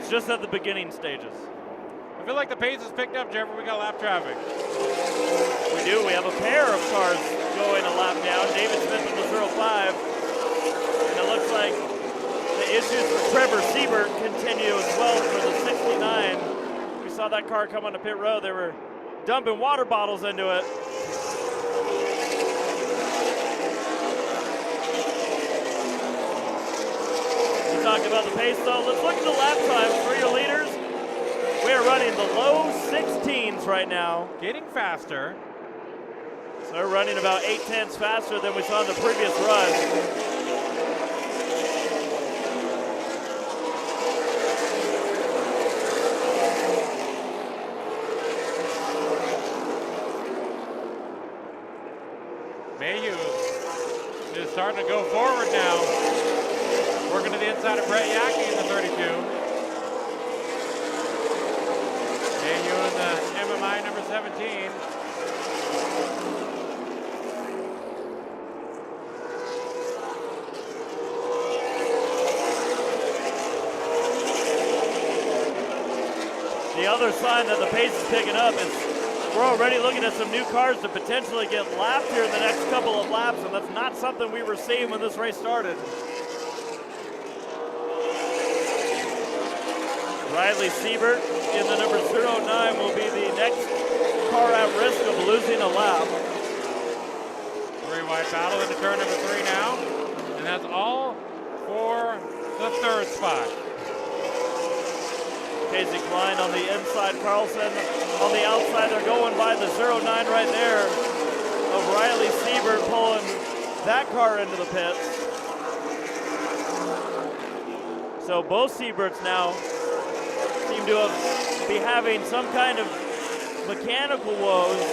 It's just at the beginning stages. I feel like the pace has picked up, Jeffrey. We got lap traffic. We do. We have a pair of cars going a lap down. David Smith in the 05. And it looks like the issues for Trevor Siebert continue as well for the 69. We saw that car come onto pit road. They were dumping water bottles into it. We talked about the pace, though. Let's look at the lap times for your leaders. We are running the low 16s right now. Getting faster. So we're running about 0.8 faster than we saw in the previous run. Mayhew is starting to go forward now. Working to the inside of Brett Yackey in the 32. Mayhew in the MMI number 17. The other sign that the pace is picking up is we're already looking at some new cars to potentially get lapped here in the next couple of laps, and that's not something we were seeing when this race started. Riley Siebert in the number 09 will be the next car at risk of losing a lap. Three-wide battle into turn number 3 now, and that's all for the third spot. Casey Klein on the inside, Carlson on the outside. They're going by the 09 right there of Riley Siebert pulling that car into the pits. So both Sieberts now seem to be having some kind of mechanical woes.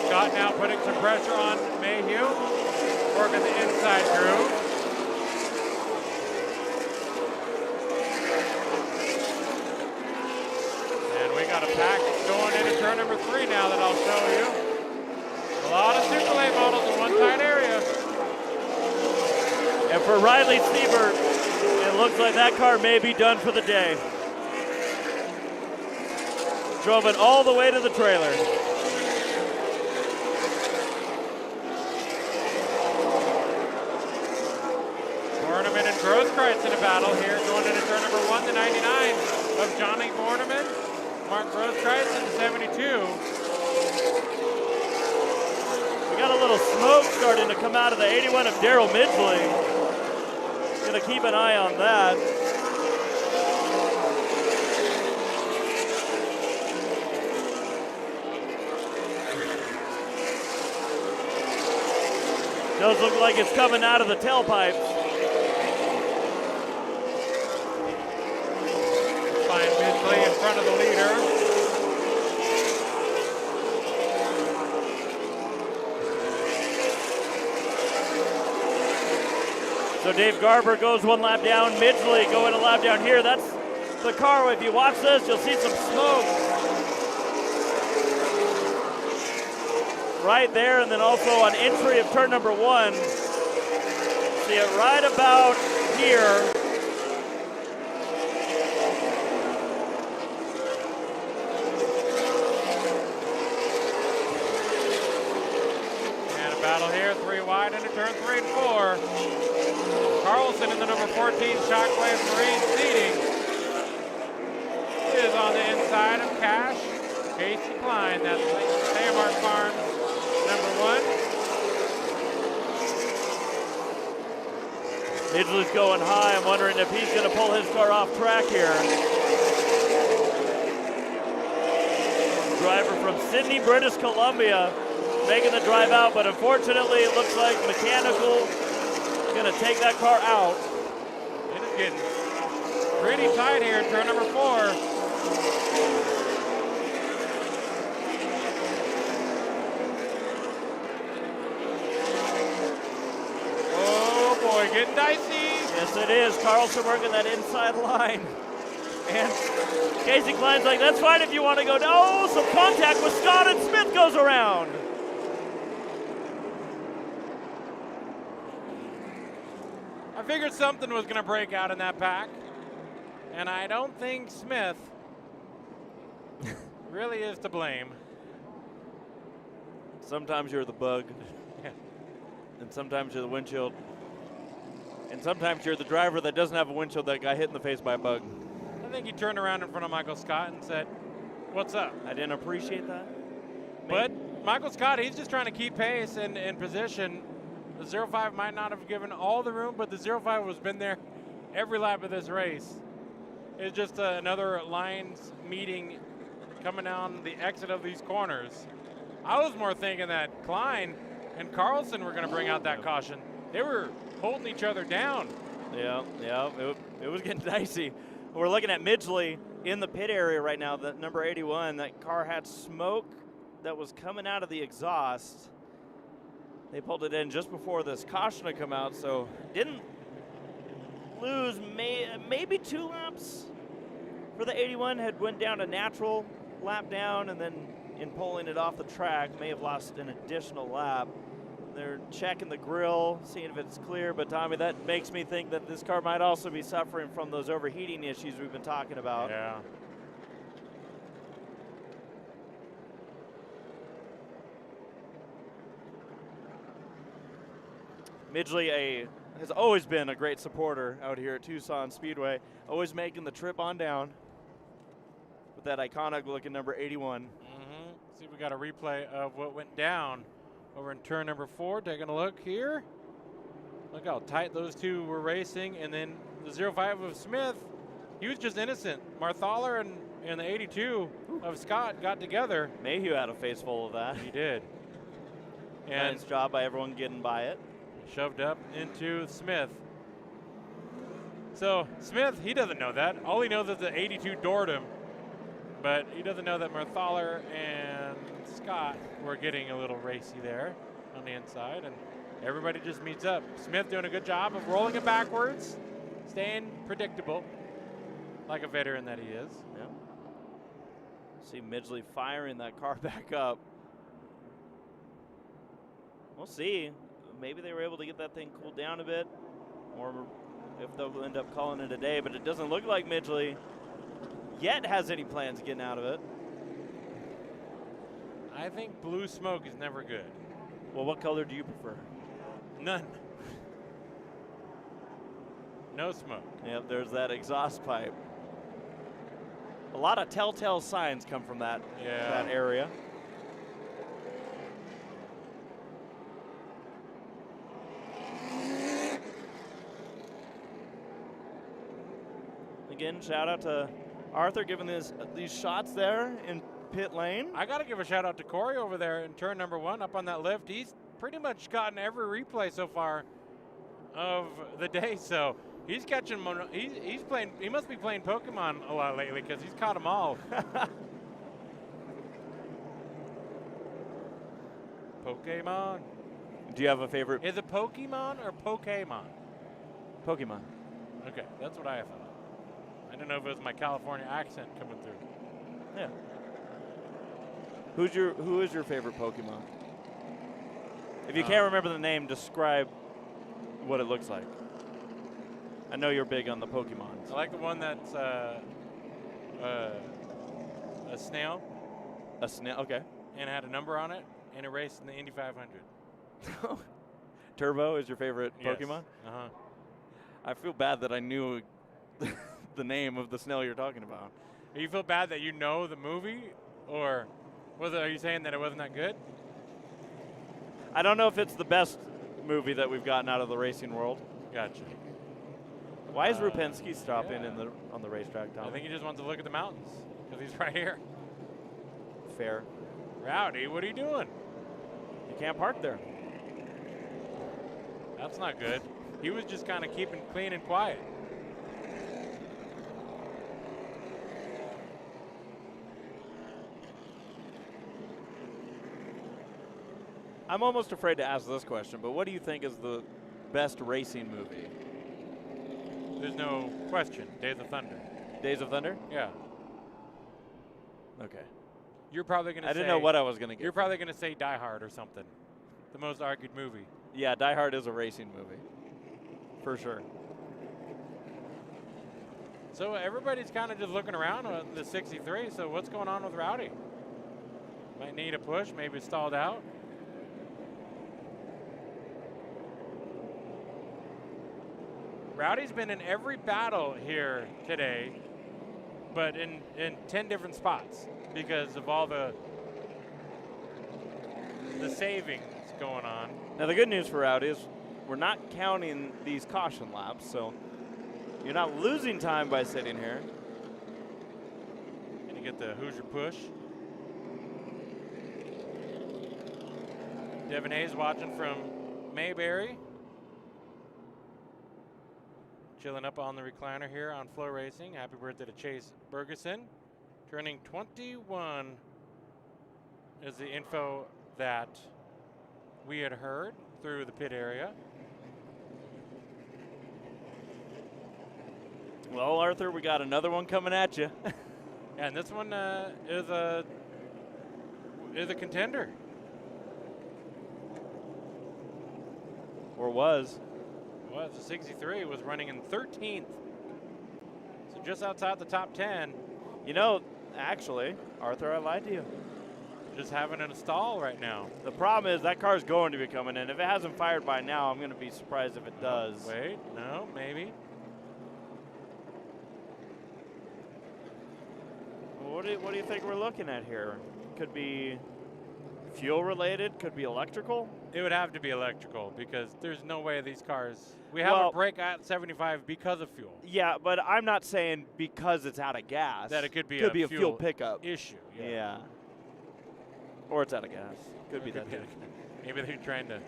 Scott now putting some pressure on Mayhew, working the inside groove. And we got a package going into turn number 3 now that I'll show you. A lot of Super Late models in one tight area. And for Riley Siebert, it looks like that car may be done for the day. Drove it all the way to the trailer. Borneman and Grosskreutz in a battle here, going into turn number 1, the 99 of Johnny Borneman, Mark Grosskreutz in the 72. We got a little smoke starting to come out of the 81 of Daryl Midgley. Gonna keep an eye on that. Does look like it's coming out of the tailpipes. Find Midgley in front of the leader. So Dave Garber goes one lap down. Midgley going a lap down here. That's the car. If you watch this, you'll see some smoke right there, and then also on entry of turn number 1. See it right about here. And a battle here, 3 wide into turn 3 and 4. Carlson in the number 14 Shockwave Marine seating is on the inside of Cash. Casey Klein, that's Haymark Farms number 1. Midgley's going high. I'm wondering if he's going to pull his car off track here. Driver from Sydney, British Columbia, making the drive out, but unfortunately it looks like mechanical is going to take that car out. It is getting pretty tight here in turn number 4. Getting dicey. Yes, it is. Carlson working that inside line. And Casey Klein's like, that's fine if you want to go. Oh, some contact with Scott, and Smith goes around. I figured something was going to break out in that pack. And I don't think Smith really is to blame. Sometimes you're the bug. And sometimes you're the windshield. And sometimes you're the driver that doesn't have a windshield that got hit in the face by a bug. I think he turned around in front of Michael Scott and said, "What's up?" I didn't appreciate that. But Michael Scott, he's just trying to keep pace and position. The 05 might not have given all the room, but the 05 has been there every lap of this race. It's just another lines meeting coming down the exit of these corners. I was more thinking that Klein and Carlson were going to bring out that caution. They were holding each other down. Yeah, it was getting dicey. We're looking at Midgley in the pit area right now, the number 81. That car had smoke that was coming out of the exhaust. They pulled it in just before this caution to come out, so didn't lose maybe 2 laps for the 81. Had went down a natural lap down, and then in pulling it off the track, may have lost an additional lap. They're checking the grill, seeing if it's clear, but Tommy, that makes me think that this car might also be suffering from those overheating issues we've been talking about. Yeah. Midgley has always been a great supporter out here at Tucson Speedway, always making the trip on down with that iconic looking number 81. See, we got a replay of what went down over in turn number 4. Taking a look here. Look how tight those two were racing. And then the 05 of Smith, he was just innocent. Marthaler and the 82 of Scott got together. Mayhew had a face full of that. He did. And nice job by everyone getting by it. Shoved up into Smith. So Smith, he doesn't know that. All he knows is the 82 doored him. But he doesn't know that Marthaler and Scott were getting a little racy there on the inside, and everybody just meets up. Smith doing a good job of rolling it backwards, staying predictable, like a veteran that he is. Yeah. See Midgley firing that car back up. We'll see. Maybe they were able to get that thing cooled down a bit, or if they'll end up calling it a day, but it doesn't look like Midgley yet has any plans of getting out of it. I think blue smoke is never good. Well, what color do you prefer? None. No smoke. Yep, there's that exhaust pipe. A lot of telltale signs come from that area. Again, shout out to Arthur giving these shots there in pit lane. I got to give a shout out to Corey over there in turn number 1 up on that lift. He's pretty much gotten every replay so far of the day. So he's catching, he's playing, he must be playing Pokemon a lot lately because he's caught them all. Pokemon. Do you have a favorite? Is it Pokemon or Pokemon? Pokemon. Okay, that's what I thought. I don't know if it was my California accent coming through. Yeah. Who is your favorite Pokemon? If you can't remember the name, describe what it looks like. I know you're big on the Pokemons. I like the one that's a snail. A snail, okay. And it had a number on it, and it raced in the Indy 500. Turbo is your favorite Pokemon? Uh-huh. I feel bad that I knew the name of the snail you're talking about. You feel bad that you know the movie, or are you saying that it wasn't that good? I don't know if it's the best movie that we've gotten out of the racing world. Gotcha. Why is Rupensky stopping on the racetrack, Tom? I think he just wants to look at the mountains because he's right here. Fair. Rowdy, what are you doing? You can't park there. That's not good. He was just kind of keeping clean and quiet. I'm almost afraid to ask this question, but what do you think is the best racing movie? There's no question. Days of Thunder. Days of Thunder? Yeah. Okay. You're probably going to say. I didn't know what I was going to get. You're probably going to say Die Hard or something. The most argued movie. Yeah, Die Hard is a racing movie. For sure. So everybody's kind of just looking around on the 63. So what's going on with Rowdy? Might need a push, maybe stalled out. Rowdy's been in every battle here today, but in 10 different spots because of all the savings going on. Now the good news for Rowdy is we're not counting these caution laps, so you're not losing time by sitting here. Gonna get the Hoosier push. Devin Hayes watching from Mayberry. Chilling up on the recliner here on FloRacing. Happy birthday to Chase Bergeson. Turning 21 is the info that we had heard through the pit area. Well, Arthur, we got another one coming at you. And this one is a contender. Or was. Well, the 63 was running in 13th. So just outside the top 10. You know, actually, Arthur, I lied to you. Just having a stall right now. The problem is that car's going to be coming in. If it hasn't fired by now, I'm going to be surprised if it does. Wait, no, maybe. What do you think we're looking at here? Could be fuel related, could be electrical. It would have to be electrical because there's no way these cars. We have a break at 75 because of fuel. Yeah, but I'm not saying because it's out of gas. That it could be a fuel pickup issue. Yeah. Or it's out of gas. Could be that too. Maybe they're trying to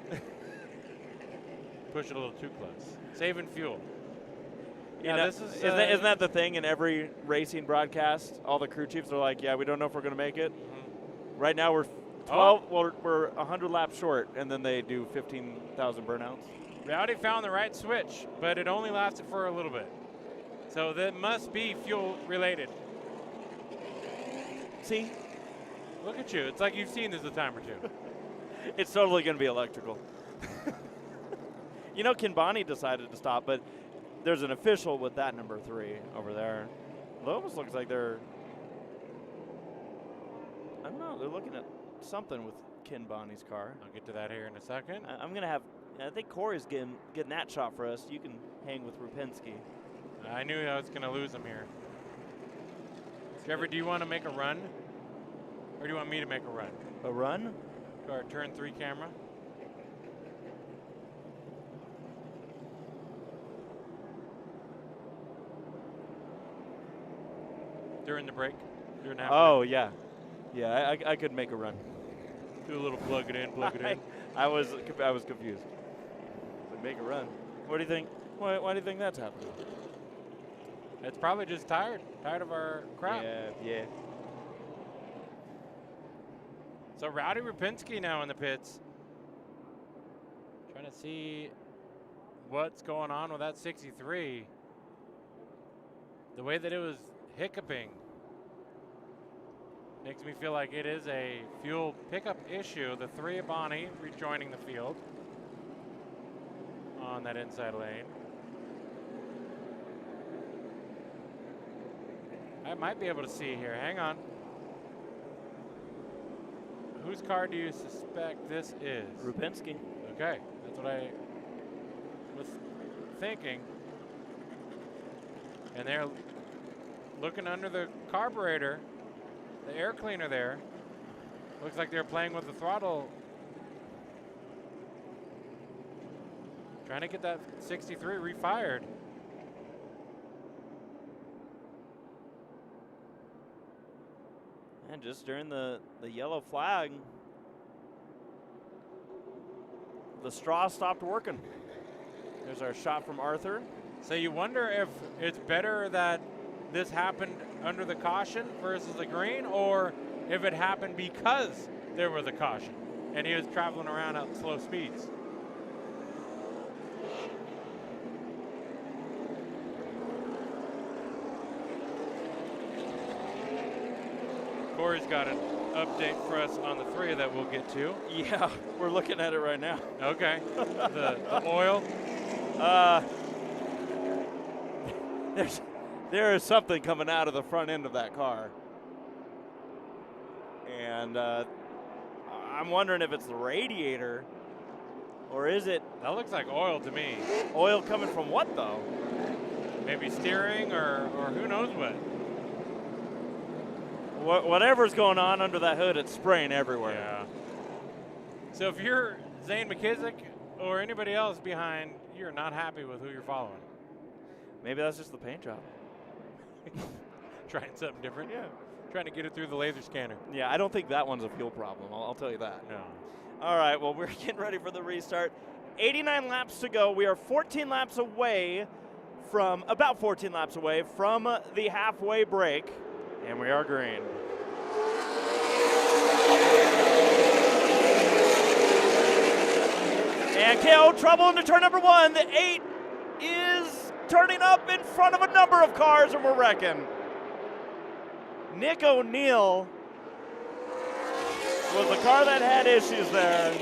push it a little too close. Saving fuel. Yeah, this is. Isn't that the thing in every racing broadcast? All the crew chiefs are like, "Yeah, we don't know if we're going to make it." Mm-hmm. Right now we're 12. Well, we're 100 laps short, and then they do 15,000 burnouts. Rowdy found the right switch, but it only lasted for a little bit. So that must be fuel related. See? Look at you. It's like you've seen this a time or two. It's totally going to be electrical. You know, Kinbani decided to stop, but there's an official with that number 3 over there. It almost looks like they're, I don't know, they're looking at something with Kinbani's car. I'll get to that here in a second. I'm going to have, I think Corey's getting that shot for us. You can hang with Rupinski. I knew I was going to lose him here. Trevor, do you want to make a run? Or do you want me to make a run? A run? To our turn 3 camera. During the break? During the oh, yeah. Yeah, I could make a run. Do a little plug it in, plug it in. I was confused. But make a run. What do you think? Why do you think that's happening? It's probably just tired of our crap. Yeah. So Rowdy Rupinski now in the pits. Trying to see what's going on with that 63. The way that it was hiccuping makes me feel like it is a fuel pickup issue. The 3 of Bonnie rejoining the field on that inside lane. I might be able to see here. Hang on. Whose car do you suspect this is? Rupinski. Okay, that's what I was thinking. And they're looking under the carburetor, the air cleaner there. Looks like they're playing with the throttle. Trying to get that 63 refired. And just during the yellow flag, the straw stopped working. There's our shot from Arthur. So you wonder if it's better that this happened under the caution versus the green, or if it happened because there was a caution and he was traveling around at slow speeds. Corey's got an update for us on the 3 that we'll get to. Yeah, we're looking at it right now. Okay. the oil. There is something coming out of the front end of that car. And I'm wondering if it's the radiator or is it That looks like oil to me. oil coming from what, though? Maybe steering or who knows what. Whatever's going on under that hood, it's spraying everywhere. Yeah. So if you're Zane McKissick or anybody else behind, you're not happy with who you're following. Maybe that's just the paint job. Trying something different. Yeah. Trying to get it through the laser scanner. Yeah, I don't think that one's a fuel problem. I'll tell you that. No. All right, well, we're getting ready for the restart. 89 laps to go. We are 14 laps away from, about 14 laps away from the halfway break, and we are green. And KO trouble into turn number 1. The 8 is turning up in front of a number of cars, and we're wrecking. Nick O'Neill was the car that had issues there.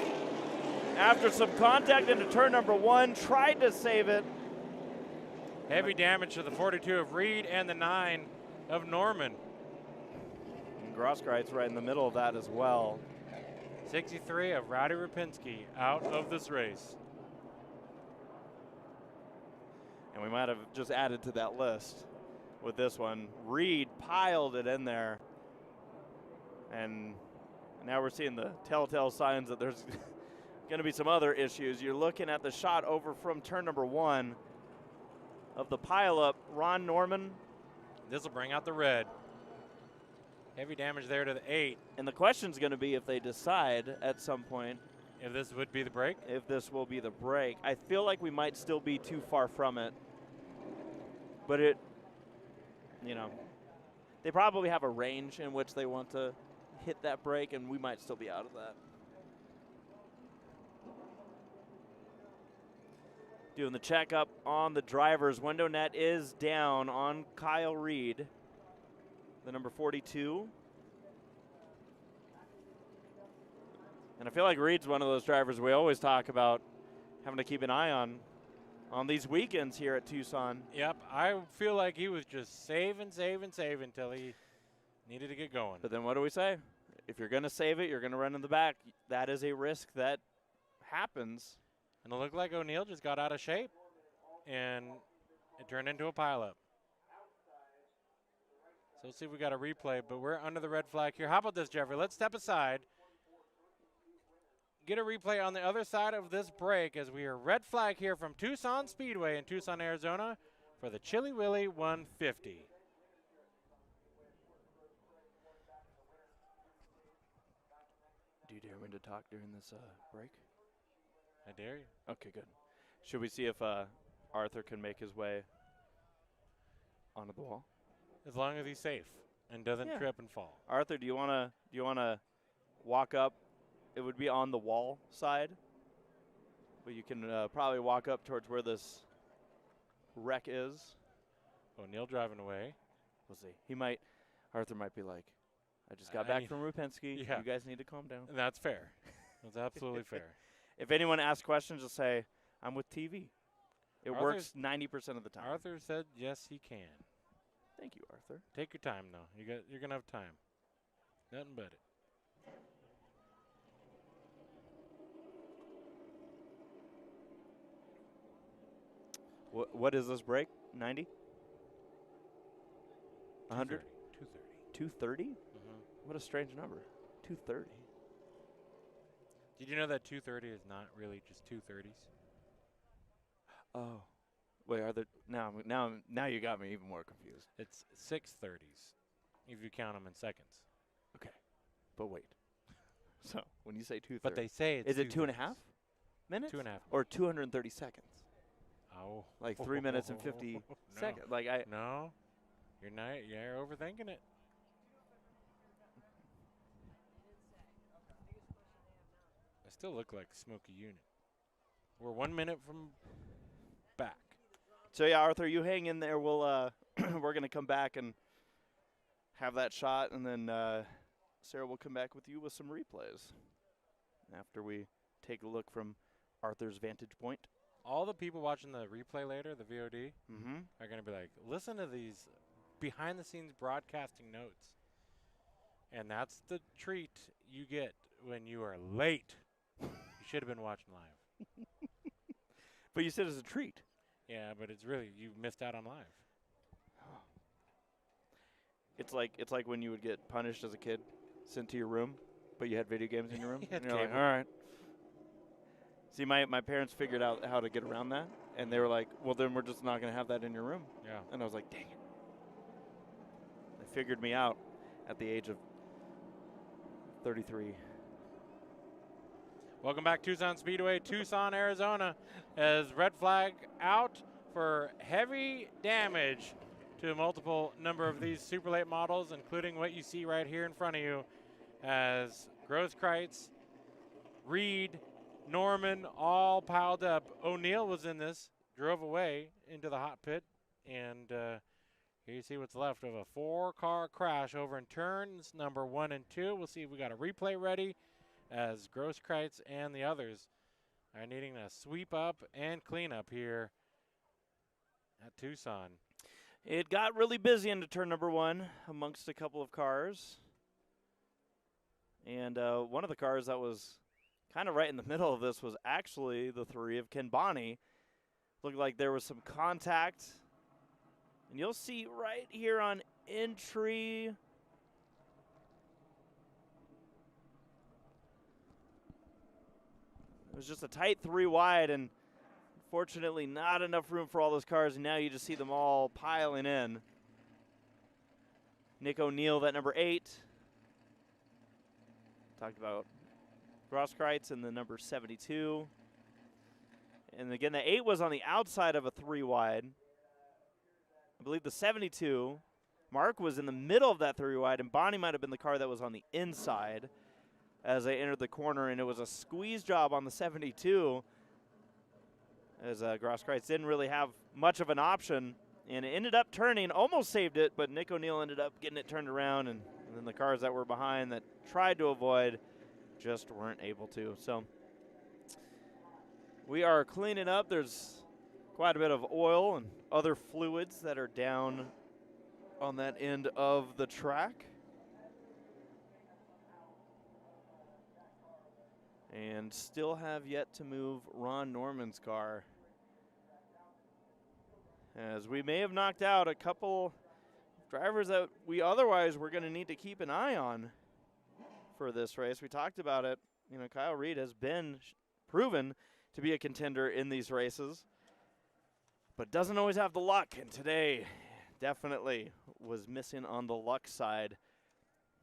After some contact into turn number 1, tried to save it. Heavy damage to the 42 of Reed and the 9 of Norman. And Grosskreitz right in the middle of that as well. 63 of Rowdy Rapinski out of this race. And we might have just added to that list with this one. Reed piled it in there. And now we're seeing the telltale signs that there's going to be some other issues. You're looking at the shot over from turn number 1 of the pileup. Ron Norman. This will bring out the red. Heavy damage there to the 8. And the question's going to be if they decide at some point if this would be the break. If this will be the break. I feel like we might still be too far from it. But it, you know, they probably have a range in which they want to hit that break, and we might still be out of that. Doing the checkup on the drivers. Window net is down on Kyle Reed, the number 42. And I feel like Reed's one of those drivers we always talk about having to keep an eye on these weekends here at Tucson. Yep, I feel like he was just save until he needed to get going. But then what do we say? If you're going to save it, you're going to run in the back. That is a risk that happens. And it looked like O'Neill just got out of shape, and it turned into a pileup. So let's see if we got a replay, but we're under the red flag here. How about this, Jeffrey? Let's step aside. Get a replay on the other side of this break as we are red flag here from Tucson Speedway in Tucson, Arizona for the Chili Willy 150. Do you dare me to talk during this break? I dare you. Okay, good. Should we see if Arthur can make his way onto the wall? As long as he's safe and doesn't trip and fall. Arthur, do you wanna walk up? It would be on the wall side, but you can probably walk up towards where this wreck is. O'Neill driving away. We'll see. Arthur might be like, I just got back from Rupinski. Yeah. You guys need to calm down. That's fair. That's absolutely fair. If anyone asks questions, just say, I'm with TV. It works 90% of the time. Arthur said yes, he can. Thank you, Arthur. Take your time, though. You're going to have time. Nothing but it. What is this break? 90? 100? 230. 230? Mm-hmm. What a strange number. 230. Did you know that 230 is not really just 230s? Oh. Wait, are there now you got me even more confused. It's 630s if you count them in seconds. Okay. But wait. So, when you say 230. But they say it's is it 2.5 minutes? 2.5. Or 230 seconds? Oh. Like 3 minutes and 50 seconds. Like No. You're overthinking it. I still look like a smoky unit. We're 1 minute from back. So yeah, Arthur, you hang in there. We'll we're gonna come back and have that shot, and then Sarah will come back with you with some replays after we take a look from Arthur's vantage point. All the people watching the replay later, the VOD, are going to be like, listen to these behind-the-scenes broadcasting notes. And that's the treat you get when you are late. You should have been watching live. But you said it's a treat. Yeah, but it's really, you missed out on live. It's like when you would get punished as a kid, sent to your room, but you had video games in your room. And you're like, cable. all right. See, my parents figured out how to get around that, and they were like, well, then we're just not going to have that in your room. Yeah. And I was like, dang it. They figured me out at the age of 33. Welcome back, Tucson Speedway, Tucson, Arizona, as red flag out for heavy damage to a multiple number of these super late models, including what you see right here in front of you, as Grosskreutz, Reed, Norman, all piled up. O'Neill was in this, drove away into the hot pit, and here you see what's left of a 4-car crash over in turns number 1 and 2. We'll see if we got a replay ready, as Grosskreutz and the others are needing to sweep up and clean up here at Tucson. It got really busy into turn number 1 amongst a couple of cars. And one of the cars that was kind of right in the middle of this was actually the 3 of Ken Bonney. Looked like there was some contact. And you'll see right here on entry. It was just a tight 3 wide, and fortunately not enough room for all those cars, and now you just see them all piling in. Nick O'Neill, that number 8. Talked about Grosskreutz and the number 72. And again, the 8 was on the outside of a 3 wide. I believe the 72, Mark was in the middle of that 3 wide, and Bonnie might have been the car that was on the inside as they entered the corner, and it was a squeeze job on the 72 as Grosskreutz didn't really have much of an option, and it ended up turning, almost saved it, but Nick O'Neill ended up getting it turned around, and then the cars that were behind that tried to avoid just weren't able to. So we are cleaning up. There's quite a bit of oil and other fluids that are down on that end of the track. And still have yet to move Ron Norman's car, as we may have knocked out a couple drivers that we otherwise were going to need to keep an eye on for this race. We talked about it. You know, Kyle Reed has been proven to be a contender in these races, but doesn't always have the luck, and today definitely was missing on the luck side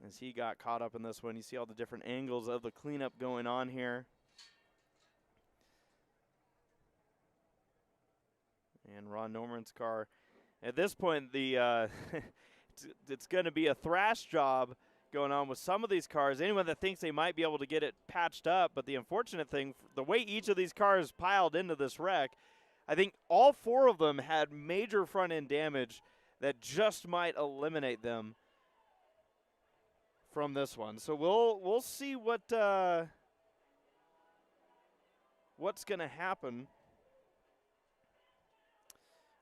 as he got caught up in this one. You see all the different angles of the cleanup going on here. And Ron Norman's car, at this point, the it's going to be a thrash job going on with some of these cars. Anyone that thinks they might be able to get it patched up, but the unfortunate thing, the way each of these cars piled into this wreck, I think all 4 of them had major front end damage that just might eliminate them from this one. So we'll see what's going to happen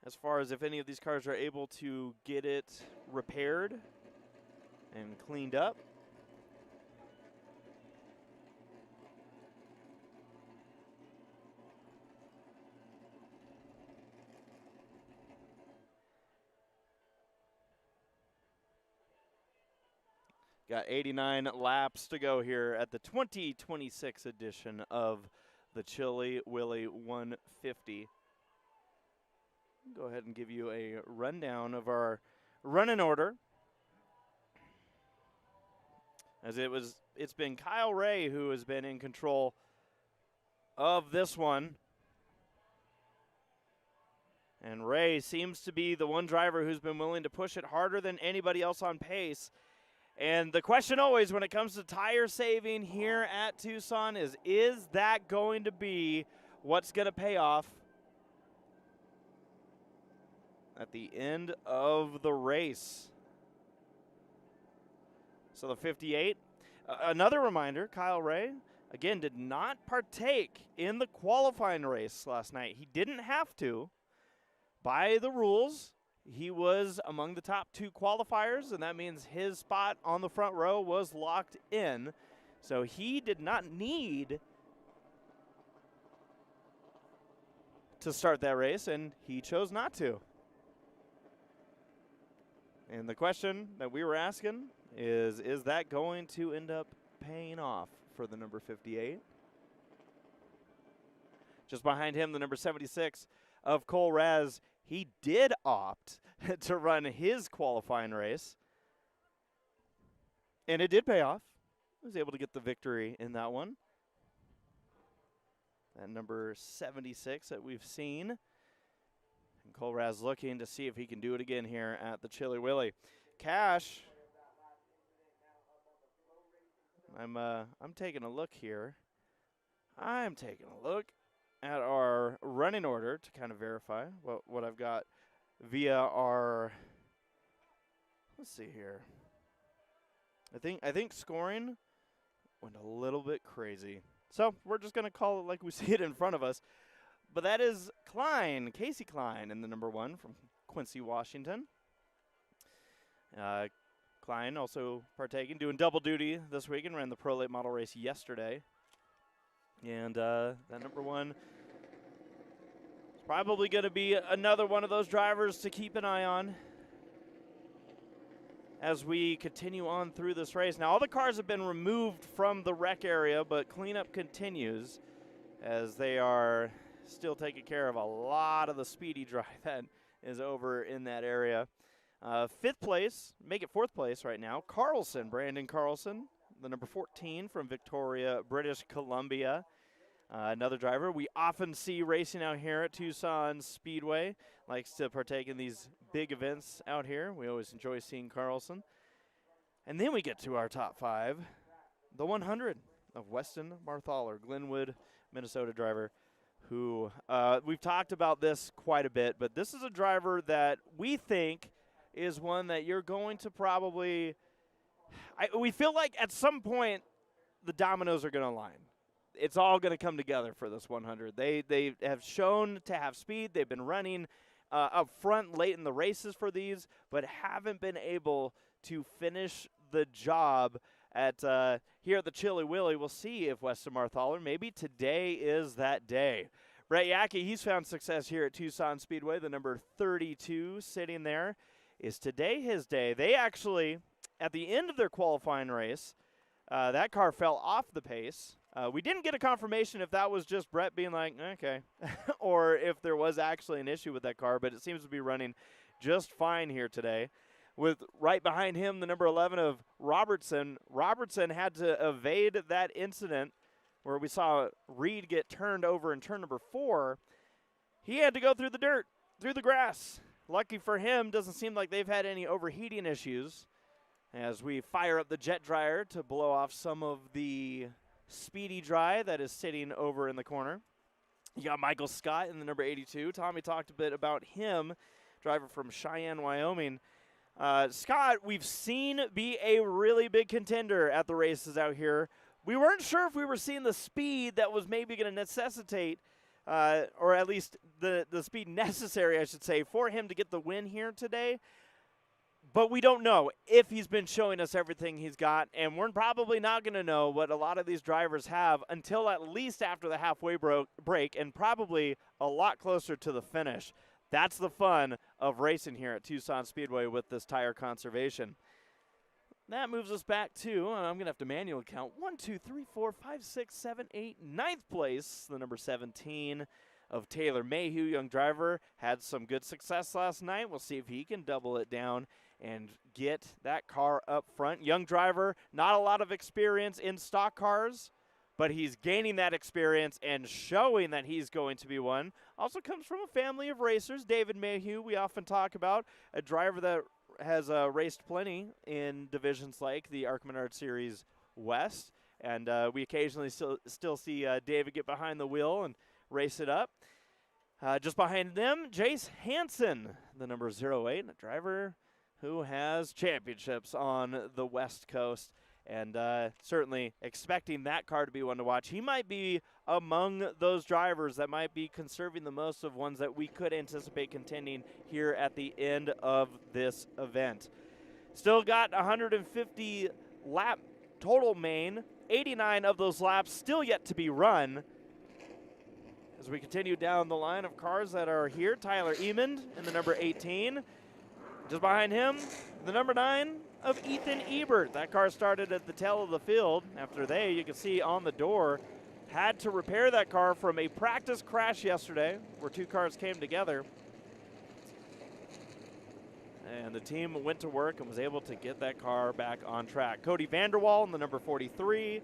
as far as if any of these cars are able to get it repaired and cleaned up. Got 89 laps to go here at the 2026 edition of the Chili Willy 150. Go ahead and give you a rundown of our running order. As it's been Kyle Ray who has been in control of this one. And Ray seems to be the one driver who's been willing to push it harder than anybody else on pace. And the question always when it comes to tire saving here at Tucson is that going to be what's going to pay off at the end of the race? So the 58 Another reminder, Kyle Ray, again, did not partake in the qualifying race last night. He didn't have to. By the rules, he was among the top 2 qualifiers, and that means his spot on the front row was locked in. So he did not need to start that race, and he chose not to. And the question that we were asking is that going to end up paying off for the number 58? Just behind him, the number 76 of Cole Raz. He did opt to run his qualifying race, and it did pay off. He was able to get the victory in that one. That number 76 that we've seen. And Cole Raz looking to see if he can do it again here at the Chili Willy. Cash. I'm taking a look here. I'm taking a look at our running order to kind of verify what I've got via our, let's see here. I think scoring went a little bit crazy. So we're just going to call it like we see it in front of us. But that is Klein, Casey Klein, in the number 1 from Quincy, Washington. Klein also partaking, doing double duty this weekend, ran the Pro Late Model race yesterday. And that number 1 is probably going to be another one of those drivers to keep an eye on as we continue on through this race. Now, all the cars have been removed from the wreck area, but cleanup continues as they are still taking care of a lot of the speedy dry that is over in that area. 5th place, make it 4th place right now, Carlson, Brandon Carlson, the number 14 from Victoria, British Columbia. Another driver we often see racing out here at Tucson Speedway, likes to partake in these big events out here. We always enjoy seeing Carlson. And then we get to our top 5, the 100 of Weston Barthaler, Glenwood, Minnesota driver, who we've talked about this quite a bit, but this is a driver that we think is one that you're going to probably, we feel like at some point the dominoes are going to align. It's all going to come together for this 100. They have shown to have speed. They've been running up front late in the races for these, but haven't been able to finish the job at here at the Chili Willy. We'll see if Weston Barthaler, maybe today is that day. Brett Yackey, he's found success here at Tucson Speedway. The number 32 sitting there. Is today his day? They actually, at the end of their qualifying race, that car fell off the pace. We didn't get a confirmation if that was just Brett being like, okay, or if there was actually an issue with that car, but it seems to be running just fine here today. With right behind him, the number 11 of Robertson. Robertson had to evade that incident where we saw Reed get turned over in turn number 4. He had to go through the dirt, through the grass. Lucky for him, doesn't seem like they've had any overheating issues as we fire up the jet dryer to blow off some of the speedy dry that is sitting over in the corner. You got Michael Scott in the number 82. Tommy talked a bit about him, driver from Cheyenne, Wyoming. Scott, we've seen be a really big contender at the races out here. We weren't sure if we were seeing the speed that was maybe going to necessitate or at least the speed necessary, I should say, for him to get the win here today. But we don't know if he's been showing us everything he's got, and we're probably not going to know what a lot of these drivers have until at least after the halfway break and probably a lot closer to the finish. That's the fun of racing here at Tucson Speedway with this tire conservation. That moves us back to, I'm going to have to manually count, 1, 2, 3, 4, 5, 6, 7, 8, 9th place, the number 17 of Taylor Mayhew, young driver. Had some good success last night. We'll see if he can double it down and get that car up front. Young driver, not a lot of experience in stock cars, but he's gaining that experience and showing that he's going to be one. Also comes from a family of racers. David Mayhew, we often talk about, a driver that has raced plenty in divisions like the Arc Menard Series West, and we occasionally still see David get behind the wheel and race it up. Just behind them, Jace Hansen, the number 08, a driver who has championships on the West Coast and certainly expecting that car to be one to watch. He might be among those drivers that might be conserving the most of ones that we could anticipate contending here at the end of this event. Still got 150 lap total main, 89 of those laps still yet to be run. As we continue down the line of cars that are here, Tyler Emond in the number 18. Just behind him, the number 9 of Ethan Ebert. That car started at the tail of the field. After you can see on the door, had to repair that car from a practice crash yesterday where 2 cars came together. And the team went to work and was able to get that car back on track. Cody Vanderwall in the number 43.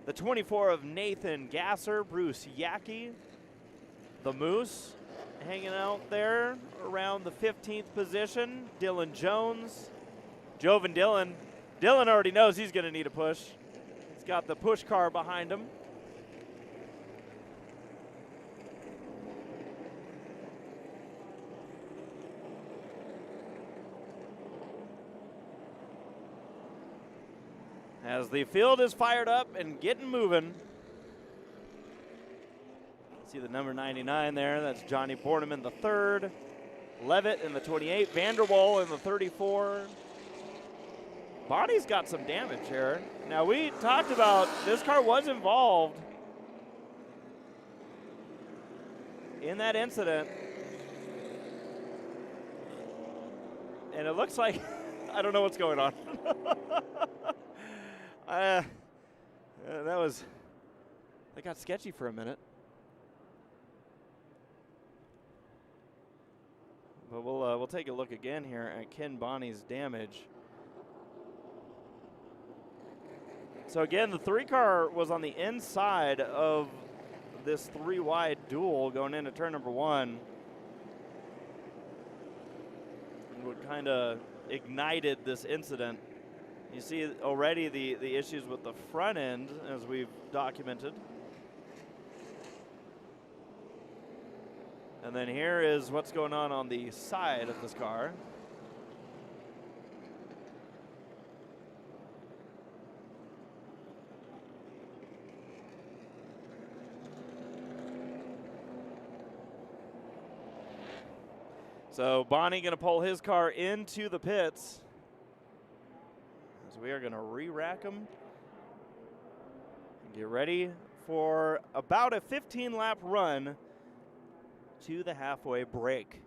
The 24 of Nathan Gasser, Bruce Yackey. The Moose hanging out there around the 15th position. Dylan Jones. Joven Dylan. Dylan already knows he's going to need a push. He's got the push car behind him. As the field is fired up and getting moving. See the number 99 there. That's Johnny Borneman, the 3rd. Levitt in the 28. Vanderwall in the 34. Bonnie's got some damage here. Now, we talked about this car was involved in that incident. And it looks like, I don't know what's going on. That got sketchy for a minute. But we'll take a look again here at Ken Bonney's damage. So again, the 3 car was on the inside of this 3-wide duel going into turn number 1. And what kind of ignited this incident. You see already the issues with the front end, as we've documented. And then here is what's going on the side of this car. So Bonnie going to pull his car into the pits. We are going to re-rack them and get ready for about a 15-lap run to the halfway break.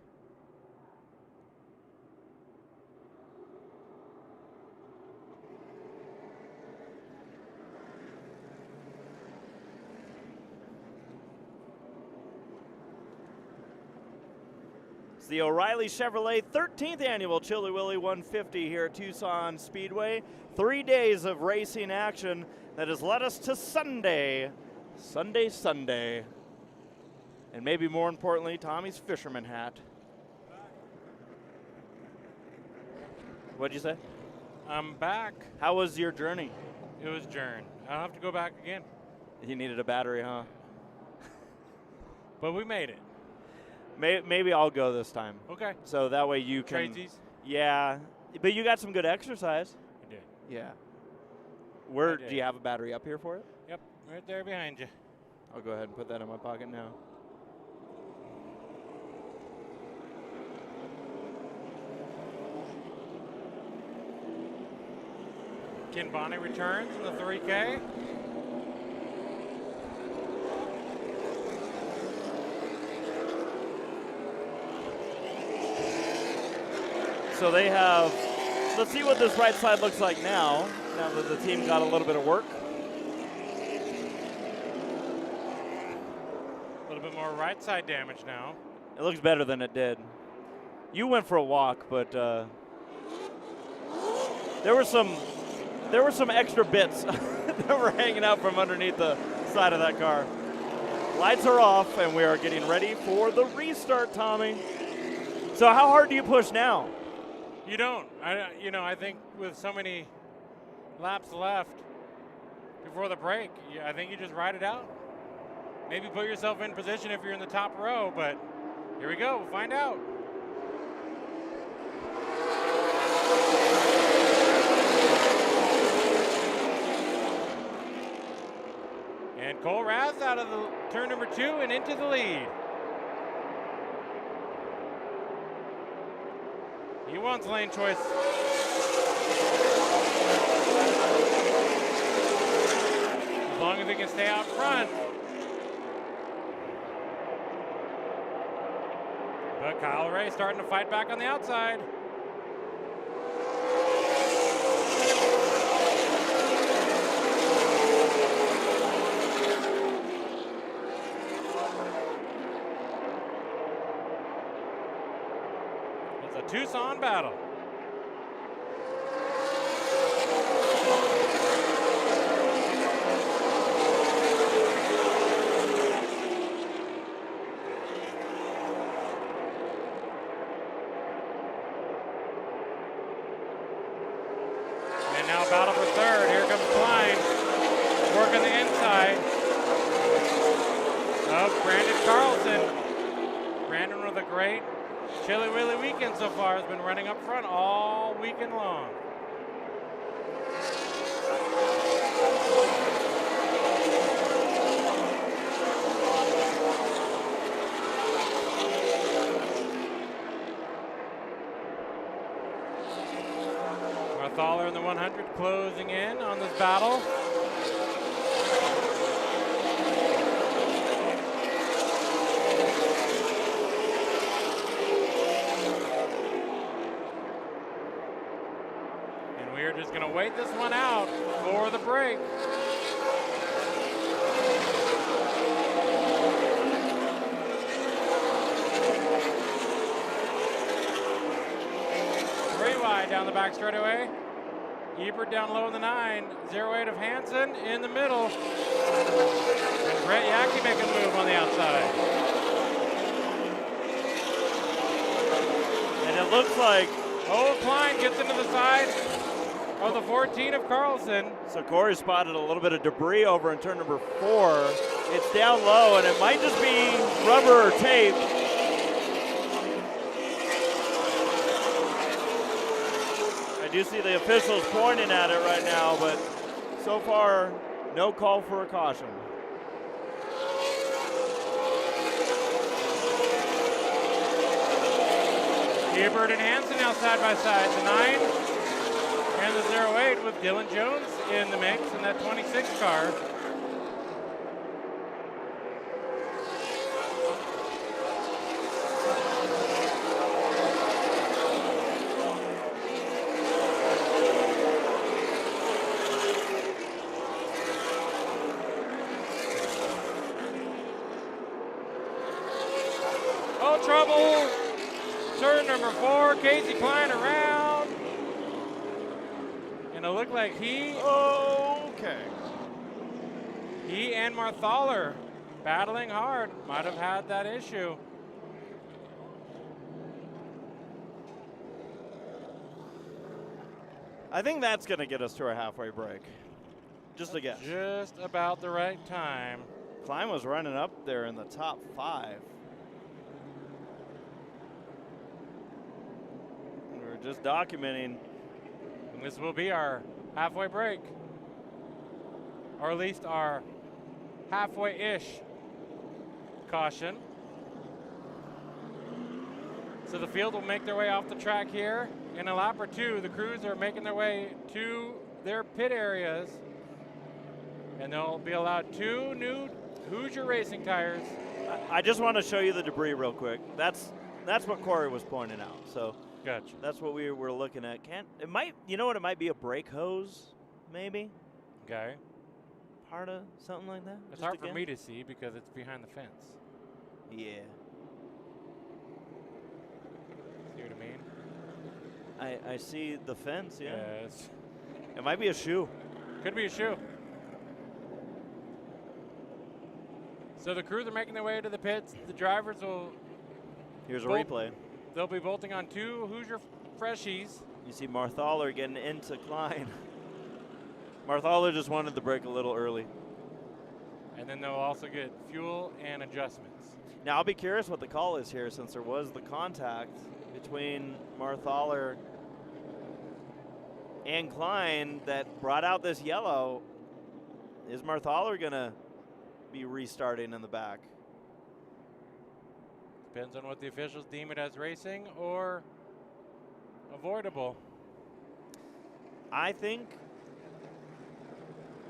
It's the O'Reilly Chevrolet 13th annual Chili Willy 150 here at Tucson Speedway. 3 days of racing action that has led us to Sunday. And maybe more importantly, Tommy's fisherman hat. What'd you say? I'm back. How was your journey? It was journey. I'll have to go back again. You needed a battery, huh? But we made it. Maybe I'll go this time. Okay. So that way you can. Tradesies? Yeah, but you got some good exercise. I did. Yeah. did. Do you have a battery up here for it? Yep, right there behind you. I'll go ahead and put that in my pocket now. Ken Bonney returns in the 3K. So they have, let's see what this right side looks like now that the team got a little bit of work. A little bit more right side damage now. It looks better than it did. You went for a walk, but there were some extra bits that were hanging out from underneath the side of that car. Lights are off, and we are getting ready for the restart, Tommy. So how hard do you push now? You don't. I think with so many laps left before the break, I think you just ride it out. Maybe put yourself in position if you're in the top row, but here we go. We'll find out. And Cole Raz out of the turn number 2 and into the lead. He wants lane choice. As long as he can stay out front. But Kyle Ray starting to fight back on the outside. It's a Tucson battle. Battle for third. Here comes Klein. Working the inside of Brandon Carlson. Brandon with a great Chili Willy weekend so far. Has been running up front all weekend long. Thaler in the 100 closing in on this battle. And we are just going to wait this one out for the break. Three wide down the back straightaway. Ebert down low in the 9, 08 of Hansen in the middle. And Brett Yackey making a move on the outside. And it looks like Klein gets into the side of the 14 of Carlson. So Corey spotted a little bit of debris over in turn number 4. It's down low, and it might just be rubber or tape. I do see the officials pointing at it right now, but so far, no call for a caution. Ebert and Hansen now side by side. The 9 and the 08 with Dylan Jones in the mix in that 26 car. Trouble. Turn number 4, Casey Klein around. And it looked like he and Marthaler battling hard. Might have had that issue. I think that's going to get us to our halfway break. Just a guess. Just about the right time. Klein was running up there in the top 5. Just documenting. And this will be our halfway break. Or at least our halfway-ish caution. So the field will make their way off the track here. In a lap or two, the crews are making their way to their pit areas. And they'll be allowed 2 new Hoosier Racing tires. I just want to show you the debris real quick. That's what Corey was pointing out. So gotcha. That's what we were looking at. It might, you know what? It might be a brake hose, maybe. Okay. Part of something like that. It's hard for me to see because it's behind the fence. Yeah. See what I mean? I see the fence. Yeah. Yes. It might be a shoe. Could be a shoe. So the crews are making their way to the pits. The drivers will. Here's a replay. They'll be bolting on 2 Hoosier freshies. You see Marthaler getting into Klein. Marthaler just wanted the brake a little early. And then they'll also get fuel and adjustments. Now I'll be curious what the call is here, since there was the contact between Marthaler and Klein that brought out this yellow. Is Marthaler gonna be restarting in the back. Depends on what the officials deem it as racing or avoidable. I think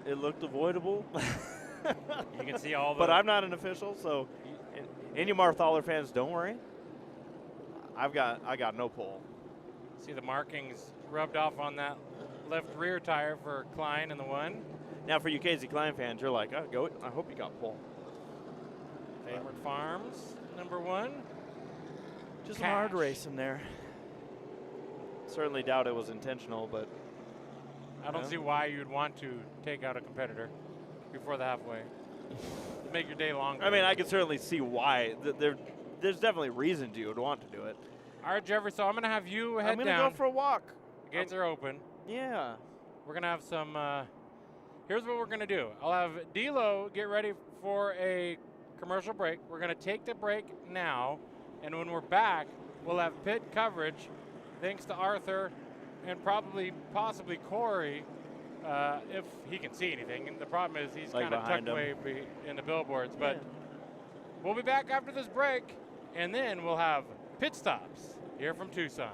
it looked avoidable. You can see all the. But I'm not an official, so any Marthaler fans, don't worry. I got no pull. See the markings rubbed off on that left rear tire for Klein in the one. Now for you Casey Klein fans, you're like, oh, I hope you got pull. Favorite Farms, number 1. Just some hard racing there. Certainly doubt it was intentional, but I don't see why you'd want to take out a competitor before the halfway. To make your day longer. I mean, I can certainly see why. There's definitely reason you would want to do it. All right, Jeffrey, so I'm going to have you head I'm down. going to go for a walk. The gates are open. Yeah. We're going to have some, here's what we're going to do. I'll have D-Lo get ready for a commercial break. We're going to take the break now, and when we're back, we'll have pit coverage, thanks to Arthur and possibly Corey, if he can see anything. And the problem is he's kind of tucked away in the billboards. But we'll be back after this break, and then we'll have pit stops here from Tucson.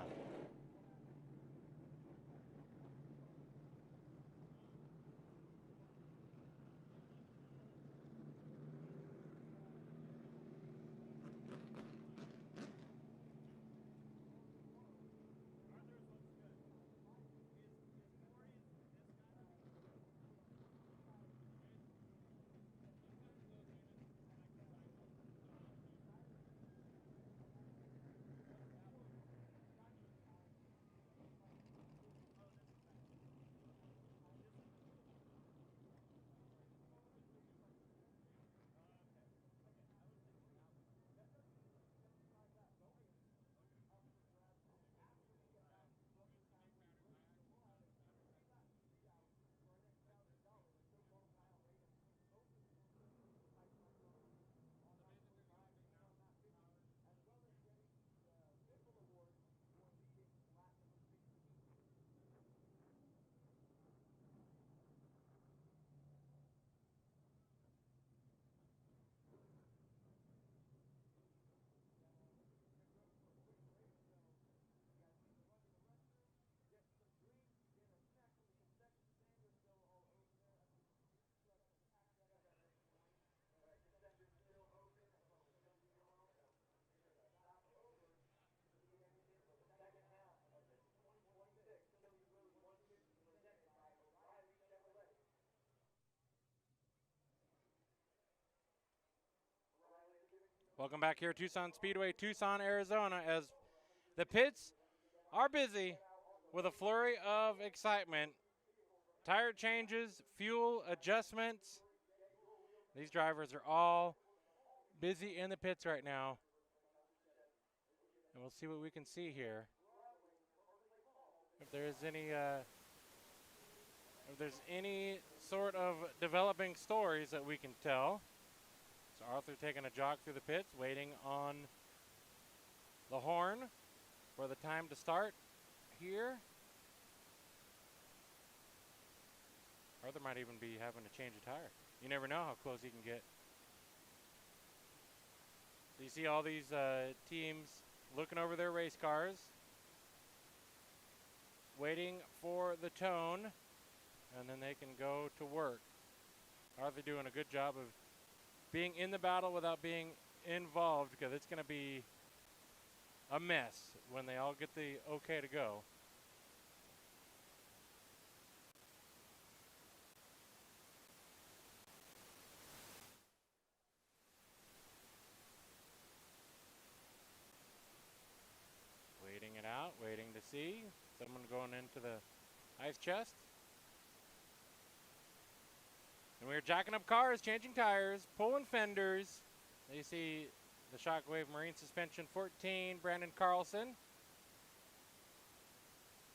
Welcome back here, Tucson Speedway, Tucson, Arizona, as the pits are busy with a flurry of excitement. Tire changes, fuel adjustments. These drivers are all busy in the pits right now. And we'll see what we can see here. If there's any sort of developing stories that we can tell. So Arthur taking a jog through the pits, waiting on the horn for the time to start here. Arthur might even be having to change a tire. You never know how close he can get. So you see all these teams looking over their race cars, waiting for the tone, and then they can go to work. Arthur doing a good job of being in the battle without being involved, because it's going to be a mess when they all get the okay to go. Waiting it out, waiting to see. Someone going into the ice chest. And we are jacking up cars, changing tires, pulling fenders. You see the Shockwave Marine Suspension 14, Brandon Carlson.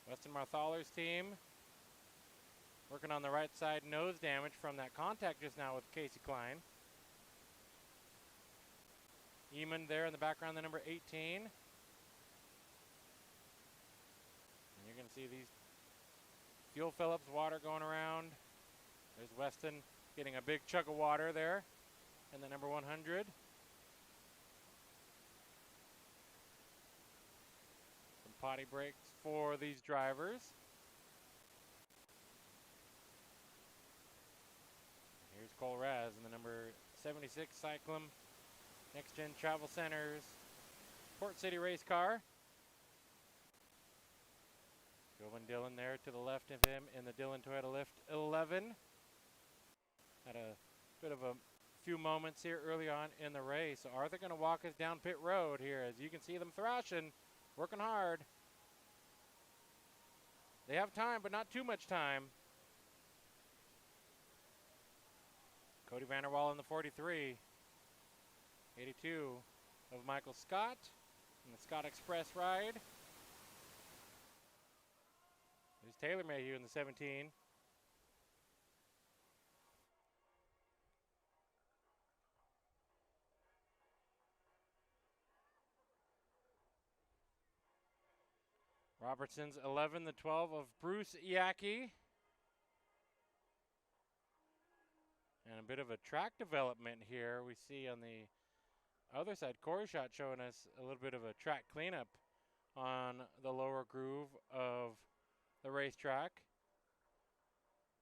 Weston Marthaler's team working on the right side nose damage from that contact just now with Casey Klein. Eamon there in the background, the number 18. And you're going to see these fuel fill-ups, water going around. There's Weston getting a big chug of water there. in the number 100. Some potty breaks for these drivers. Here's Cole Raz in the number 76 Cyclone Next Gen Travel Centers Port City race car. Jovan Dillon there to the left of him in the Dillon Toyota Lift 11. Had a bit of a few moments here early on in the race. So Arthur going to walk us down pit road here. As you can see them thrashing, working hard. They have time, but not too much time. Cody Vanderwall in the 43. 82 of Michael Scott in the Scott Express ride. There's Taylor Mayhew in the 17. Robertson's 11, the 12 of Bruce Iacki. And a bit of a track development here we see on the other side. Corey Shot showing us a little bit of a track cleanup on the lower groove of the racetrack.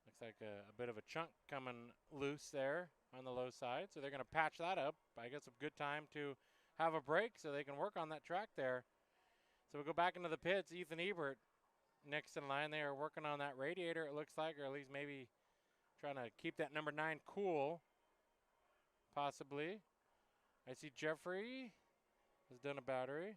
Looks like a bit of a chunk coming loose there on the low side. So they're going to patch that up. I guess a good time to have a break so they can work on that track there. So we'll go back into the pits. Ethan Ebert next in line. They are working on that radiator, it looks like, or at least maybe trying to keep that number 9 cool, possibly. I see Jeffrey has done a battery.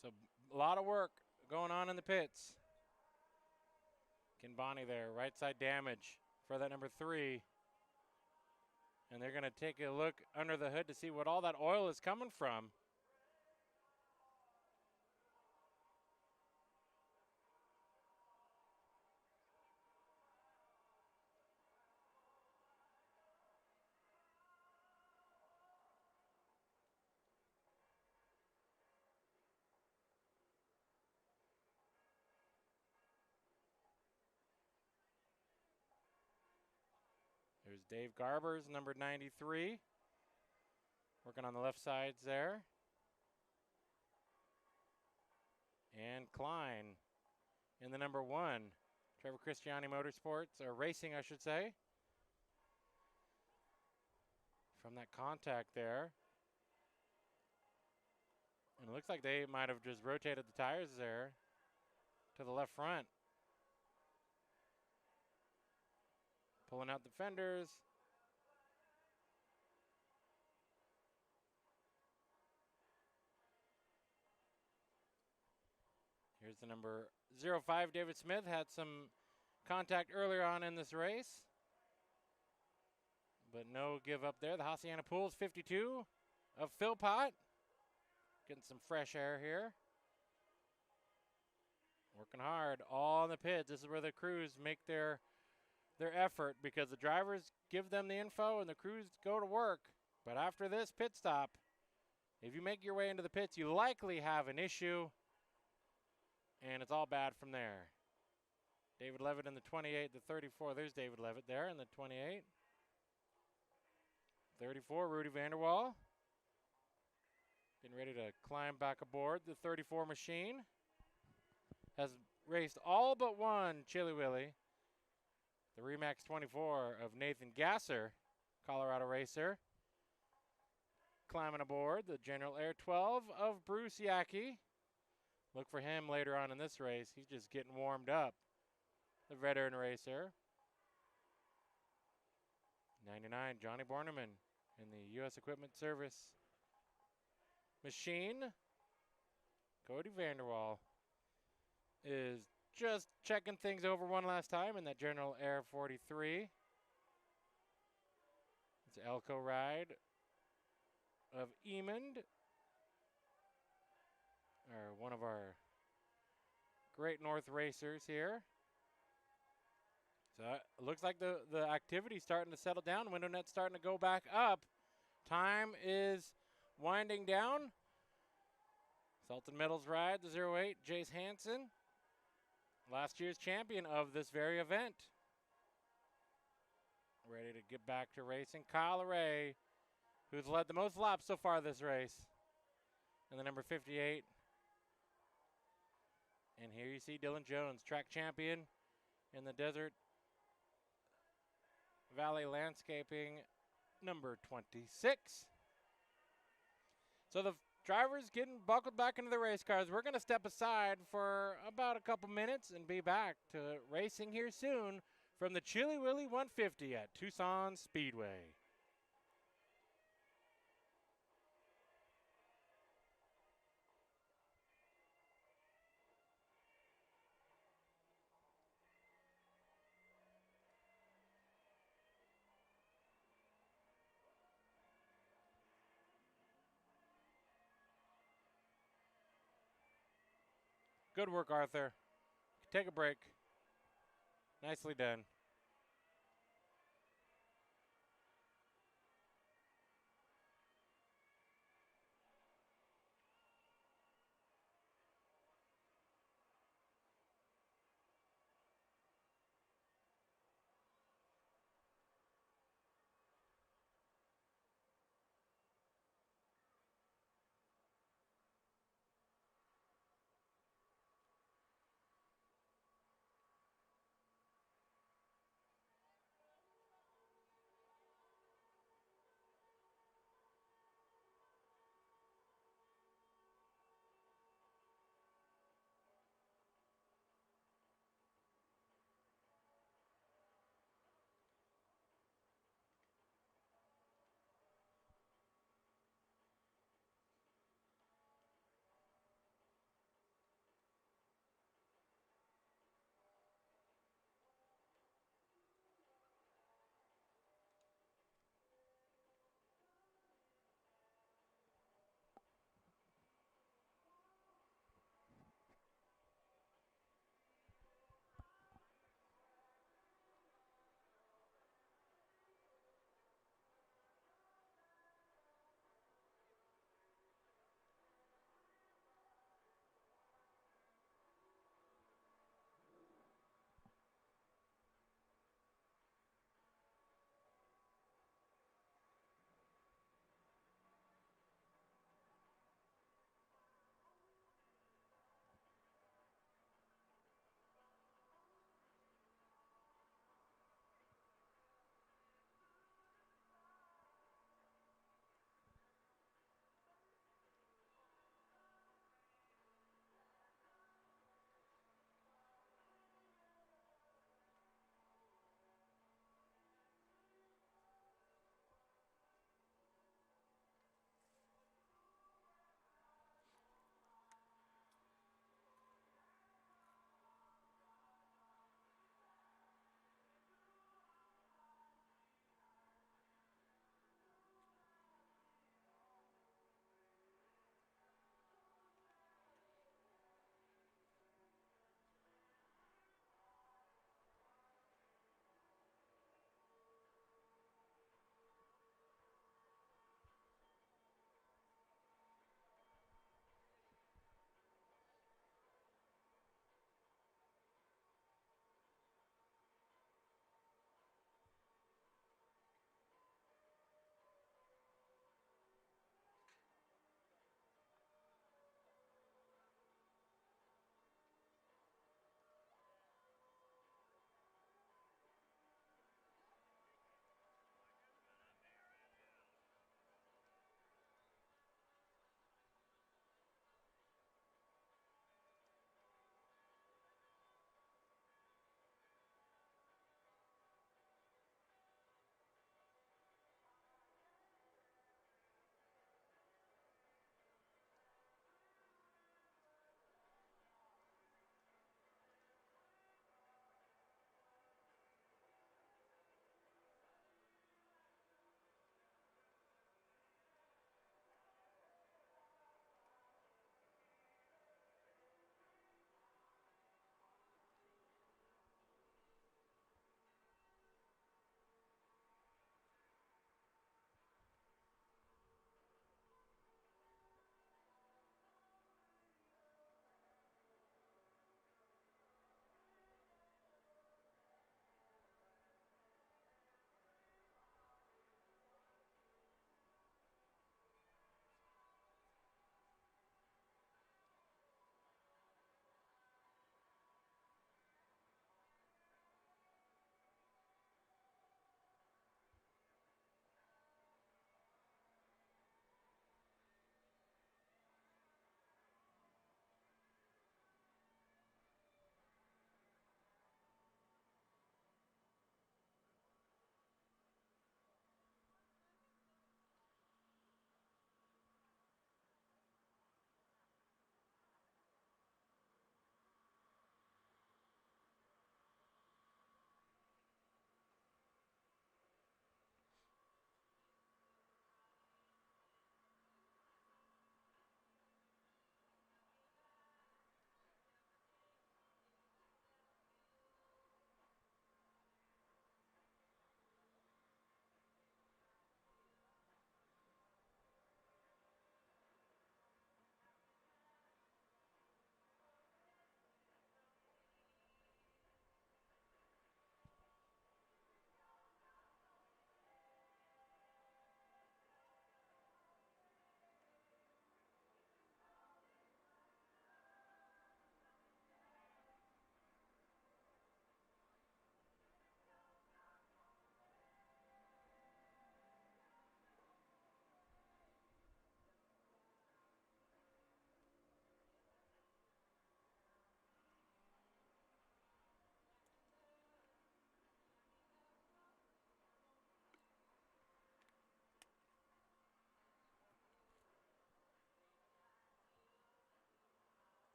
So a lot of work going on in the pits. Ken Bonney there, right side damage for that number 3. And they're going to take a look under the hood to see what all that oil is coming from. There's Dave Garbers, number 93. Working on the left sides there. And Klein in the number 1. Trevor Christiani Motorsports, or Racing, I should say. From that contact there. And it looks like they might have just rotated the tires there to the left front. Pulling out the fenders. Here's the number 05, David Smith. Had some contact earlier on in this race, but no give up there. The Hacienda Pools 52 of Philpott. Getting some fresh air here. Working hard all in the pits. This is where the crews make their effort, because the drivers give them the info and the crews go to work. But after this pit stop, if you make your way into the pits, you likely have an issue, and it's all bad from there. David Levitt in the 28, the 34. There's David Levitt there in the 28. 34, Rudy Vanderwall. Getting ready to climb back aboard the 34 machine. Has raced all but one Chili Willy. The Remax 24 of Nathan Gasser, Colorado racer. Climbing aboard the General Air 12 of Bruce Iacki. Look for him later on in this race. He's just getting warmed up. The veteran racer. 99, Johnny Borneman in the U.S. Equipment Service machine. Cody Vanderwall is just checking things over one last time in that General Air 43. It's Elko ride of Emond, or one of our Great North racers here. So it looks like the activity's starting to settle down. Window net's starting to go back up. Time is winding down. Sultan Metals ride, the 08, Jace Hansen. Last year's champion of this very event. Ready to get back to racing. Colton Ray, who's led the most laps so far this race. And the number 58. And here you see Dylan Jones, track champion in the Desert Valley Landscaping, number 26. So the drivers getting buckled back into the race cars. We're going to step aside for about a couple minutes and be back to racing here soon from the Chili Willy 150 at Tucson Speedway. Good work, Arthur. Take a break. Nicely done.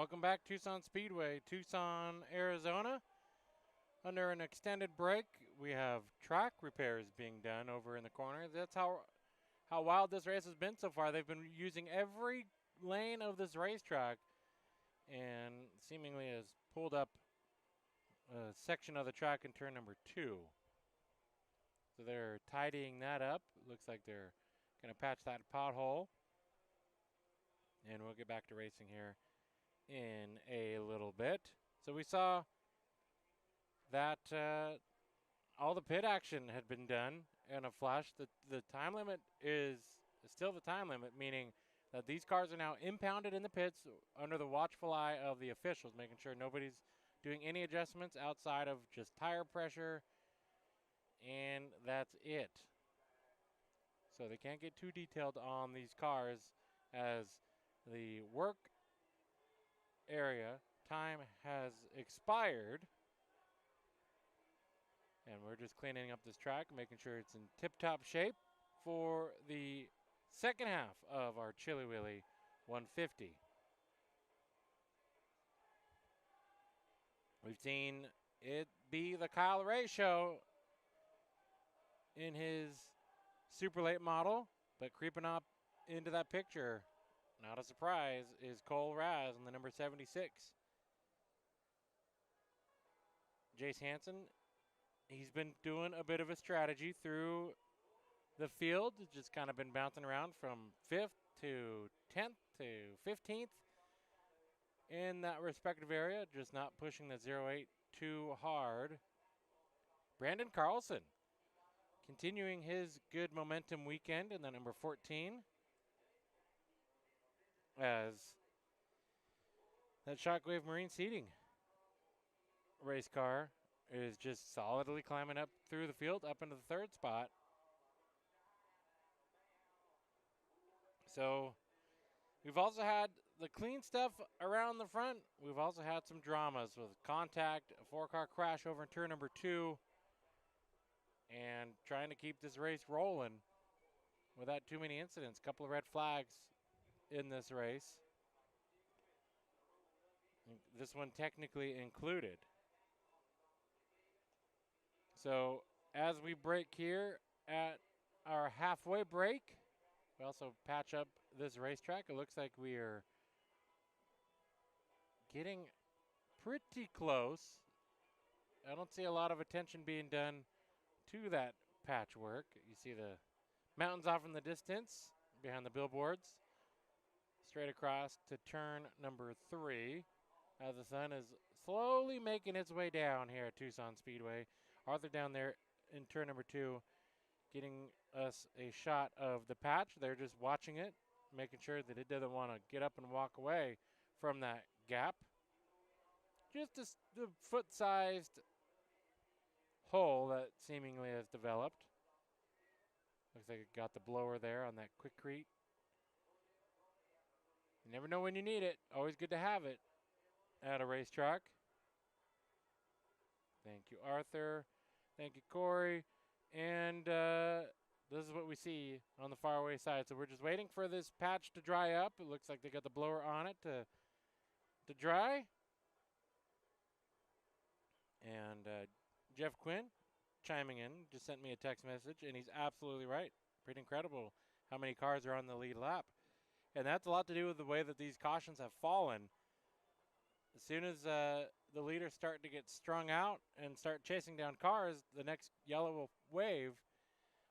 Welcome back, Tucson Speedway, Tucson, Arizona. Under an extended break, we have track repairs being done over in the corner. That's how wild this race has been so far. They've been using every lane of this racetrack and seemingly has pulled up a section of the track in turn number 2. So they're tidying that up. Looks like they're going to patch that pothole. And we'll get back to racing here in a little bit. So we saw that all the pit action had been done in a flash. The time limit is still the time limit, meaning that these cars are now impounded in the pits under the watchful eye of the officials, making sure nobody's doing any adjustments outside of just tire pressure, and that's it. So they can't get too detailed on these cars as the work area time has expired. And we're just cleaning up this track, making sure it's in tip-top shape for the second half of our Chili Willy 150. We've seen it be the Kyle Ray show in his super late model, but creeping up into that picture, not a surprise, is Cole Raz in the number 76. Jace Hansen, he's been doing a bit of a strategy through the field. Just kind of been bouncing around from 5th to 10th to 15th in that respective area, just not pushing the 08 too hard. Brandon Carlson continuing his good momentum weekend in the number 14 as that Shockwave Marine Seating race car is just solidly climbing up through the field, up into the 3rd spot. So we've also had the clean stuff around the front. We've also had some dramas with contact, a 4-car crash over in turn number 2, and trying to keep this race rolling without too many incidents. A couple of red flags in this race. This one technically included. So as we break here at our halfway break, we also patch up this racetrack. It looks like we are getting pretty close. I don't see a lot of attention being done to that patchwork. You see the mountains off in the distance behind the billboards. Straight across to turn number 3 as the sun is slowly making its way down here at Tucson Speedway. Arthur down there in turn number 2 getting us a shot of the patch. They're just watching it, making sure that it doesn't want to get up and walk away from that gap. Just a foot-sized hole that seemingly has developed. Looks like it got the blower there on that quickcrete. You never know when you need it. Always good to have it at a racetrack. Thank you, Arthur. Thank you, Corey. And this is what we see on the faraway side. So we're just waiting for this patch to dry up. It looks like they got the blower on it to dry. And Jeff Quinn chiming in, just sent me a text message, and he's absolutely right. Pretty incredible how many cars are on the lead lap. And that's a lot to do with the way that these cautions have fallen. As soon as the leaders start to get strung out and start chasing down cars, the next yellow will wave.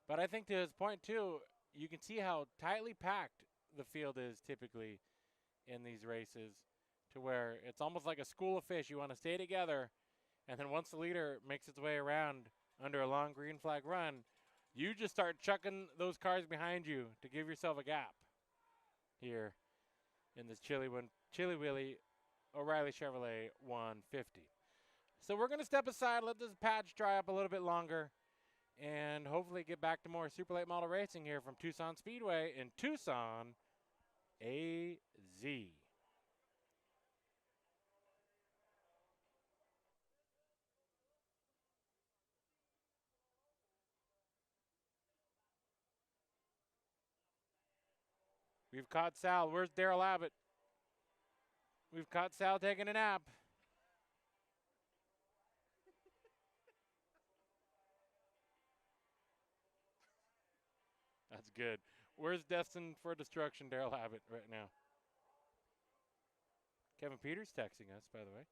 But I think to his point, too, you can see how tightly packed the field is typically in these races, to where it's almost like a school of fish. You want to stay together, and then once the leader makes its way around under a long green flag run, you just start chucking those cars behind you to give yourself a gap here in this Chili Willy O'Reilly Chevrolet 150. So we're going to step aside, let this patch dry up a little bit longer, and hopefully get back to more super late model racing here from Tucson Speedway in Tucson, AZ. We've caught Sal. Where's Daryl Abbott? we've caught Sal taking a nap. That's good. Where's Destined for Destruction Daryl Abbott right now? Kevin Peters texting us, by the way.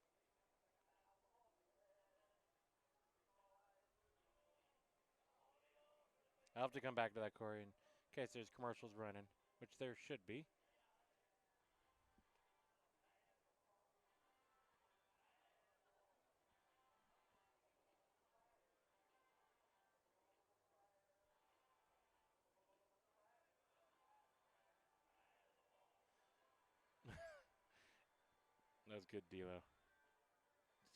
I'll have to come back to that, Corey, in case there's commercials running, which there should be. That was good, D'Lo.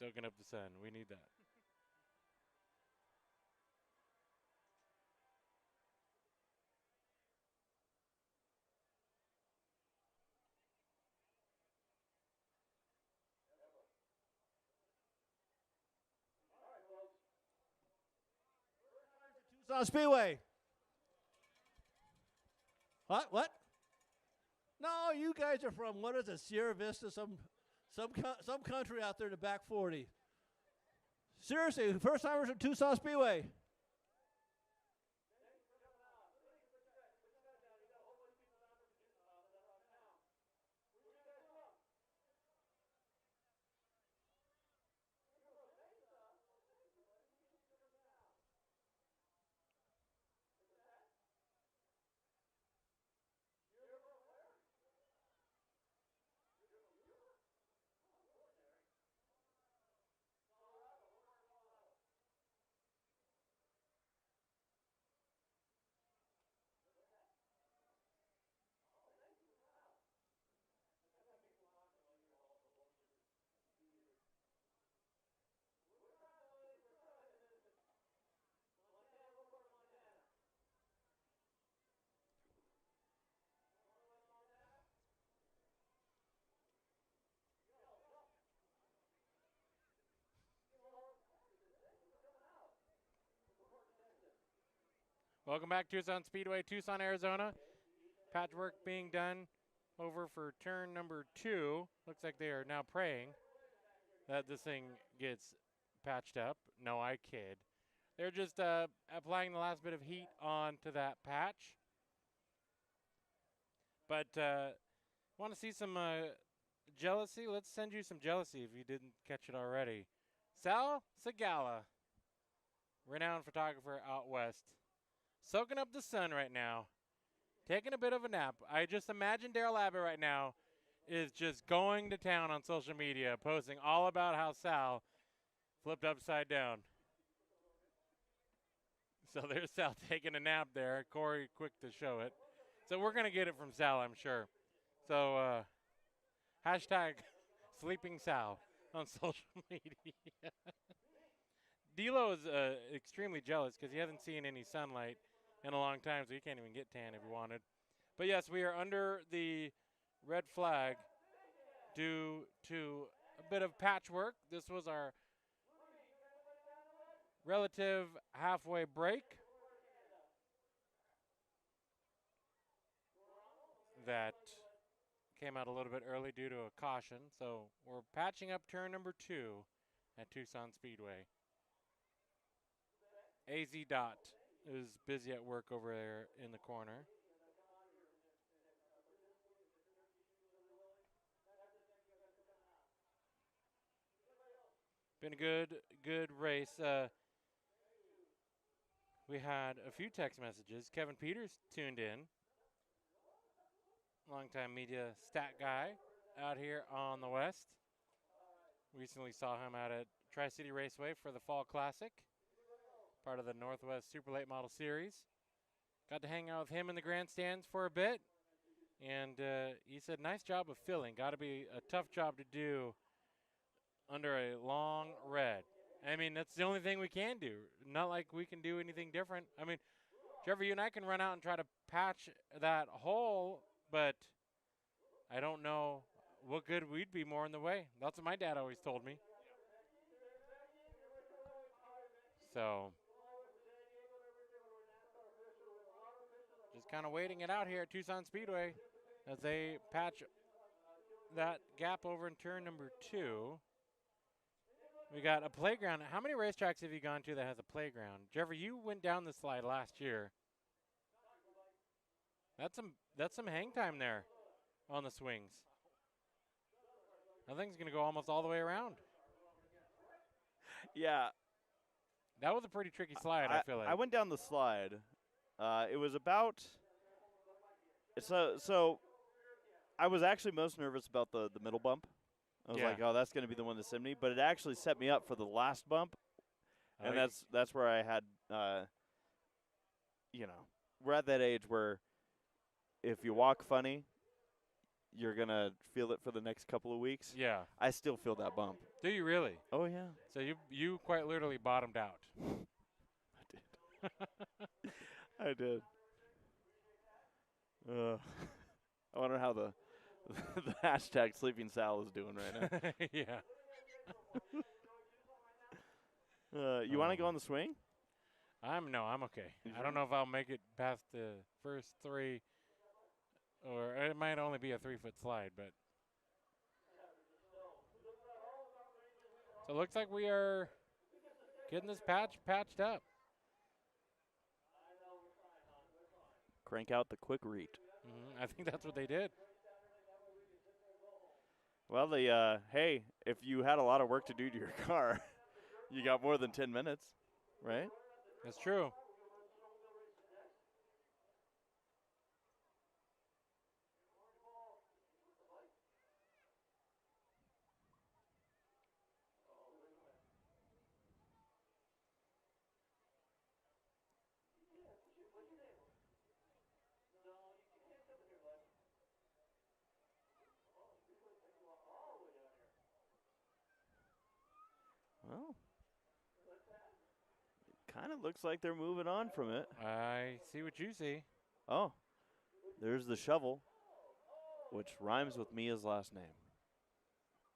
Soaking up the sun. We need that. Tucson Speedway. What? No, you guys are from, what is it, Sierra Vista, some country out there in the back 40. Seriously, first timers at Tucson Speedway. Welcome back, Tucson Speedway, Tucson, Arizona. Patchwork being done over for turn number 2. Looks like they are now praying that this thing gets patched up. No, I kid. They're just applying the last bit of heat onto that patch. But want to see some jealousy? Let's send you some jealousy if you didn't catch it already. Sal Segala, renowned photographer out west. Soaking up the sun right now. Taking a bit of a nap. I just imagine Daryl Abbott right now is just going to town on social media, posting all about how Sal flipped upside down. So there's Sal taking a nap there. Corey quick to show it. So we're going to get it from Sal, I'm sure. So hashtag sleeping Sal on social media. D'Lo is extremely jealous because he hasn't seen any sunlight in a long time, so he can't even get tan if he wanted. But yes, we are under the red flag due to a bit of patchwork. This was our relative halfway break that came out a little bit early due to a caution. So we're patching up turn number 2 at Tucson Speedway. AZ Dot is busy at work over there in the corner. Been a good race. We had a few text messages. Kevin Peters tuned in. Longtime media stat guy out here on the west. Recently saw him out at Tri-City Raceway for the Fall Classic, part of the Northwest Super Late Model Series. Got to hang out with him in the grandstands for a bit, and he said, nice job of filling. Got to be a tough job to do under a long red. I mean, that's the only thing we can do. Not like we can do anything different. I mean, Trevor, you and I can run out and try to patch that hole, but I don't know what good we'd be more in the way. That's what my dad always told me. So just kind of waiting it out here at Tucson Speedway as they patch that gap over in turn number 2. We got a playground. How many racetracks have you gone to that has a playground? Jeffrey, you went down the slide last year. That's some hang time there on the swings. That thing's going to go almost all the way around. Yeah. That was a pretty tricky slide, I feel like. I went down the slide. It was about so I was actually most nervous about the middle bump. I was like, oh, that's going to be the one to send me. But it actually set me up for the last bump. And that's where I had, we're at that age where if you walk funny, you're going to feel it for the next couple of weeks. Yeah. I still feel that bump. Do you really? Oh, yeah. So you quite literally bottomed out. I did. I wonder how the hashtag Sleeping Sal is doing right now. Yeah. You want to go on the swing? I'm okay. I don't know if I'll make it past the first 3, or it might only be a 3-foot slide, but. So it looks like we are getting this patched up. Crank out the quick read. I think that's what they did. Well, hey, if you had a lot of work to do to your car, you got more than 10 minutes, right? That's true. Well, it kind of looks like they're moving on from it. I see what you see. Oh, there's the shovel, which rhymes with Mia's last name.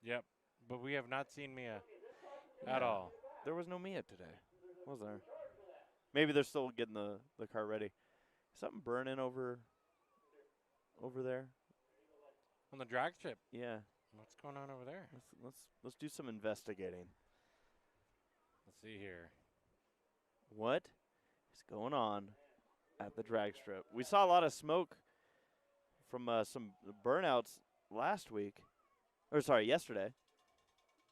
Yep, but we have not seen Mia at all. There was no Mia today, was there? Maybe they're still getting the car ready. Something burning over there On the drag strip. Yeah. What's going on over there? Let's do some investigating. Let's see here. What is going on at the drag strip? We saw a lot of smoke from some burnouts yesterday.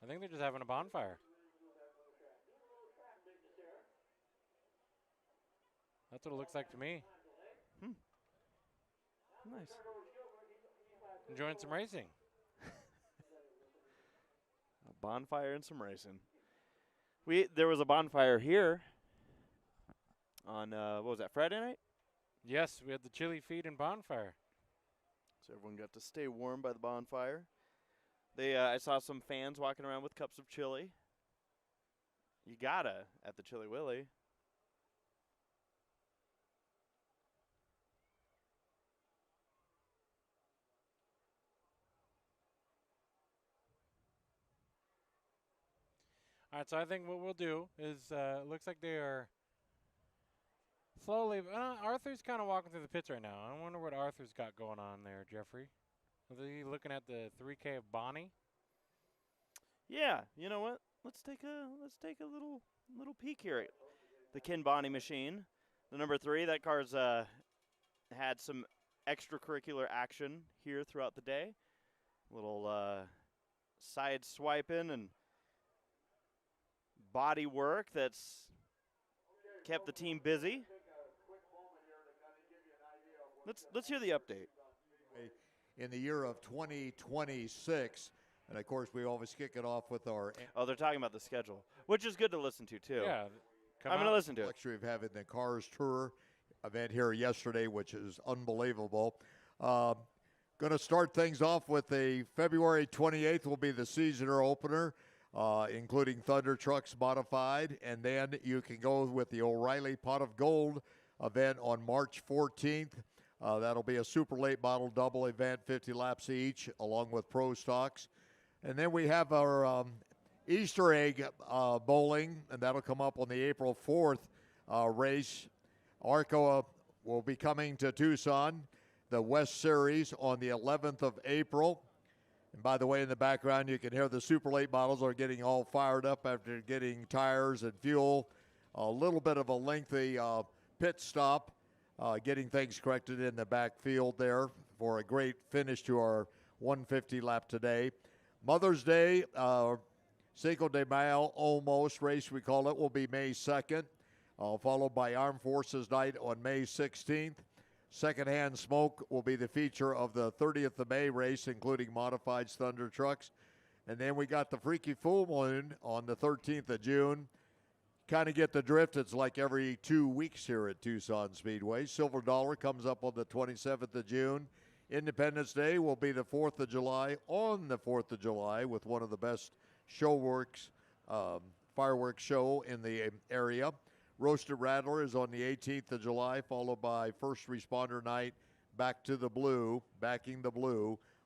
I think they're just having a bonfire. That's what it looks like to me. Nice. Enjoying some racing. A bonfire and some racing. There was a bonfire here on what was that, Friday night? Yes, we had the chili feed and bonfire. So everyone got to stay warm by the bonfire. I saw some fans walking around with cups of chili. You gotta at the Chili Willy. All right, so I think what we'll do is it looks like they are slowly. Arthur's kind of walking through the pits right now. I wonder what Arthur's got going on there, Jeffrey. Is he looking at the 3K of Bonnie? Yeah, you know what? Let's take a little peek here at the Ken Bonnie machine. The number 3, that car's had some extracurricular action here throughout the day. Little side swiping and body work that's kept the team busy. Let's hear the update. In the year of 2026, and of course we always kick it off with our. Oh, they're talking about the schedule, which is good to listen to too. Yeah, I'm going to listen to it. Luxury of having the Cars Tour event here yesterday, which is unbelievable. Going to start things off with the February 28th will be the seasoner opener. Including Thunder Trucks Modified, and then you can go with the O'Reilly Pot of Gold event on March 14th. That'll be a super late model double event, 50 laps each, along with pro stocks. And then we have our Easter egg bowling, and that'll come up on the April 4th race. ARCO will be coming to Tucson, the West Series on the 11th of April. And by the way, in the background, you can hear the Super Late models are getting all fired up after getting tires and fuel. A little bit of a lengthy pit stop, getting things corrected in the backfield there for a great finish to our 150 lap today. Mother's Day, Cinco de Mayo almost race, we call it, will be May 2nd, followed by Armed Forces Night on May 16th. Secondhand Smoke will be the feature of the 30th of May race, including modified Thunder trucks. And then we got the Freaky Full Moon on the 13th of June. Kind of get the drift. It's like every 2 weeks here at Tucson Speedway. Silver Dollar comes up on the 27th of June. Independence Day will be the 4th of July on the 4th of July with one of the best fireworks show in the area. Roasted Rattler is on the 18th of July, followed by First Responder Night, Backing the Blue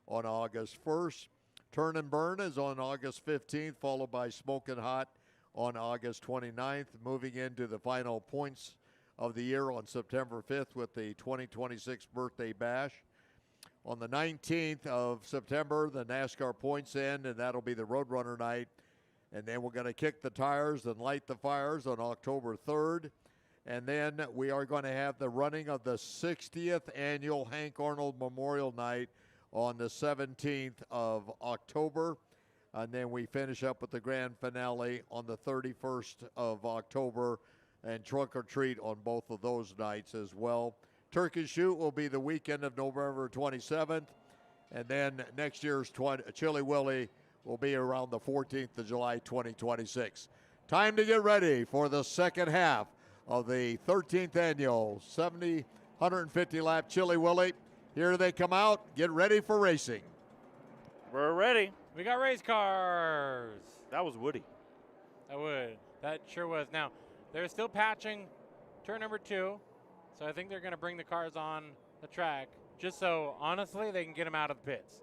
on August 1st. Turn and Burn is on August 15th, followed by Smokin' Hot on August 29th. Moving into the final points of the year on September 5th with the 2026 Birthday Bash. On the 19th of September, the NASCAR points end, and that'll be the Roadrunner Night. And then we're going to kick the tires and light the fires on October 3rd. And then we are going to have the running of the 60th annual Hank Arnold Memorial Night on the 17th of October. And then we finish up with the grand finale on the 31st of October and trunk or treat on both of those nights as well. Turkey Shoot will be the weekend of November 27th. And then next year's Chili Willy will be around the 14th of July, 2026. Time to get ready for the second half of the 13th annual 150 lap Chili Willy. Here they come out. Get ready for racing. We're ready. We got race cars. That was Woody. That sure was. Now, they're still patching turn number 2, so I think they're going to bring the cars on the track just so, honestly, they can get them out of the pits.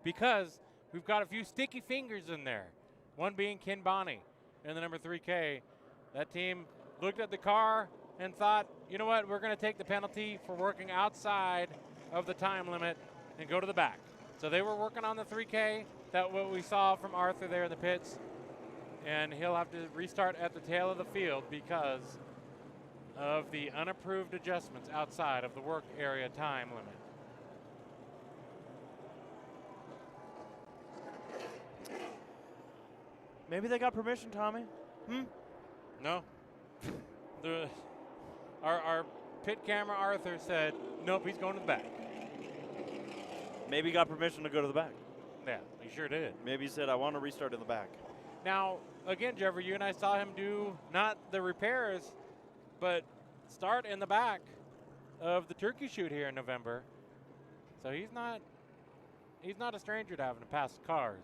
Because we've got a few sticky fingers in there, one being Ken Bonney in the number 3K. That team looked at the car and thought, you know what, we're going to take the penalty for working outside of the time limit and go to the back. So they were working on the 3K. That's what we saw from Arthur there in the pits. And he'll have to restart at the tail of the field because of the unapproved adjustments outside of the work area time limit. Maybe they got permission, Tommy? No. Our pit camera Arthur said, nope, he's going to the back. Maybe he got permission to go to the back. Yeah, he sure did. Maybe he said, I want to restart in the back. Now, again, Jeffrey, you and I saw him do not the repairs, but start in the back of the Turkey Shoot here in November. So he's not a stranger to having to pass cars.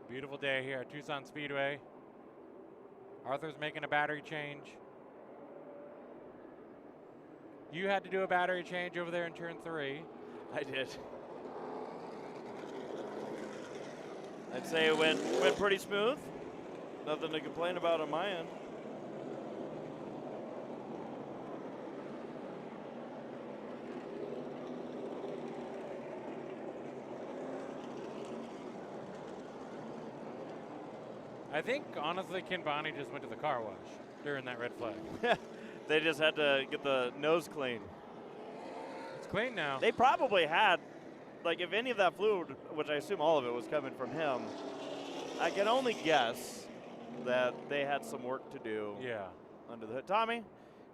Beautiful day here at Tucson Speedway. Arthur's making a battery change. You had to do a battery change over there in turn 3. I did. I'd say it went pretty smooth. Nothing to complain about on my end. I think, honestly, Ken Bonney just went to the car wash during that red flag. They just had to get the nose clean. It's clean now. They probably had, like, if any of that fluid, which I assume all of it was coming from him, I can only guess that they had some work to do under the hood. Tommy,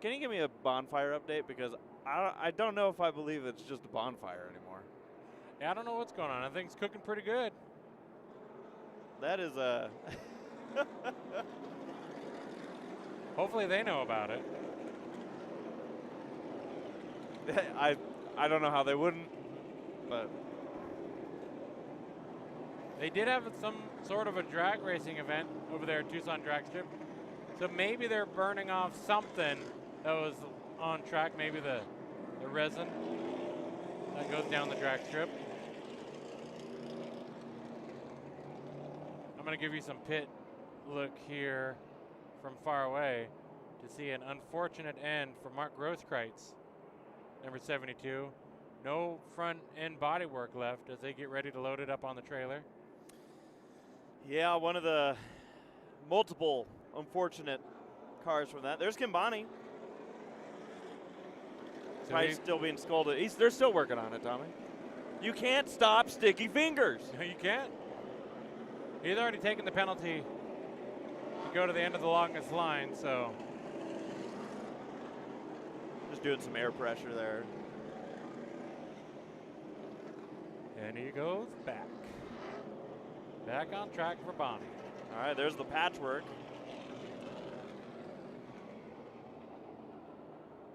can you give me a bonfire update? Because I don't know if I believe it's just a bonfire anymore. Yeah, I don't know what's going on. I think it's cooking pretty good. That is a... Hopefully they know about it. I don't know how they wouldn't, but... They did have some sort of a drag racing event over there at Tucson Drag Strip. So maybe they're burning off something that was on track, maybe the resin that goes down the drag strip. I'm going to give you some pit look here. from far away to see an unfortunate end for Mark Grosskreitz, number 72. No front end body work left as they get ready to load it up on the trailer. Yeah, one of the multiple unfortunate cars from that. There's Kimbani. So Probably still being scolded. They're still working on it, Tommy. You can't stop sticky fingers. No, you can't. He's already taken the penalty to go to the end of the longest line, so. Just doing some air pressure there. And he goes back. Back on track for Bonnie. All right, there's the patchwork.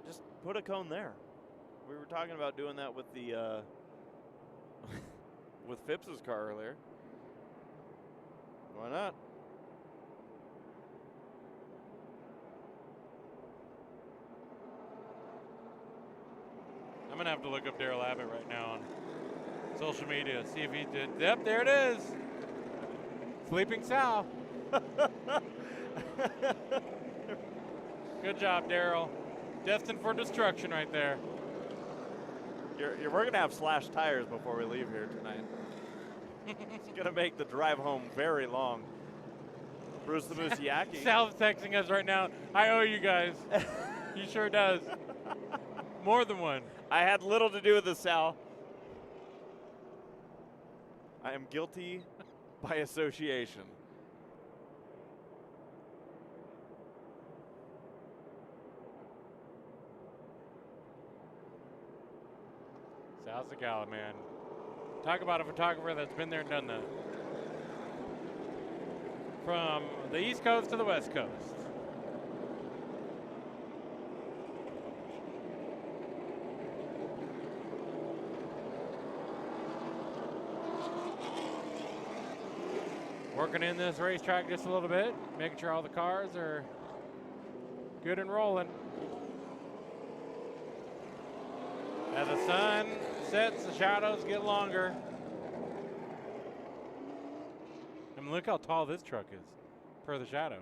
Just put a cone there. We were talking about doing that with the with Phipps's car earlier. Why not? I'm going to have to look up Darrell Abbott right now on social media, see if he did. Yep, there it is. Sleeping Sal. Good job, Darrell. Destined for destruction right there. We're going to have slashed tires before we leave here tonight. It's going to make the drive home very long. Bruce the Musiaki. Sal's texting us right now. I owe you guys. He sure does. More than one. I had little to do with this, Sal. I am guilty by association. Sal's the gala, man. Talk about a photographer that's been there and done that. From the East Coast to the West Coast. Working in this racetrack just a little bit, making sure all the cars are good and rolling. As the sun sets, the shadows get longer. I mean, look how tall this truck is per the shadow.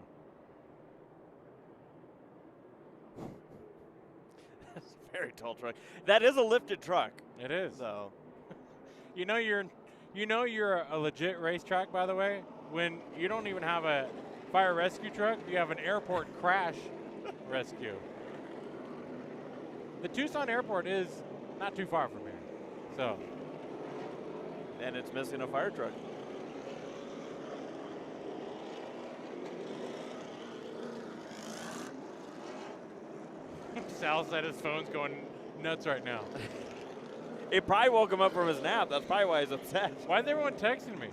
That's a very tall truck. That is a lifted truck. It is. So, you know you're a legit racetrack, by the way, when you don't even have a fire rescue truck, you have an airport crash rescue. The Tucson airport is not too far from here, so. And it's missing a fire truck. Sal said his phone's going nuts right now. It probably woke him up from his nap. That's probably why he's upset. Why is everyone texting me?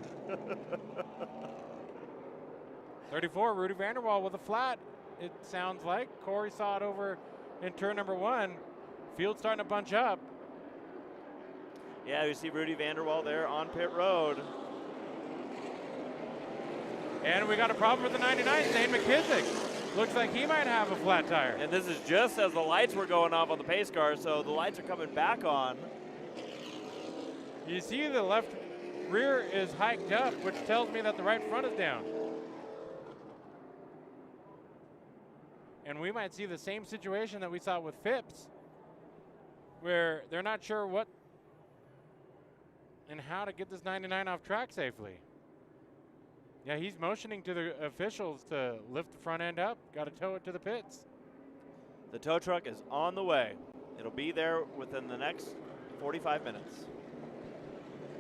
34, Rudy Vanderwall with a flat, it sounds like. Corey saw it over in turn number 1. Field's starting to bunch up. Yeah, you see Rudy Vanderwall there on pit road. And we got a problem with the 99, Zane McKissick. Looks like he might have a flat tire. And this is just as the lights were going off on the pace car, so the lights are coming back on. You see the left rear is hiked up, which tells me that the right front is down. And we might see the same situation that we saw with Phipps, where they're not sure what and how to get this 99 off track safely. Yeah, he's motioning to the officials to lift the front end up, got to tow it to the pits. The tow truck is on the way. It'll be there within the next 45 minutes.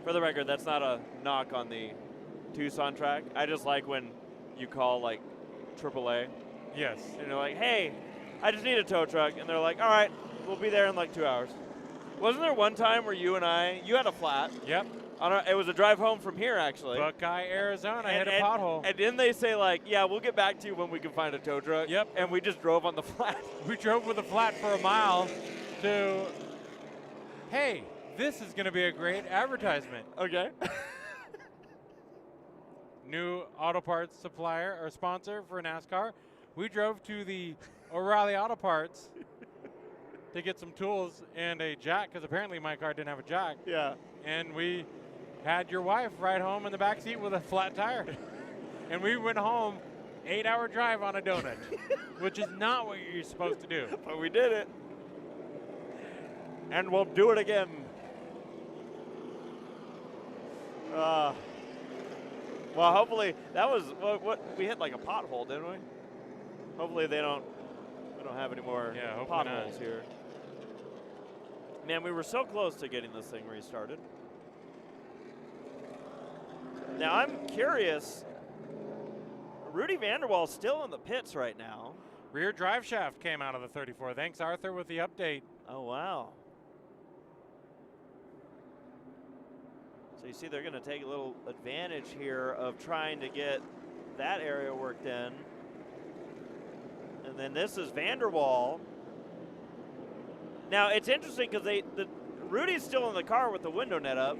For the record, that's not a knock on the Tucson track. I just like when you call like AAA. Yes. And you're like, hey, I just need a tow truck. And they're like, all right, we'll be there in like 2 hours. Wasn't there one time where you had a flat? Yep. It was a drive home from here, actually. Buckeye, Arizona, hit a pothole. And didn't they say, like, yeah, we'll get back to you when we can find a tow truck? Yep. And we just drove on the flat. We drove with a flat for a mile to, hey, this is going to be a great advertisement. Okay. New auto parts supplier or sponsor for NASCAR. We drove to the O'Reilly Auto Parts to get some tools and a jack, because apparently my car didn't have a jack. Yeah. And we had your wife ride home in the back seat with a flat tire. And we went home 8-hour drive on a donut, which is not what you're supposed to do. But we did it. And we'll do it again. Well, hopefully that was what we hit, like a pothole, didn't we? Hopefully we don't have any more potholes here. Man, we were so close to getting this thing restarted. Now I'm curious. Rudy Vanderwall's still in the pits right now. Rear drive shaft came out of the 34. Thanks, Arthur, with the update. Oh, wow. So you see they're going to take a little advantage here of trying to get that area worked in. And then this is Vanderwall. Now, it's interesting because Rudy's still in the car with the window net up.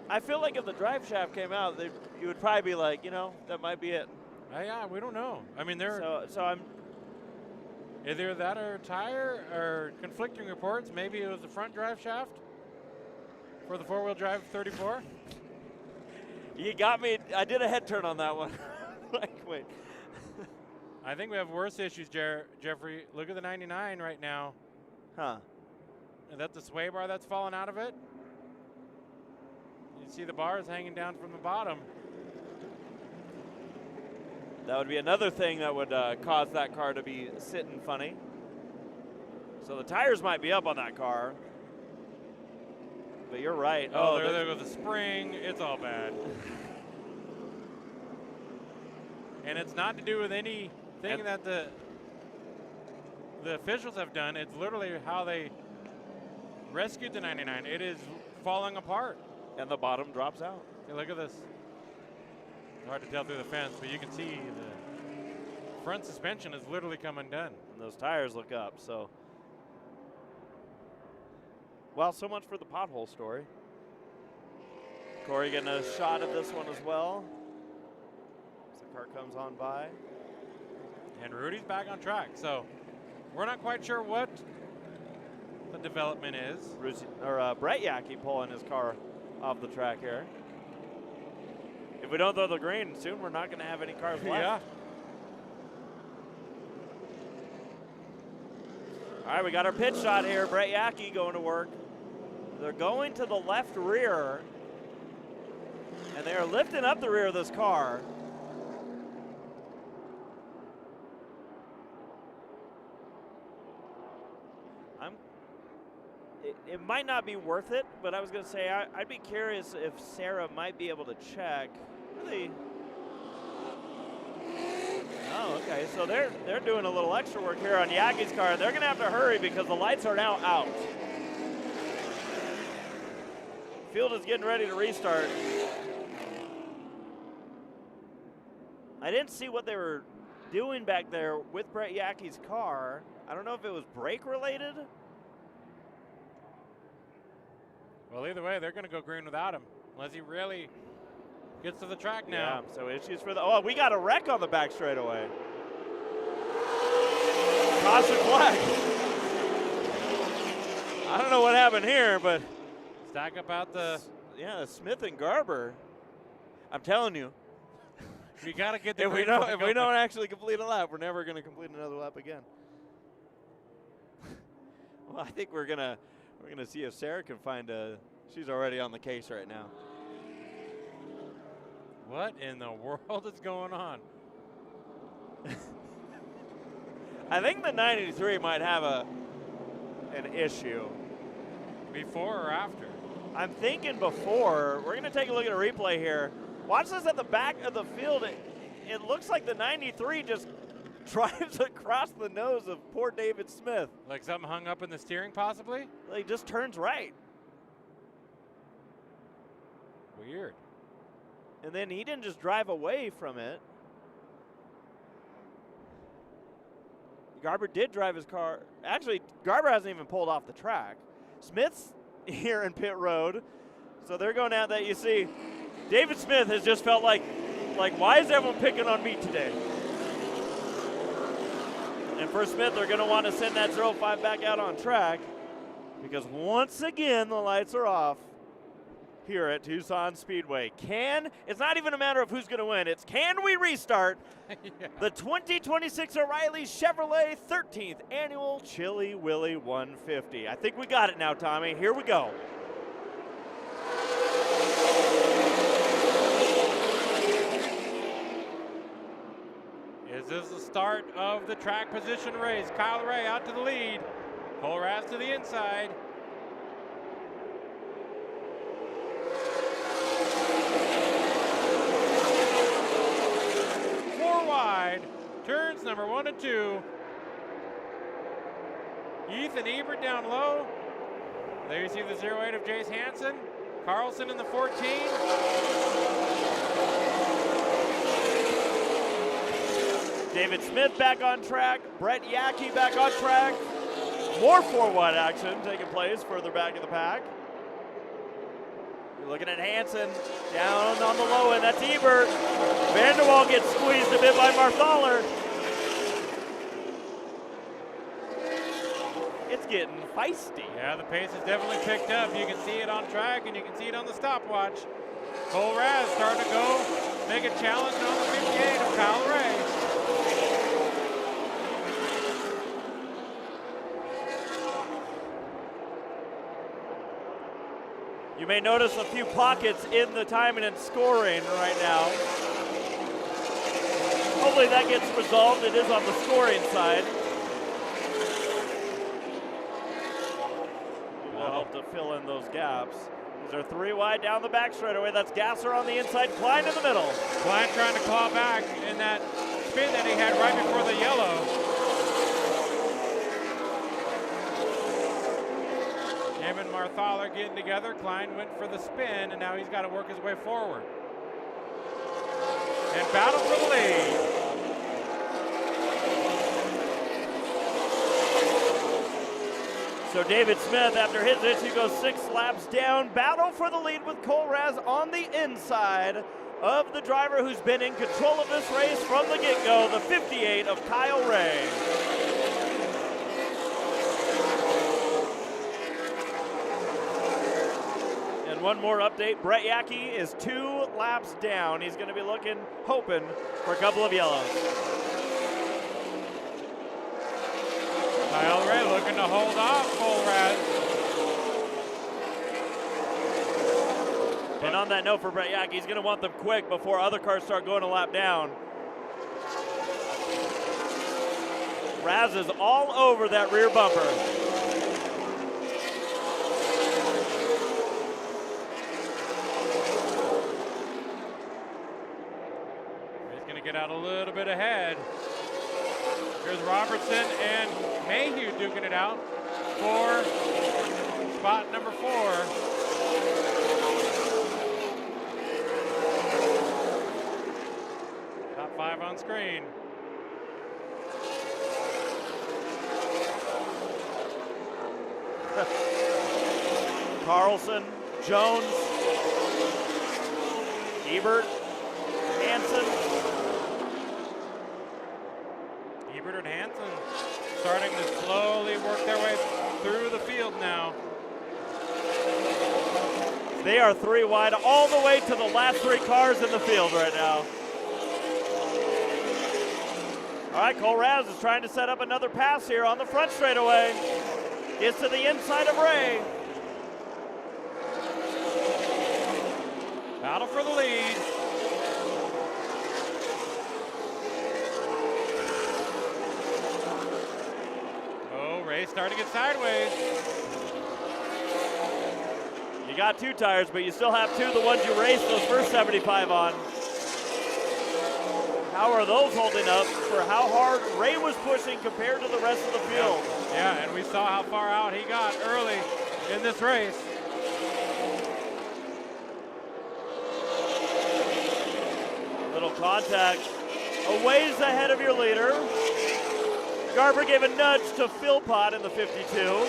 I feel like if the drive shaft came out, you would probably be like, that might be it. Yeah, we don't know. I mean, So I'm either that or tire or conflicting reports. Maybe it was the front drive shaft for the 4-wheel drive 34. You got me. I did a head turn on that one. Like, wait. I think we have worse issues, Jeffrey. Look at the 99 right now. Huh. Is that the sway bar that's fallen out of it? You see the bars hanging down from the bottom. That would be another thing that would cause that car to be sitting funny. So the tires might be up on that car. But you're right. Oh, there goes the spring. It's all bad. And it's not to do with anything that the officials have done. It's literally how they rescued the 99. It is falling apart. And the bottom drops out. Hey, look at this. It's hard to tell through the fence, but you can see the front suspension has literally come undone. And those tires look up, so. Well, so much for the pothole story. Corey getting a shot at this one as well. As the car comes on by. And Rudy's back on track, so we're not quite sure what the development is. Brett Yackey pulling his car off the track here. If we don't throw the green, soon we're not going to have any cars left. Yeah. All right, we got our pit shot here. Brett Yackey going to work. They're going to the left rear, and they are lifting up the rear of this car. It might not be worth it, but I was going to say I'd be curious if Sarah might be able to check. Really? Oh, okay. So they're doing a little extra work here on Yackey's car. They're going to have to hurry because the lights are now out. Field is getting ready to restart. I didn't see what they were doing back there with Brett Yackey's car. I don't know if it was brake related. Well, either way, they're going to go green without him, unless he really gets to the track now. Yeah, so issues for oh, we got a wreck on the back straightaway. Caution flag. I don't know what happened here, but stack up out the Smith and Garber. I'm telling you, you got to get the if we don't actually complete a lap, we're never going to complete another lap again. Well, I think we're gonna see if Sarah can find she's already on the case right now. What in the world is going on? I think the 93 might have an issue. Before or after? I'm thinking before. We're going to take a look at a replay here. Watch this at the back of the field. It looks like the 93 just drives across the nose of poor David Smith. Like something hung up in the steering possibly? He just turns right. Weird. And then he didn't just drive away from it. Garber did drive his car. Actually, Garber hasn't even pulled off the track. Smith's here in pit road. So they're going out that you see. David Smith has just felt like why is everyone picking on me today? And for Smith, they're going to want to send that 05 back out on track because once again the lights are off. here at Tucson Speedway. It's not even a matter of who's going to win, it's can we restart the 2026 O'Reilly Chevrolet 13th Annual Chili Willy 150. I think we got it now, Tommy. Here we go. Is this the start of the track position race? Kyle Ray out to the lead. Cole Raz to the inside. Wide, turns number 1 and 2. Ethan Ebert down low. There you see the 08 of Jace Hansen. Carlson in the 14. David Smith back on track. Brett Yackey back on track. More 4-wide action taking place further back in the pack. You're looking at Hansen down on the low end. That's Ebert. Vanderwall gets squeezed a bit by Marthaler. It's getting feisty. Yeah, the pace has definitely picked up. You can see it on track and you can see it on the stopwatch. Cole Raz starting to go, make a challenge on the 58 of Kyle Ray. You may notice a few pockets in the timing and scoring right now. Hopefully that gets resolved. It is on the scoring side. It will help to fill in those gaps. These are 3 wide down the back straightaway. That's Gasser on the inside, Klein in the middle. Klein trying to claw back in that spin that he had right before the yellow. Him and Marthaler getting together. Klein went for the spin, and now he's got to work his way forward. And battle for the lead. So David Smith, after his issue, goes 6 laps down. Battle for the lead with Cole Raz on the inside of the driver who's been in control of this race from the get-go, the 58 of Kyle Ray. And one more update, Brett Yackey is 2 laps down. He's going to be hoping for a couple of yellows. Kyle Ray looking to hold off Cole Raz. And on that note for Brett Yackey, he's going to want them quick before other cars start going a lap down. Raz is all over that rear bumper. He's going to get out a little bit ahead. Here's Robertson and Mayhew duking it out for spot number 4. Top 5 on screen. Carlson, Jones, Ebert, Hansen. Ebert and Hansen starting to slowly work their way through the field now. They are 3 wide all the way to the last 3 cars in the field right now. All right, Cole Raz is trying to set up another pass here on the front straightaway. Gets to the inside of Ray. Battle for the lead. Oh, Ray starting to get sideways. You got 2 tires, but you still have 2, the ones you raced those first 75 on. How are those holding up for how hard Ray was pushing compared to the rest of the field? Yeah, and we saw how far out he got early in this race. Little contact a ways ahead of your leader. Garber gave a nudge to Philpott in the 52.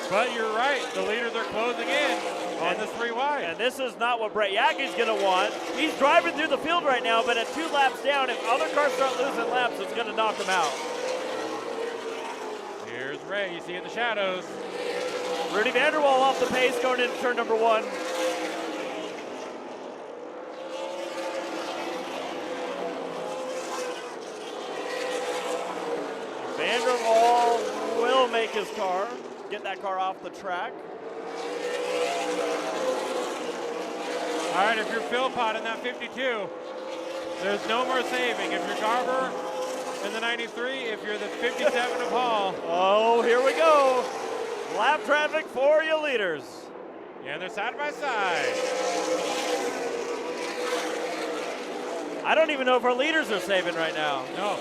But you're right, the leaders are closing in on the 3 wide. And this is not what Brett Yackey's going to want. He's driving through the field right now, but at 2 laps down, if other cars start losing laps, it's going to knock him out. Here's Ray, you see in the shadows. Rudy Vanderwall off the pace going into turn number 1. Vanderwall will make his car, get that car off the track. All right, if you're Philpott in that 52, there's no more saving. If you're Garber in the 93, if you're the 57 of Hall. Oh, here we go. Lap traffic for you leaders. Yeah, they're side by side. I don't even know if our leaders are saving right now. No.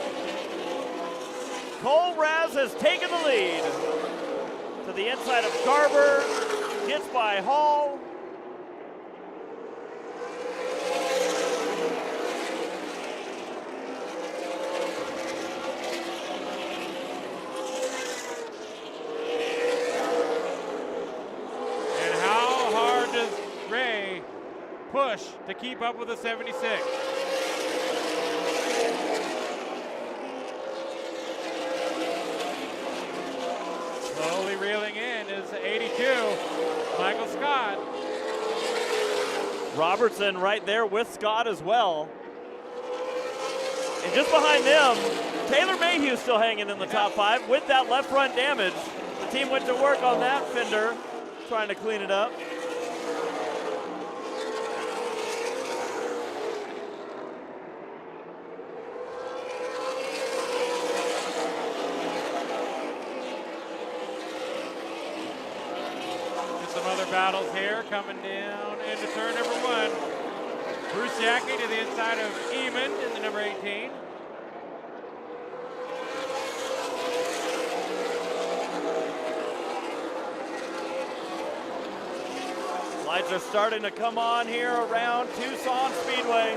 Cole Raz has taken the lead. To the inside of Garber, gets by Hall. Push to keep up with the 76. Slowly reeling in is 82, Michael Scott. Robertson right there with Scott as well. And just behind them, Taylor Mayhew still hanging in the top 5 with that left front damage. The team went to work on that fender, trying to clean it up. Battles here coming down into turn number 1. Bruce Yackey to the inside of Eamon in the number 18. Lights are starting to come on here around Tucson Speedway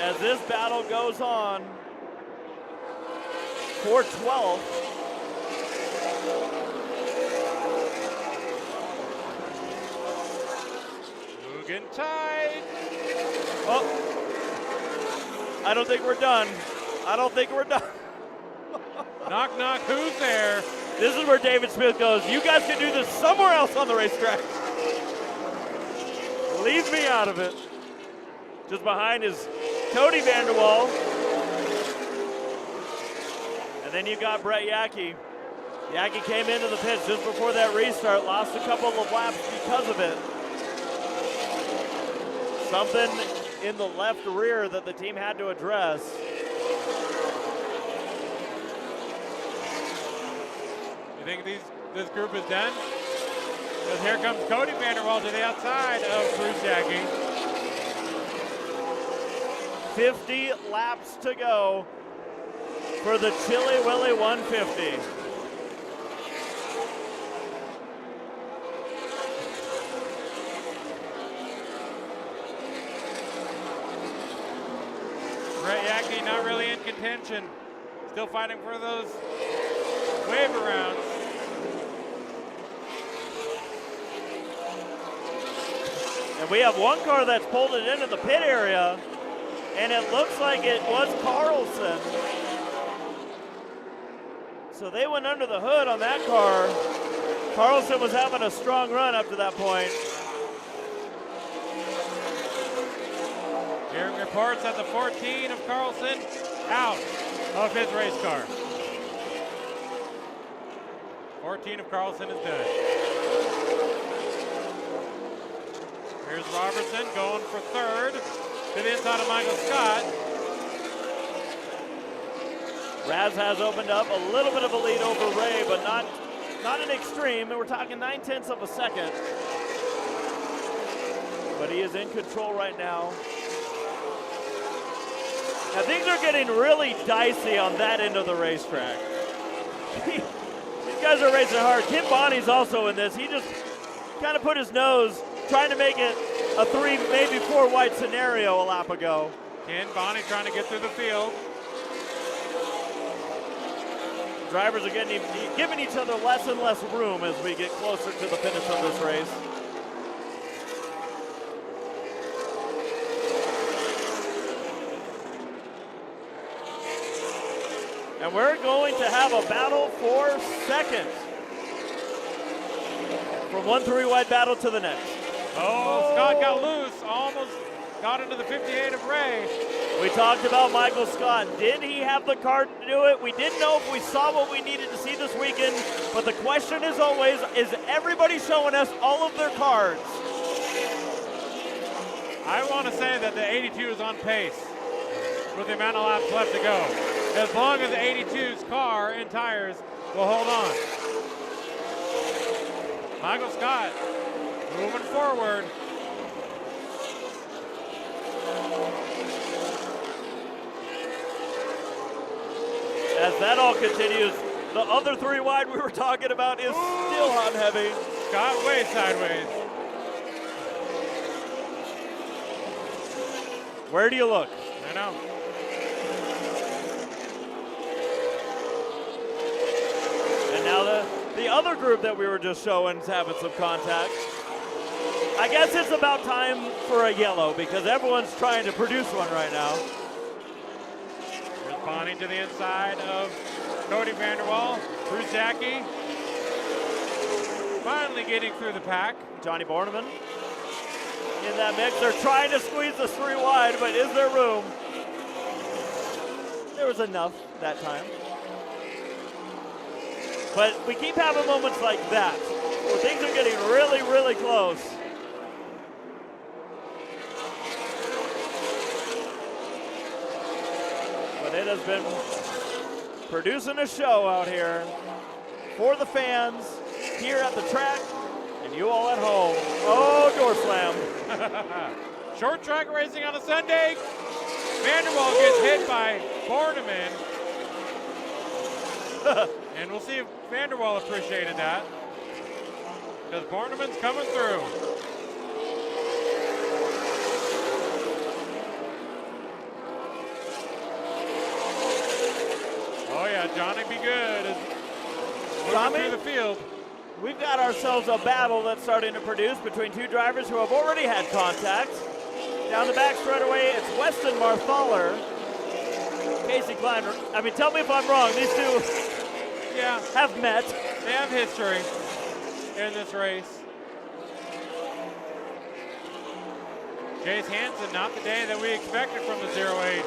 as this battle goes on for 12th. Getting tight. Oh, I don't think we're done. I don't think we're done. Knock, knock, who's there? This is where David Smith goes, you guys can do this somewhere else on the racetrack. Leave me out of it. Just behind is Cody Vanderwall. And then you got Brett Yackey. Yackey came into the pits just before that restart, lost a couple of laps because of it. Something in the left rear that the team had to address. You think this group is done? Because here comes Cody Vanderwall to the outside of Bruce Yackey. 50 laps to go for the Chili Willy 150. Brett Yackey not really in contention. Still fighting for those waiver rounds. And we have one car that's pulled it into the pit area, and it looks like it was Carlson. So they went under the hood on that car. Carlson was having a strong run up to that point. Hearing reports that the 14 of Carlson out of his race car. 14 of Carlson is done. Here's Robertson going for third to the inside of Michael Scott. Raz has opened up a little bit of a lead over Ray, but not an extreme. We're talking 9/10 of a second. But he is in control right now. Now things are getting really dicey on that end of the racetrack. These guys are racing hard. Kim Bonney's also in this. He just kind of put his nose trying to make it a 3, maybe 4 wide scenario a lap ago. Ken Bonney trying to get through the field. Drivers are giving each other less and less room as we get closer to the finish of this race. And we're going to have a battle for second. from one 3-wide battle to the next. Oh, Scott got loose, almost got into the 58 of Ray. We talked about Michael Scott. Did he have the card to do it? We didn't know if we saw what we needed to see this weekend, but the question is always, is everybody showing us all of their cards? I want to say that the 82 is on pace with the amount of laps left to go. As long as the 82's car and tires will hold on. Michael Scott moving forward. As that all continues, the other 3-wide we were talking about is still hot and heavy. Scott way sideways. Where do you look? I know. And now the other group that we were just showing is having some contact. I guess it's about time for a yellow because everyone's trying to produce one right now. Here's Bonnie to the inside of Cody Vanderwall through Jackie. Finally getting through the pack. Johnny Borneman in that mix. They're trying to squeeze this 3-wide, but is there room? There was enough that time. But we keep having moments like that where things are getting really, really close. But it has been producing a show out here for the fans here at the track and you all at home. Oh, door slam. Short track racing on a Sunday. Vanderwall gets hit by Borneman. And we'll see if Vanderwall appreciated that. Because Borneman's coming through. Oh yeah, Johnny be good. Moving through the field. We've got ourselves a battle that's starting to produce between two drivers who have already had contact. Down the back straightaway, it's Weston Marthaler. Casey Kleiner. I mean, tell me if I'm wrong. These two have met. They have history in this race. Chase Hansen, not the day that we expected from the 08.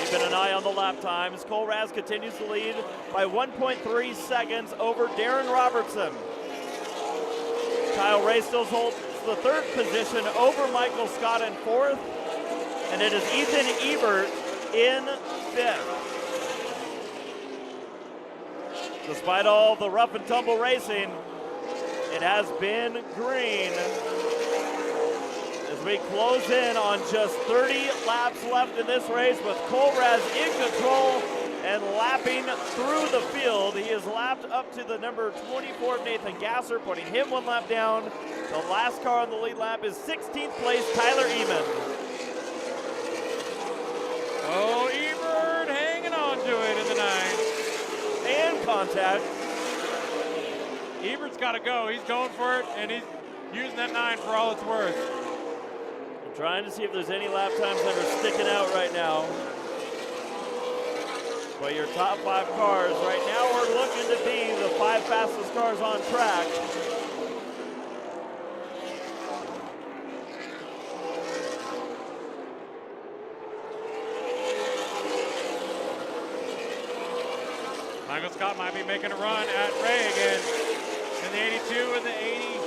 Keeping an eye on the lap times. Cole Raz continues to lead by 1.3 seconds over Darren Robertson. Kyle Ray still holds the third position over Michael Scott in fourth. And it is Ethan Ebert in fifth. Despite all the rough and tumble racing, it has been green. As we close in on just 30 laps left in this race with Cole Raz in control and lapping through the field. He is lapped up to the number 24 of Nathan Gasser, putting him one lap down. The last car on the lead lap is 16th place Tyler Eamon. Oh, Ebert hanging on to it in the 9. And contact. Ebert's got to go. He's going for it, and he's using that 9 for all it's worth. I'm trying to see if there's any lap times that are sticking out right now. But your top 5 cars right now are looking to be the 5 fastest cars on track. Michael Scott might be making a run at Ray again in the 82 and the 80,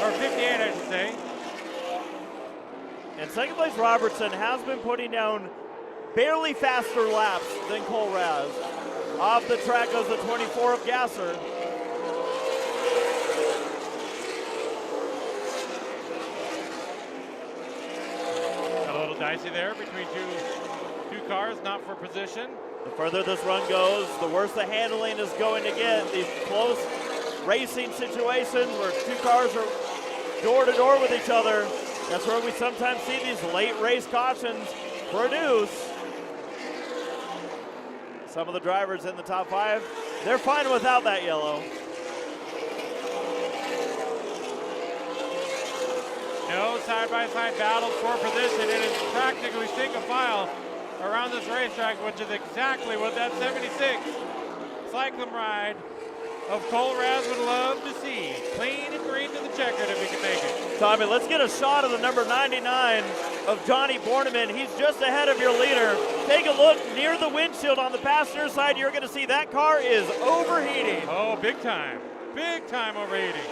or 58, I should say. And second place Robertson has been putting down barely faster laps than Cole Raz. Off the track goes the 24 of Gasser. A little dicey there between two cars, not for position. The further this run goes, the worse the handling is going to get. These close racing situations where two cars are door to door with each other, that's where we sometimes see these late race cautions produce. Some of the drivers in the top 5, they're fine without that yellow. No side-by-side battles for position. It is practically single file around this racetrack, which is exactly what that 76 cycling ride of Cole Raz would love to see. Clean and green to the checkered if he can make it. Tommy, let's get a shot of the number 99 of Johnny Borneman. He's just ahead of your leader. Take a look near the windshield on the passenger side. You're going to see that car is overheating. Oh, big time. Big time overheating.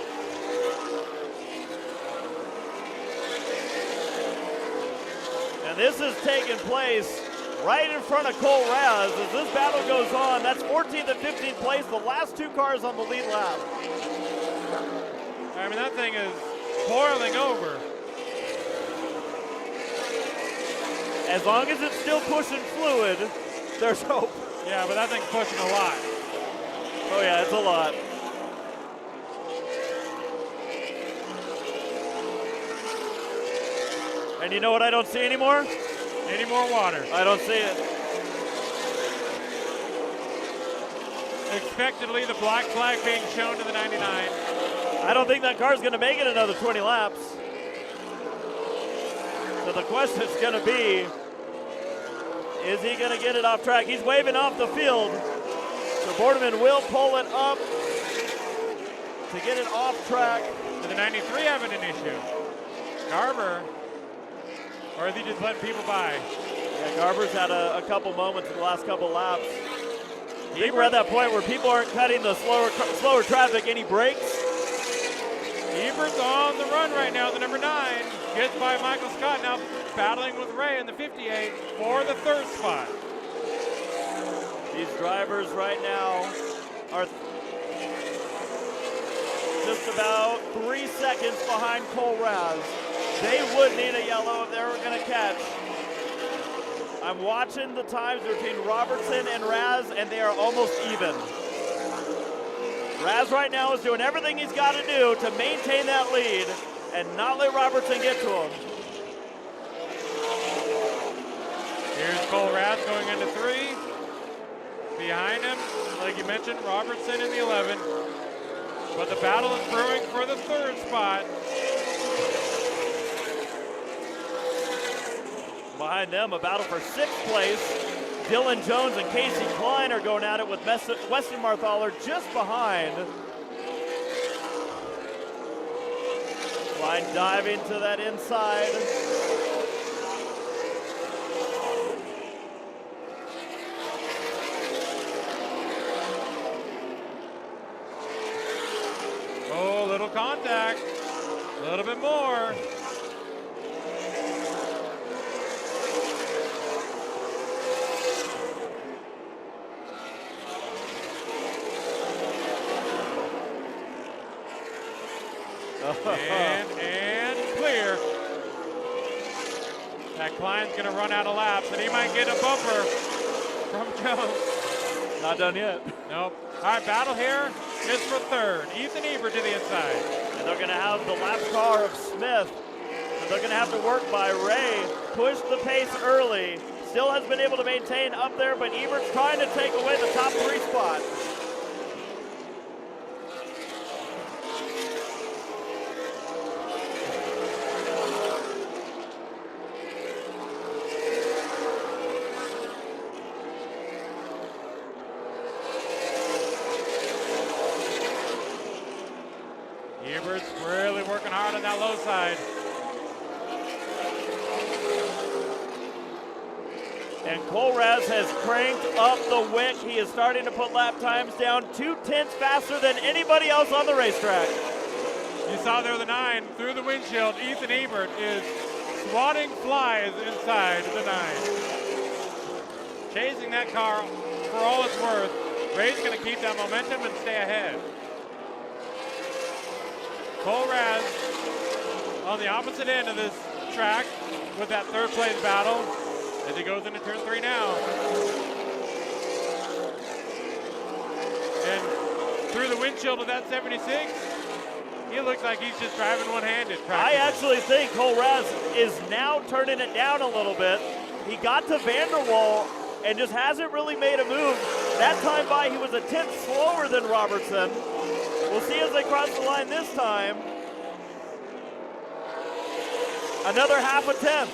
And this is taking place right in front of Cole Raz as this battle goes on. That's 14th and 15th place, the last two cars on the lead lap. I mean, that thing is boiling over. As long as it's still pushing fluid, there's hope. Yeah, but that thing's pushing a lot. Oh yeah, it's a lot. And you know what I don't see anymore? Any more water. I don't see it. Expectedly, the black flag being shown to the 99. I don't think that car's going to make it another 20 laps. So the question's going to be, is he going to get it off track? He's waving off the field. So Borneman will pull it up to get it off track. Did the 93 having an issue? Garber, or is he just letting people by? Yeah, Garber's had a couple moments in the last couple laps. I think we're at that point where people aren't cutting the slower traffic. Any breaks? Ebert's on the run right now, the number 9. Gets by Michael Scott, now battling with Ray in the 58 for the third spot. These drivers right now are just about 3 seconds behind Cole Raz. They would need a yellow if they were going to catch. I'm watching the times between Robertson and Raz, and they are almost even. Raz right now is doing everything he's got to do to maintain that lead and not let Robertson get to him. Here's Cole Raz going into 3. Behind him, like you mentioned, Robertson in the 11. But the battle is brewing for the third spot. Behind them, a battle for 6th place. Dylan Jones and Casey Klein are going at it with Weston Marthaler just behind. Klein diving to that inside. Oh, little contact. A little bit more. and clear. That Klein's going to run out of laps, and he might get a bumper from Jones. Not done yet. Nope. All right, battle here is for third. Ethan Ebert to the inside. And they're going to have the lap car of Smith. So they're going to have to work by Ray. Pushed the pace early. Still has been able to maintain up there, but Ebert's trying to take away the top 3 spot. Ebert's really working hard on that low side. And Cole Raz has cranked up the wick. He is starting to put lap times down 2/10 faster than anybody else on the racetrack. You saw there the 9 through the windshield. Ethan Ebert is swatting flies inside the 9. Chasing that car for all it's worth. Ray's going to keep that momentum and stay ahead. Cole Raz on the opposite end of this track with that third place battle as he goes into turn 3 now. And through the windshield of that 76, he looks like he's just driving one-handed. I actually think Cole Raz is now turning it down a little bit. He got to Vanderwall and just hasn't really made a move. That time by, he was a 10th slower than Robertson. We'll see as they cross the line this time. Another half a tenth.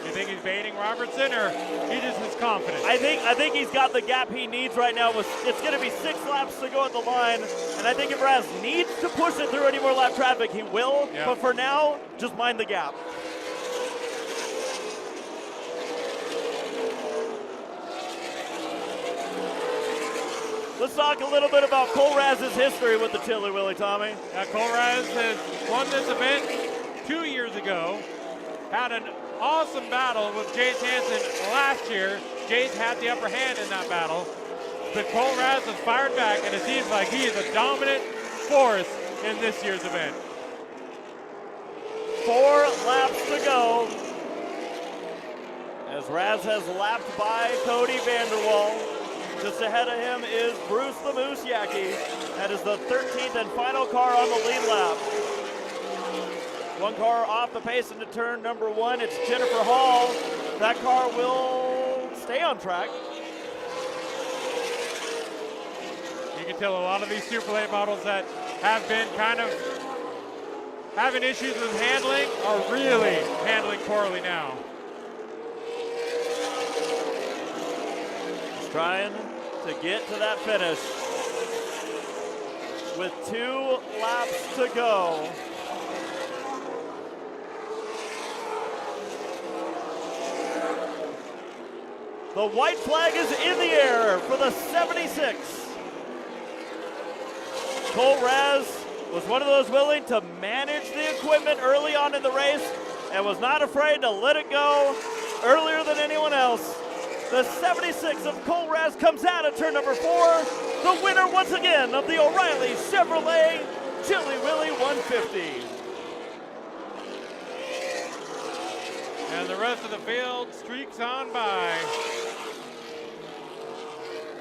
You think he's baiting Robertson, or he just is confident? I think he's got the gap he needs right now. It's going to be 6 laps to go at the line, and I think if Raz needs to push it through any more lap traffic, he will. Yep. But for now, just mind the gap. Let's talk a little bit about Cole Raz's history with the Chili Willy, Tommy. Cole Raz has won this event 2 years ago. Had an awesome battle with Jace Hansen last year. Jace had the upper hand in that battle. But Cole Raz has fired back, and it seems like he is a dominant force in this year's event. 4 laps to go. As Raz has lapped by Cody Vanderwall. Just ahead of him is Bruce the Moose Yackey. That is the 13th and final car on the lead lap. 1 car off the pace into turn number 1. It's Jennifer Hall. That car will stay on track. You can tell a lot of these Super Late models that have been kind of having issues with handling are really handling poorly now. He's trying to get to that finish with 2 laps to go. The white flag is in the air for the 76. Cole Raz was one of those willing to manage the equipment early on in the race and was not afraid to let it go earlier than anyone else. The 76 of Cole Raz comes out at turn number 4. The winner once again of the O'Reilly Chevrolet Chili Willy 150. And the rest of the field streaks on by.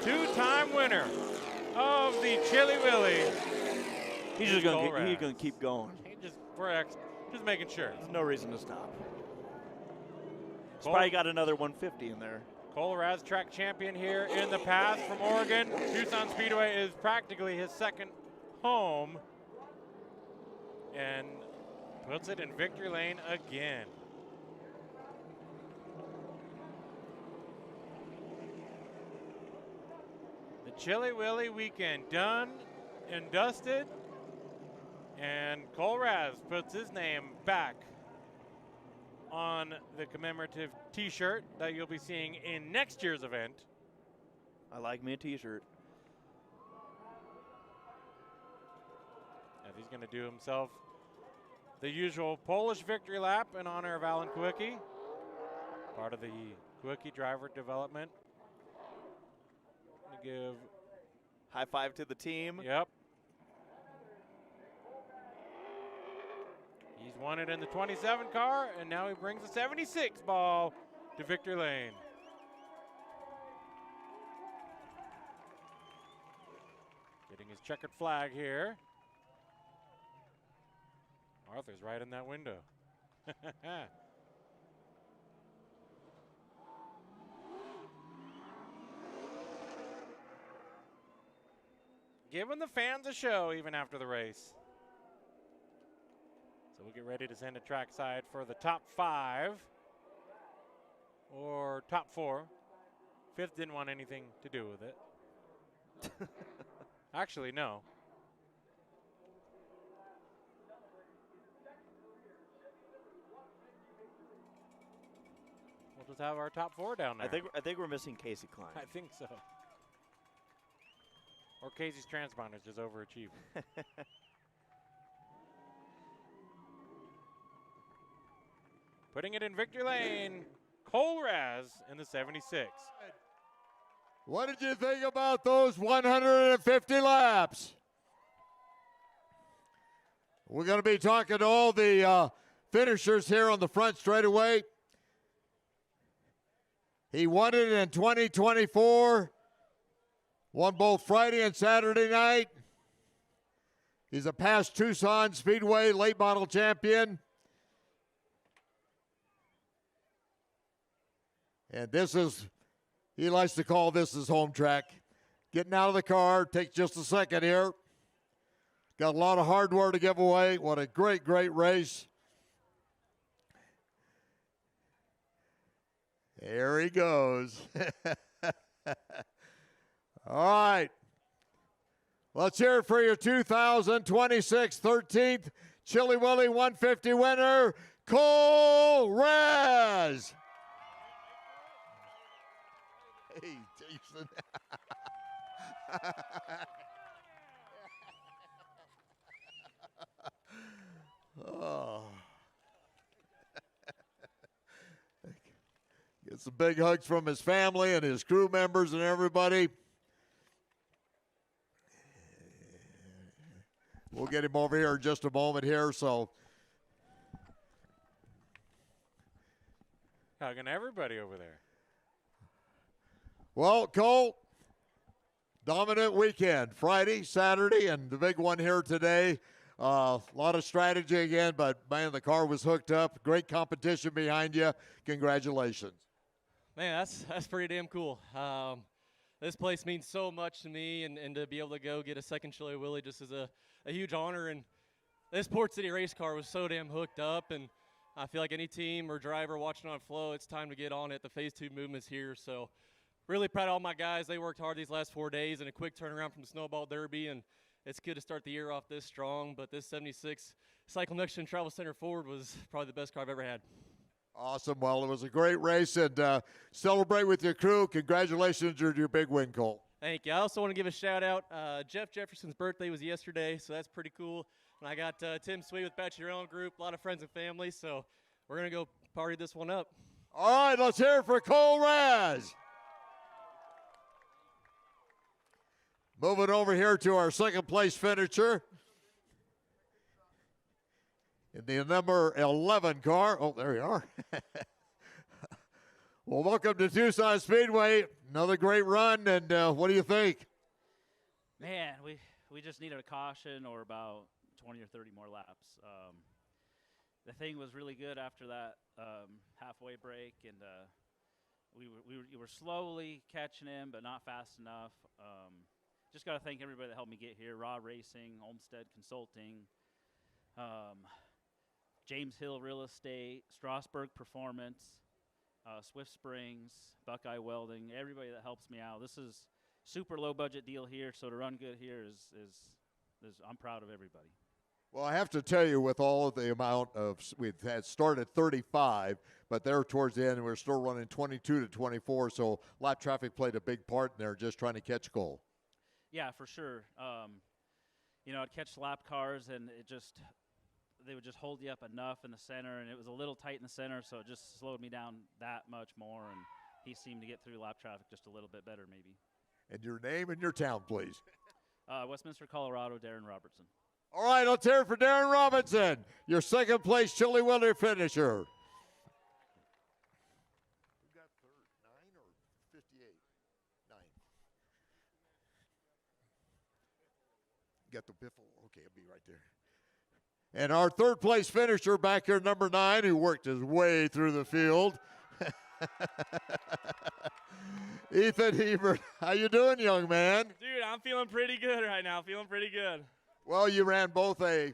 2-time winner of the Chili Willy. He's just going to keep going. Just making sure. There's no reason to stop. He's probably got another 150 in there. Cole Raz, track champion here in the past from Oregon. Tucson Speedway is practically his second home. And puts it in victory lane again. The Chili Willy weekend done and dusted. And Cole Raz puts his name back on the commemorative t-shirt that you'll be seeing in next year's event. I like me a t-shirt. And he's going to do himself the usual Polish victory lap in honor of Alan Kwiecki, part of the Kwiecki driver development. Gonna give high five to the team. Yep. He's won it in the 27 car, and now he brings the 76 ball to victory lane. Getting his checkered flag here. Arthur's right in that window. Giving the fans a show even after the race. So we'll get ready to send a trackside for the top 5 or top 4. 5th didn't want anything to do with it. Actually, no. We'll just have our top 4 down there. I think we're missing Casey Klein. I think so. Or Casey's transponders just overachieving. Putting it in victory lane, Cole Raz in the 76. What did you think about those 150 laps? We're going to be talking to all the finishers here on the front straightaway. He won it in 2024. Won both Friday and Saturday night. He's a past Tucson Speedway late model champion. And this is, he likes to call this his home track. Getting out of the car, takes just a second here. Got a lot of hardware to give away. What a great, great race. There he goes. All right. Let's hear it for your 2026 13th Chili Willy 150 winner, Colton Ray. Hey, Jason. Oh. Get some big hugs from his family and his crew members and everybody. We'll get him over here in just a moment here, so. Hugging everybody over there. Well, Cole, dominant weekend. Friday, Saturday, and the big one here today. A lot of strategy again, but, man, the car was hooked up. Great competition behind you. Congratulations. Man, that's pretty damn cool. This place means so much to me, and to be able to go get a second Chili Willy just is a huge honor. And this Port City race car was so damn hooked up, and I feel like any team or driver watching on Flow, it's time to get on it. The Phase 2 movement's here, so really proud of all my guys. They worked hard these last 4 days and a quick turnaround from the Snowball Derby, and it's good to start the year off this strong. But this 76 Cycle Next Gen Travel Center Ford was probably the best car I've ever had. Awesome. Well, it was a great race, and celebrate with your crew. Congratulations on your big win, Cole. Thank you. I also want to give a shout-out. Jeff Jefferson's birthday was yesterday, so that's pretty cool. And I got Tim Sweet with Batch Your Own Group, a lot of friends and family, so we're going to go party this one up. All right, let's hear it for Colton Ray. Moving over here to our second-place finisher. In the number 11 car. Oh, there you are. Well, welcome to Tucson Speedway. Another great run, and what do you think? Man, we just needed a caution or about 20 or 30 more laps. The thing was really good after that halfway break, and we were slowly catching him, but not fast enough. Just got to thank everybody that helped me get here. Raw Racing, Olmsted Consulting, James Hill Real Estate, Strasburg Performance, Swift Springs, Buckeye Welding, everybody that helps me out. This is super low budget deal here, so to run good here is I'm proud of everybody. Well, I have to tell you, with all of the amount of, we had started 35, but there towards the end, we're still running 22 to 24, so lap traffic played a big part in there, just trying to catch Cole. Yeah, for sure. I'd catch lap cars, and they would just hold you up enough in the center, and it was a little tight in the center, so it just slowed me down that much more, and he seemed to get through lap traffic just a little bit better maybe. And your name and your town, please. Westminster, Colorado, Darren Robertson. All right, let's hear it for Darren Robinson, your second-place Chili Willy finisher. Who got third, 9 or 58? 9. Got the biffle? Okay, I'll be right there. And our third-place finisher back here, number 9, who worked his way through the field. Ethan Hebert, how you doing, young man? Dude, I'm feeling pretty good right now. Feeling pretty good. Well, you ran both a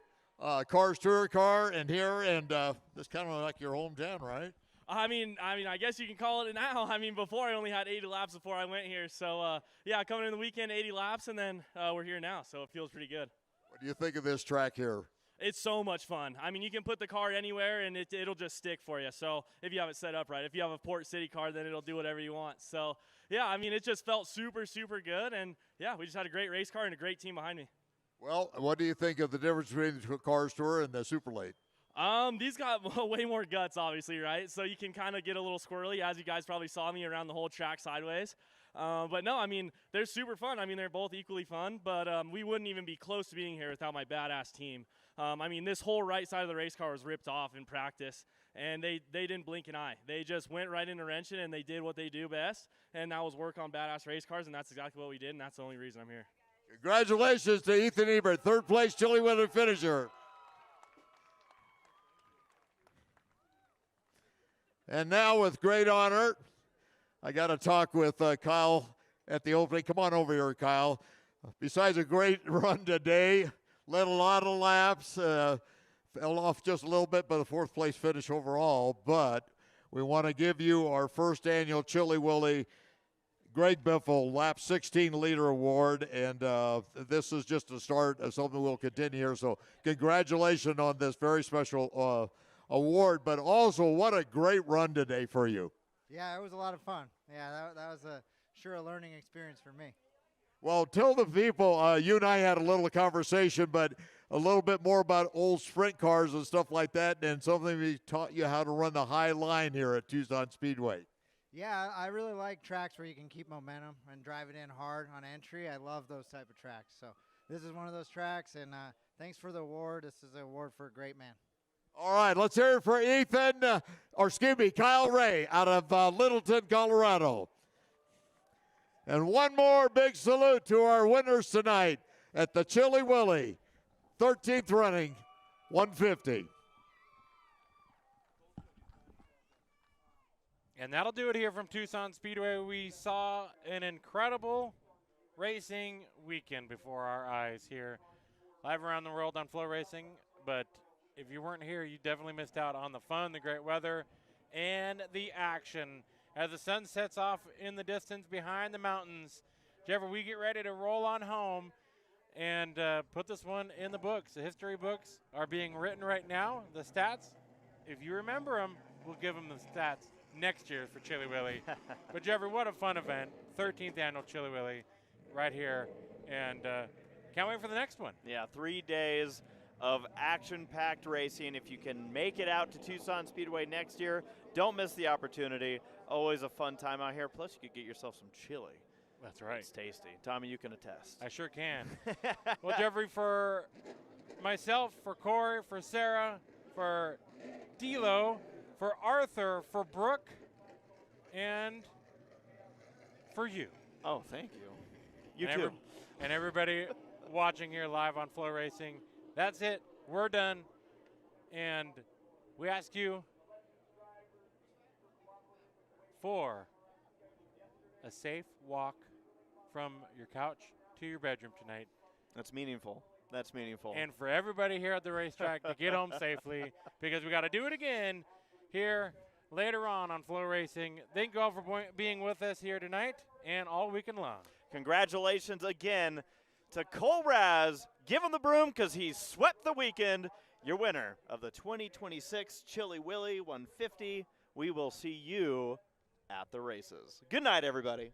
Cars Tour car and here, and this kind of like your hometown, right? I mean, I guess you can call it now. I mean, before I only had 80 laps before I went here. So, yeah, coming in the weekend, 80 laps, and then we're here now. So it feels pretty good. What do you think of this track here? It's so much fun. I mean, you can put the car anywhere, and it'll just stick for you. So if you have it set up right. If you have a Port City car, then it'll do whatever you want. So, yeah, I mean, it just felt super, super good. And, yeah, we just had a great race car and a great team behind me. Well, what do you think of the difference between the Cars Tour and the Super Late? These got way more guts, obviously, right? So you can kind of get a little squirrely, as you guys probably saw me around the whole track sideways. But no, I mean, they're super fun. I mean, they're both equally fun, but we wouldn't even be close to being here without my badass team. I mean, this whole right side of the race car was ripped off in practice, and they didn't blink an eye. They just went right into wrenching, and they did what they do best, and that was work on badass race cars, and that's exactly what we did, and that's the only reason I'm here. Congratulations to Ethan Hebert, third place Chili Willy finisher. And now with great honor, I got to talk with Kyle at the opening. Come on over here, Kyle. Besides a great run today, led a lot of laps, fell off just a little bit, but a fourth place finish overall. But we want to give you our first annual Chili Willy Greg Biffle Lap 16 Leader Award, and this is just the start of something we'll continue here. So congratulations on this very special award, but also what a great run today for you. Yeah, it was a lot of fun. Yeah, that was sure a learning experience for me. Well, tell the people, you and I had a little conversation, but a little bit more about old sprint cars and stuff like that, and something we taught you how to run the high line here at Tucson Speedway. Yeah, I really like tracks where you can keep momentum and drive it in hard on entry. I love those type of tracks. So this is one of those tracks, and thanks for the award. This is an award for a great man. All right, let's hear it for Kyle Ray out of Littleton, Colorado. And one more big salute to our winners tonight at the Chili Willy, 13th running, 150. And that'll do it here from Tucson Speedway. We saw an incredible racing weekend before our eyes here, live around the world on FloRacing. But if you weren't here, you definitely missed out on the fun, the great weather, and the action. As the sun sets off in the distance behind the mountains, Jeffrey, we get ready to roll on home and put this one in the books. The history books are being written right now. The stats, if you remember them, we'll give them the stats next year for Chili Willy. But Jeffrey, what a fun event. 13th annual Chili Willy right here. And can't wait for the next one. Yeah, 3 days of action-packed racing. If you can make it out to Tucson Speedway next year, don't miss the opportunity. Always a fun time out here. Plus, you could get yourself some chili. That's right. It's tasty. Tommy, you can attest. I sure can. Well, Jeffrey, for myself, for Corey, for Sarah, for D'Lo, for Arthur, for Brooke, and for you. Oh, thank you. You and too. And everybody watching here live on FloRacing. That's it. We're done. And we ask you for a safe walk from your couch to your bedroom tonight. That's meaningful. That's meaningful. And for everybody here at the racetrack to get home safely, because we got to do it again here later on FloRacing. Thank you all for being with us here tonight and all weekend long. Congratulations again to Cole Raz. Give him the broom because he swept the weekend. Your winner of the 2026 Chili Willy 150. We will see you at the races. Good night, everybody.